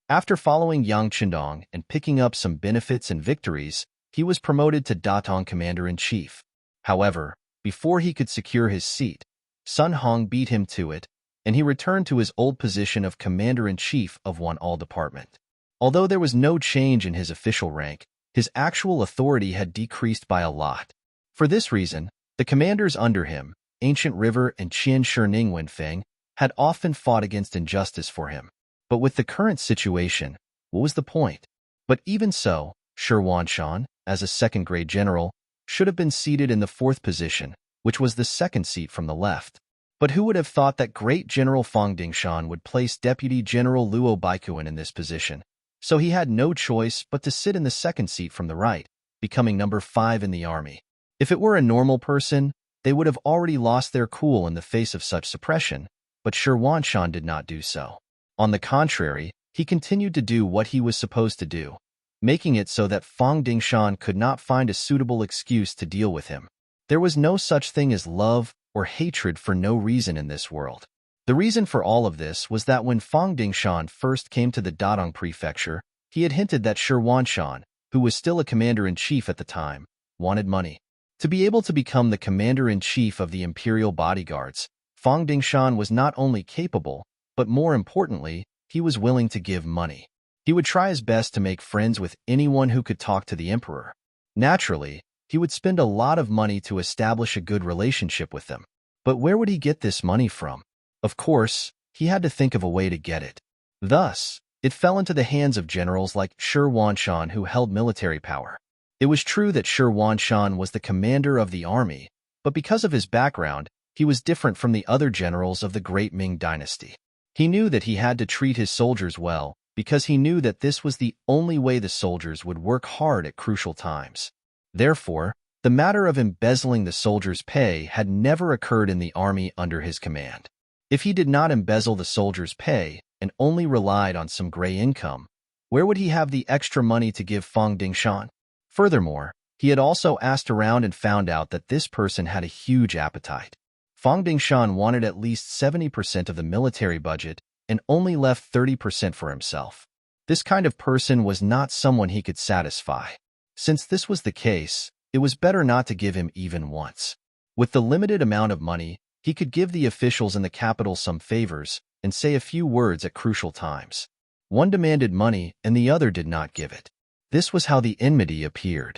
After following Yang Chindong and picking up some benefits and victories, he was promoted to Datong commander-in-chief. However, before he could secure his seat, Sun Hong beat him to it, and he returned to his old position of commander-in-chief of all department. Although there was no change in his official rank, his actual authority had decreased by a lot. For this reason, the commanders under him, Ancient River and Qian Shining Wenfeng, had often fought against injustice for him. But with the current situation, what was the point? But even so, Shi Wanshan, as a second-grade general, should have been seated in the 4th position, which was the second seat from the left. But who would have thought that great General Fang Dingshan would place Deputy General Luo Baikuan in this position? So he had no choice but to sit in the second seat from the right, becoming number 5 in the army. If it were a normal person, they would have already lost their cool in the face of such suppression, but Shi Wanshan did not do so. On the contrary, he continued to do what he was supposed to do. making it so that Fang Dingshan could not find a suitable excuse to deal with him. There was no such thing as love or hatred for no reason in this world. The reason for all of this was that when Fang Dingshan first came to the Dadong prefecture, he had hinted that Shi Wanshan, who was still a commander-in-chief at the time, wanted money. To be able to become the commander-in-chief of the imperial bodyguards, Fang Dingshan was not only capable, but more importantly, he was willing to give money. He would try his best to make friends with anyone who could talk to the emperor. Naturally, he would spend a lot of money to establish a good relationship with them. But where would he get this money from? Of course, he had to think of a way to get it. Thus, it fell into the hands of generals like Shi Wanshan who held military power. It was true that Shi Wanshan was the commander of the army, but because of his background, he was different from the other generals of the great Ming dynasty. He knew that he had to treat his soldiers well, because he knew that this was the only way the soldiers would work hard at crucial times. Therefore, the matter of embezzling the soldiers' pay had never occurred in the army under his command. If he did not embezzle the soldiers' pay and only relied on some gray income, where would he have the extra money to give Fang Dingshan? Furthermore, he had also asked around and found out that this person had a huge appetite. Fang Dingshan wanted at least 70% of the military budget and only left 30% for himself. This kind of person was not someone he could satisfy. Since this was the case, it was better not to give him even once. With the limited amount of money, he could give the officials in the capital some favors and say a few words at crucial times. One demanded money and the other did not give it. This was how the enmity appeared.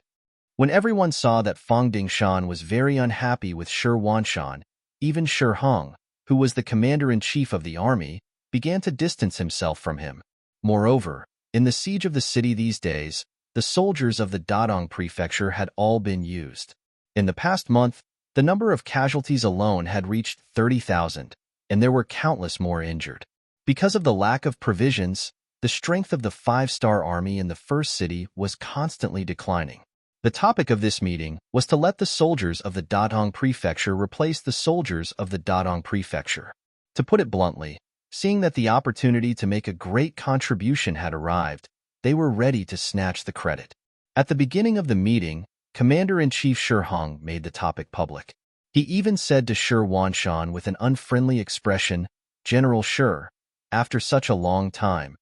When everyone saw that Fang Dingshan was very unhappy with Shi Wanshan, even Shi Hong, who was the commander-in-chief of the army, began to distance himself from him. Moreover, in the siege of the city these days, the soldiers of the Dadong prefecture had all been used. In the past month, the number of casualties alone had reached 30,000, and there were countless more injured. Because of the lack of provisions, the strength of the five-star army in the first city was constantly declining. The topic of this meeting was to let the soldiers of the Dadong prefecture replace the soldiers of the Dadong prefecture. To put it bluntly, seeing that the opportunity to make a great contribution had arrived, they were ready to snatch the credit. At the beginning of the meeting, Commander-in-Chief Shi Hong made the topic public. He even said to Shi Wanshan with an unfriendly expression, "General Shi, after such a long time,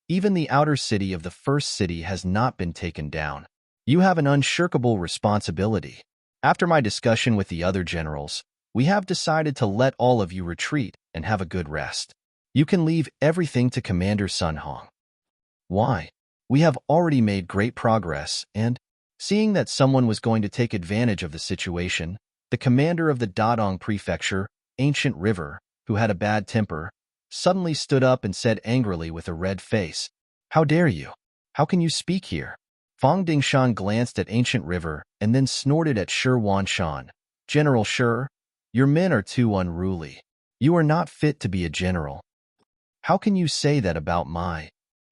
even the outer city of the first city has not been taken down. You have an unshirkable responsibility. After my discussion with the other generals, we have decided to let all of you retreat and have a good rest. You can leave everything to Commander Sun Hong." Why? We have already made great progress, and, seeing that someone was going to take advantage of the situation, the commander of the Dadong prefecture, Ancient River, who had a bad temper, suddenly stood up and said angrily with a red face, "How dare you? How can you speak here?" Fang Dingshan glanced at Ancient River and then snorted at Shi Wanshan. "General Shi, your men are too unruly. You are not fit to be a general." "How can you say that about my—"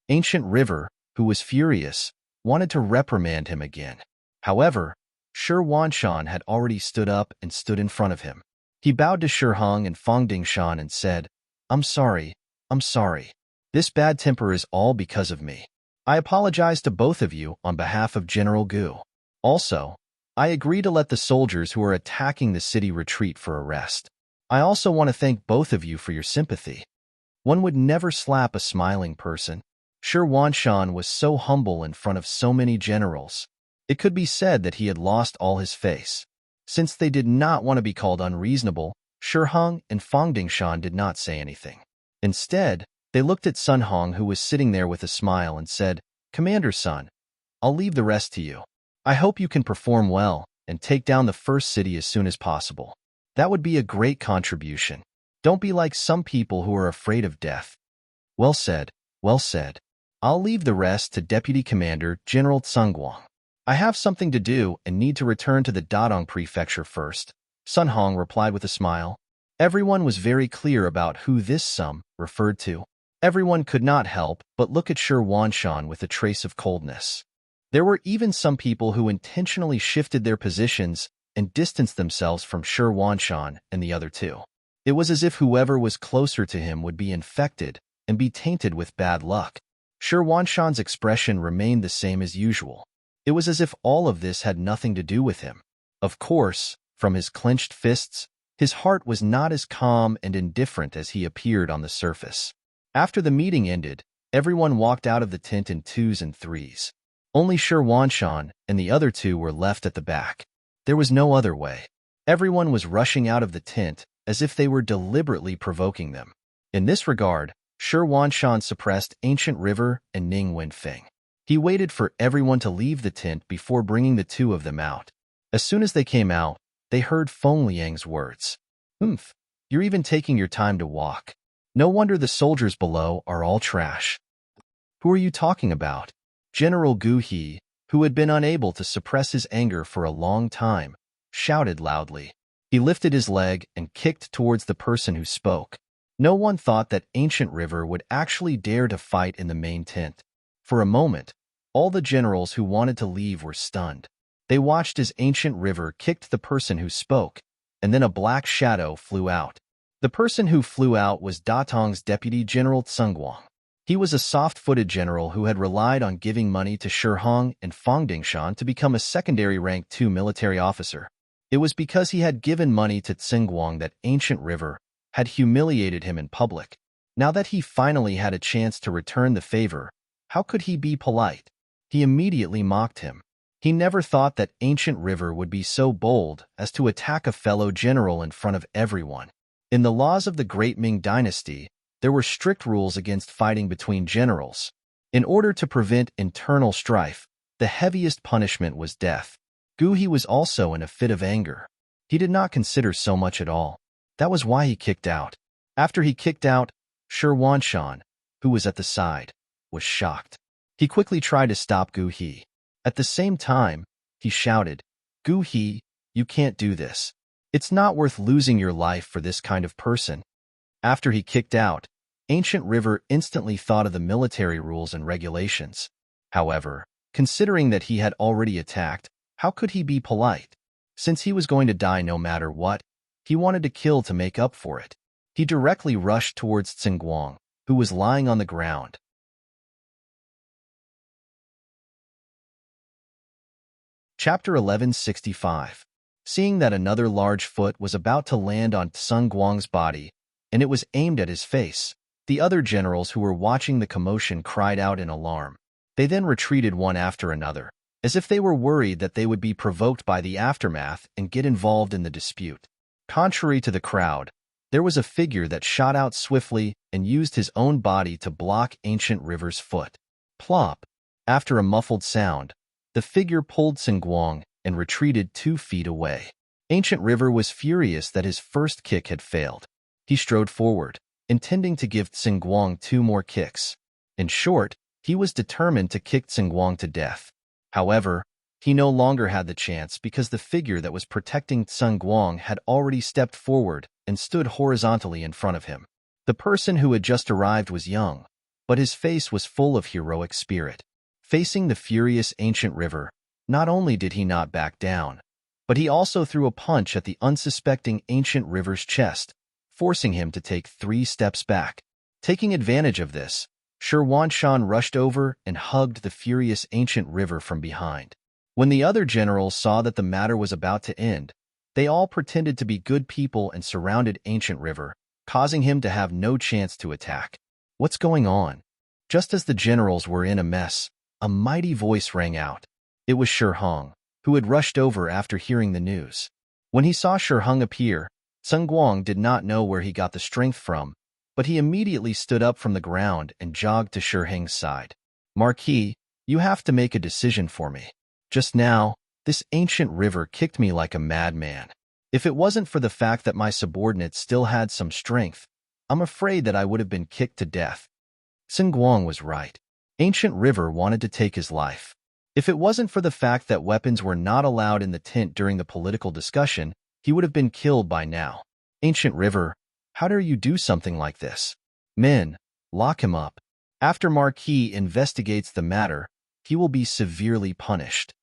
Ancient River, who was furious, wanted to reprimand him again. However, Shi Wanshan had already stood up and stood in front of him. He bowed to Shi Hong and Fang Dingshan and said, I'm sorry. This bad temper is all because of me. I apologize to both of you on behalf of General Gu. Also, I agree to let the soldiers who are attacking the city retreat for a rest. I also want to thank both of you for your sympathy. One would never slap a smiling person. Shi Wanshan was so humble in front of so many generals. It could be said that he had lost all his face. Since they did not want to be called unreasonable, Shi Hong and Fang Dingshan did not say anything. Instead, they looked at Sun Hong, who was sitting there with a smile, and said, "Commander Sun, I'll leave the rest to you. I hope you can perform well and take down the first city as soon as possible. That would be a great contribution. Don't be like some people who are afraid of death." Well said. I'll leave the rest to Deputy Commander General Tsungguang. I have something to do and need to return to the Dadong prefecture first, Sun Hong replied with a smile. Everyone was very clear about who this sum referred to. Everyone could not help but look at Shi Wanshan with a trace of coldness. There were even some people who intentionally shifted their positions and distanced themselves from Shi Wanshan and the other two. It was as if whoever was closer to him would be infected and be tainted with bad luck. Shi Wanshan's expression remained the same as usual. It was as if all of this had nothing to do with him. Of course, from his clenched fists, his heart was not as calm and indifferent as he appeared on the surface. After the meeting ended, everyone walked out of the tent in twos and threes. Only Shi Wanshan and the other two were left at the back. There was no other way. Everyone was rushing out of the tent as if they were deliberately provoking them. In this regard, Shi Wanshan suppressed Ancient River and Ning Wenfeng. He waited for everyone to leave the tent before bringing the two of them out. As soon as they came out, they heard Feng Liang's words. "Humph, you're even taking your time to walk. No wonder the soldiers below are all trash." "Who are you talking about?" General Gu He, who had been unable to suppress his anger for a long time, shouted loudly. He lifted his leg and kicked towards the person who spoke. No one thought that Ancient River would actually dare to fight in the main tent. For a moment, all the generals who wanted to leave were stunned. They watched as Ancient River kicked the person who spoke, and then a black shadow flew out. The person who flew out was Datong's deputy general Tsungguang. He was a soft-footed general who had relied on giving money to Shi Hong and Fang Dingshan to become a secondary rank 2 military officer. It was because he had given money to Tsungguang that Ancient River had humiliated him in public. Now that he finally had a chance to return the favor, how could he be polite? He immediately mocked him. He never thought that Ancient River would be so bold as to attack a fellow general in front of everyone. In the laws of the Great Ming Dynasty, there were strict rules against fighting between generals. In order to prevent internal strife, the heaviest punishment was death. Gu He was also in a fit of anger. He did not consider so much at all. That was why he kicked out. After he kicked out, Shi Wanshan, who was at the side, was shocked. He quickly tried to stop Gu He. At the same time, he shouted, "Gu He, you can't do this. It's not worth losing your life for this kind of person." After he kicked out, Ancient River instantly thought of the military rules and regulations. However, considering that he had already attacked, how could he be polite? Since he was going to die no matter what, he wanted to kill to make up for it. He directly rushed towards Tsungguang, who was lying on the ground. Chapter 1165. Seeing that another large foot was about to land on Tsungguang's body, and it was aimed at his face, the other generals who were watching the commotion cried out in alarm. They then retreated one after another, as if they were worried that they would be provoked by the aftermath and get involved in the dispute. Contrary to the crowd, there was a figure that shot out swiftly and used his own body to block Ancient River's foot. Plop! After a muffled sound, the figure pulled Tsungguang and retreated 2 feet away. Ancient River was furious that his first kick had failed. He strode forward, intending to give Tsungguang 2 more kicks. In short, he was determined to kick Tsungguang to death. However, he no longer had the chance because the figure that was protecting Tsungguang had already stepped forward and stood horizontally in front of him. The person who had just arrived was young, but his face was full of heroic spirit. Facing the furious Ancient River, not only did he not back down, but he also threw a punch at the unsuspecting Ancient River's chest, forcing him to take 3 steps back. Taking advantage of this, Shi Wanshan rushed over and hugged the furious Ancient River from behind. When the other generals saw that the matter was about to end, they all pretended to be good people and surrounded Ancient River, causing him to have no chance to attack. What's going on? Just as the generals were in a mess, a mighty voice rang out. It was Shi Hong, who had rushed over after hearing the news. When he saw Shi Hong appear, Tsungguang did not know where he got the strength from, but he immediately stood up from the ground and jogged to Shi Hong's side. "Marquis, you have to make a decision for me. Just now, this Ancient River kicked me like a madman. If it wasn't for the fact that my subordinate still had some strength, I'm afraid that I would have been kicked to death." Tsungguang was right. Ancient River wanted to take his life. If it wasn't for the fact that weapons were not allowed in the tent during the political discussion, he would have been killed by now. "Ancient River, how dare you do something like this? Men, lock him up. After Marquis investigates the matter, he will be severely punished,"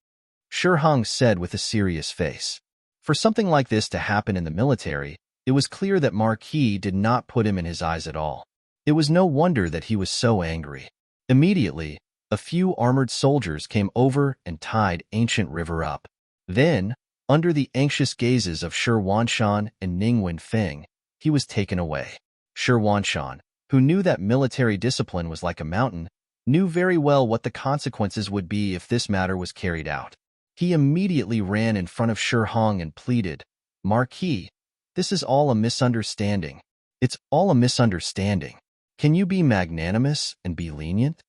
Shi Hong said with a serious face. For something like this to happen in the military, it was clear that Marquis did not put him in his eyes at all. It was no wonder that he was so angry. Immediately, a few armored soldiers came over and tied Ancient River up. Then, under the anxious gazes of Shi Wanshan and Ning Wenfeng, he was taken away. Shi Wanshan, who knew that military discipline was like a mountain, knew very well what the consequences would be if this matter was carried out. He immediately ran in front of Shi Hong and pleaded, "Marquis, this is all a misunderstanding. It's all a misunderstanding. Can you be magnanimous and be lenient?"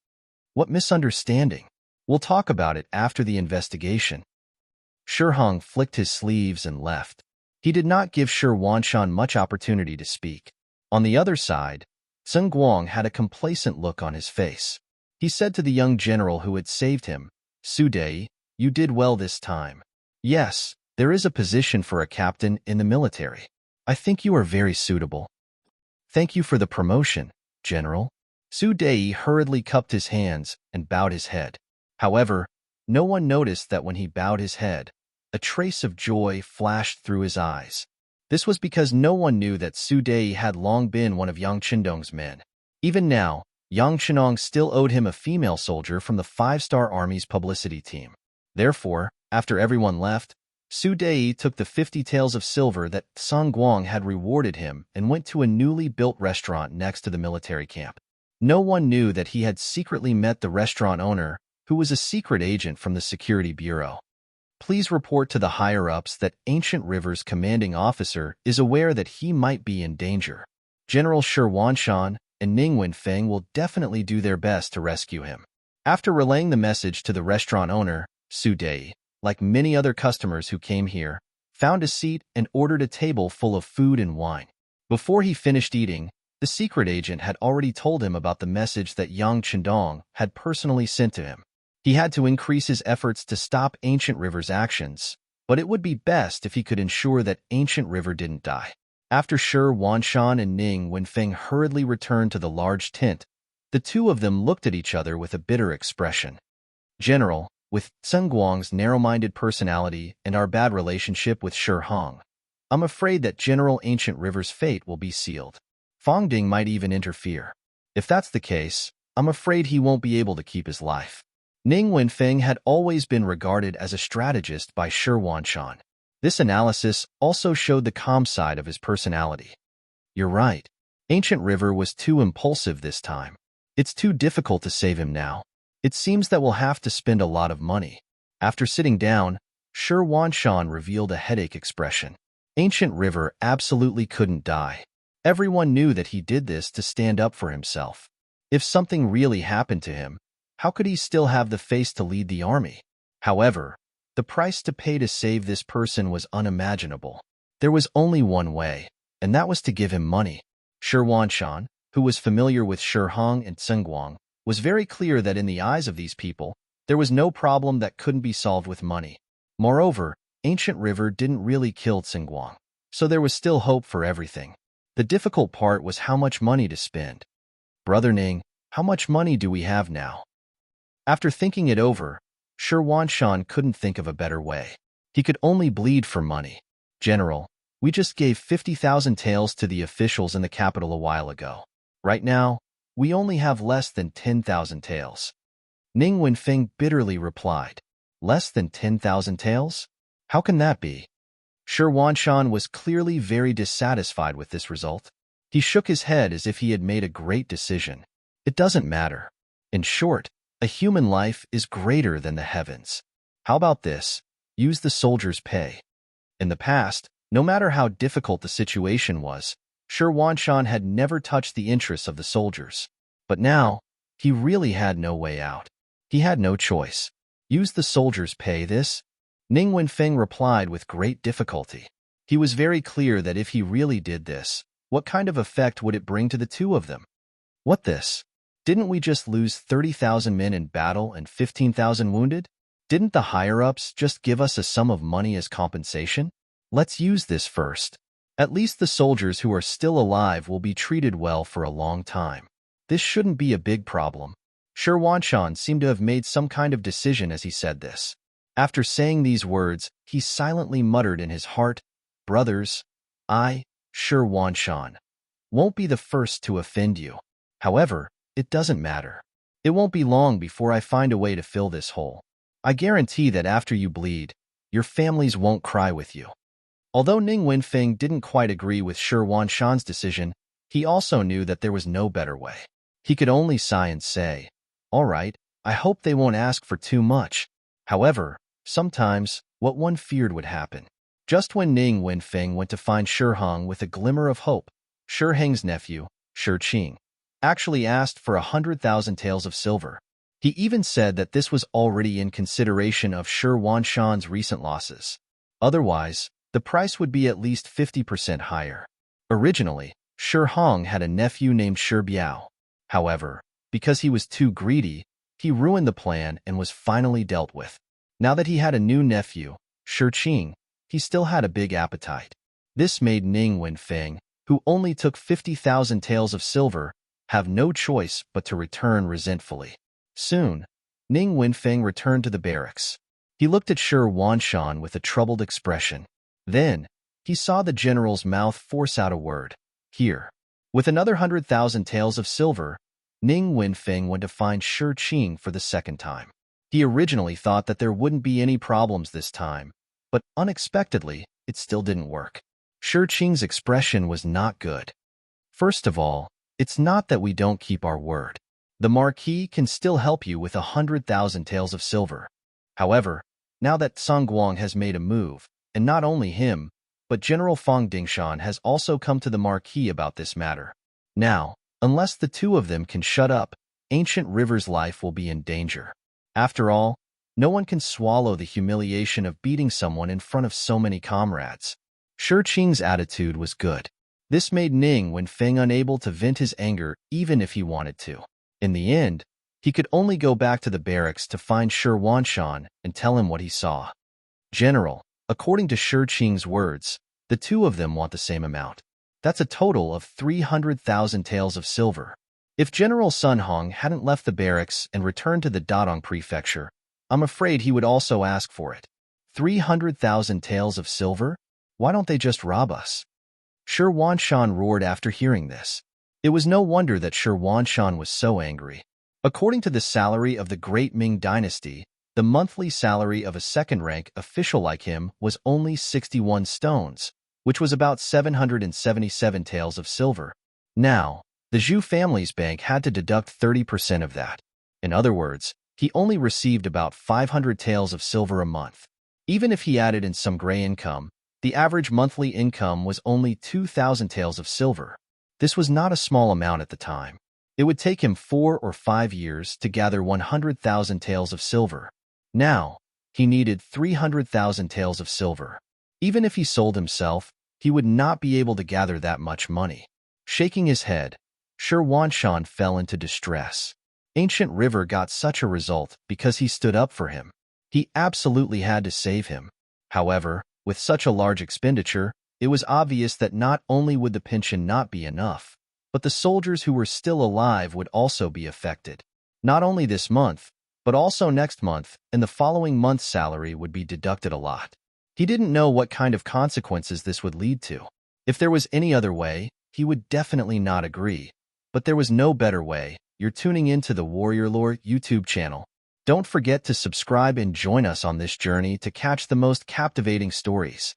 "What misunderstanding? We'll talk about it after the investigation." Shi Hong flicked his sleeves and left. He did not give Shi Wanshan much opportunity to speak. On the other side, Sun Guang had a complacent look on his face. He said to the young general who had saved him, "Su Dei, you did well this time. Yes, there is a position for a captain in the military. I think you are very suitable." "Thank you for the promotion, General." Su Dei hurriedly cupped his hands and bowed his head. However, no one noticed that when he bowed his head, a trace of joy flashed through his eyes. This was because no one knew that Su Dei had long been one of Yang Qindong's men. Even now, Yang Qindong still owed him a female soldier from the 5-star Army's publicity team. Therefore, after everyone left, Su Dei took the 50 taels of silver that Sun Guang had rewarded him and went to a newly built restaurant next to the military camp. No one knew that he had secretly met the restaurant owner, who was a secret agent from the Security Bureau. "Please report to the higher-ups that Ancient River's commanding officer is aware that he might be in danger. General Shi Wanshan and Ning Wenfeng will definitely do their best to rescue him." After relaying the message to the restaurant owner, Su Dei, like many other customers who came here, found a seat and ordered a table full of food and wine. Before he finished eating, the secret agent had already told him about the message that Yang Qindong had personally sent to him. He had to increase his efforts to stop Ancient River's actions, but it would be best if he could ensure that Ancient River didn't die. After Shi Wanshan and Ning Wenfeng hurriedly returned to the large tent, the two of them looked at each other with a bitter expression. "General, with Sun Guang's narrow-minded personality and our bad relationship with Shi Hong, I'm afraid that General Ancient River's fate will be sealed. Fang Ding might even interfere. If that's the case, I'm afraid he won't be able to keep his life." Ning Wenfeng had always been regarded as a strategist by Shi Wanshan. This analysis also showed the calm side of his personality. "You're right. Ancient River was too impulsive this time. It's too difficult to save him now. It seems that we'll have to spend a lot of money." After sitting down, Shi Wanshan revealed a headache expression. Ancient River absolutely couldn't die. Everyone knew that he did this to stand up for himself. If something really happened to him, how could he still have the face to lead the army? However, the price to pay to save this person was unimaginable. There was only one way, and that was to give him money. Shi Wanshan, who was familiar with Shi Hong and Sun Guang, was very clear that in the eyes of these people, there was no problem that couldn't be solved with money. Moreover, Ancient River didn't really kill Sun Guang, so there was still hope for everything. The difficult part was how much money to spend. "Brother Ning, how much money do we have now?" After thinking it over, Shi Wanshan couldn't think of a better way. He could only bleed for money. "General, we just gave 50,000 taels to the officials in the capital a while ago. Right now, we only have less than 10,000 taels." Ning Wenfeng bitterly replied, "Less than 10,000 taels? How can that be?" Shi Wanshan was clearly very dissatisfied with this result. He shook his head as if he had made a great decision. "It doesn't matter. In short, a human life is greater than the heavens. How about this? Use the soldiers' pay." In the past, no matter how difficult the situation was, Shi Wanshan had never touched the interests of the soldiers. But now, he really had no way out. He had no choice. "Use the soldiers' pay this?" Ning Wenfeng replied with great difficulty. He was very clear that if he really did this, what kind of effect would it bring to the two of them? "What this? Didn't we just lose 30,000 men in battle and 15,000 wounded? Didn't the higher-ups just give us a sum of money as compensation? Let's use this first. At least the soldiers who are still alive will be treated well for a long time. This shouldn't be a big problem." Shi Wanshan seemed to have made some kind of decision as he said this. After saying these words, he silently muttered in his heart, "Brothers, I, Shi Wanshan, won't be the first to offend you. However, it doesn't matter. It won't be long before I find a way to fill this hole. I guarantee that after you bleed, your families won't cry with you. Although Ning Wenfeng didn't quite agree with Shi Wanshan's decision, he also knew that there was no better way. He could only sigh and say, "All right, I hope they won't ask for too much." However, sometimes, what one feared would happen. Just when Ning Wenfeng went to find Shi Hong with a glimmer of hope, Shi Heng's nephew, Shi Qing, actually asked for 100,000 taels of silver. He even said that this was already in consideration of Shi Wanshan's recent losses. Otherwise, the price would be at least 50% higher. Originally, Shi Hong had a nephew named Shi Biao. However, because he was too greedy, he ruined the plan and was finally dealt with. Now that he had a new nephew, Shi Qing, he still had a big appetite. This made Ning Wenfeng, who only took 50,000 taels of silver, have no choice but to return resentfully. Soon, Ning Wenfeng returned to the barracks. He looked at Shi Wanshan with a troubled expression. Then, he saw the general's mouth force out a word, "Here." With another 100,000 taels of silver, Ning Wenfeng went to find Shi Qing for the second time. He originally thought that there wouldn't be any problems this time, but unexpectedly, it still didn't work. Shi Qing's expression was not good. First of all, it's not that we don't keep our word. The Marquis can still help you with 100,000 taels of silver. However, now that Song Guang has made a move, and not only him, but General Fang Dingshan has also come to the Marquis about this matter. Now, unless the two of them can shut up, Ancient River's life will be in danger. After all, no one can swallow the humiliation of beating someone in front of so many comrades. Shi Qing's attitude was good. This made Ning Wenfeng unable to vent his anger even if he wanted to. In the end, he could only go back to the barracks to find Shi Wanshan and tell him what he saw. "General, according to Shi Qing's words, the two of them want the same amount. That's a total of 300,000 taels of silver. If General Sun Hong hadn't left the barracks and returned to the Dadong prefecture, I'm afraid he would also ask for it. 300,000 taels of silver? Why don't they just rob us?" Shi Wanshan roared after hearing this. It was no wonder that Shi Wanshan was so angry. According to the salary of the Great Ming Dynasty, the monthly salary of a second-rank official like him was only 61 stones, which was about 777 taels of silver. Now, the Zhu family's bank had to deduct 30% of that. In other words, he only received about 500 taels of silver a month. Even if he added in some gray income, the average monthly income was only 2,000 taels of silver. This was not a small amount at the time. It would take him 4 or 5 years to gather 100,000 taels of silver. Now, he needed 300,000 taels of silver. Even if he sold himself, he would not be able to gather that much money. Shaking his head, Shi Wanshan fell into distress. Ancient River got such a result because he stood up for him. He absolutely had to save him. However, with such a large expenditure, it was obvious that not only would the pension not be enough, but the soldiers who were still alive would also be affected. Not only this month, but also next month, and the following month's salary would be deducted a lot. He didn't know what kind of consequences this would lead to. If there was any other way, he would definitely not agree. But there was no better way. You're tuning into the Warrior Lore YouTube channel. Don't forget to subscribe and join us on this journey to catch the most captivating stories.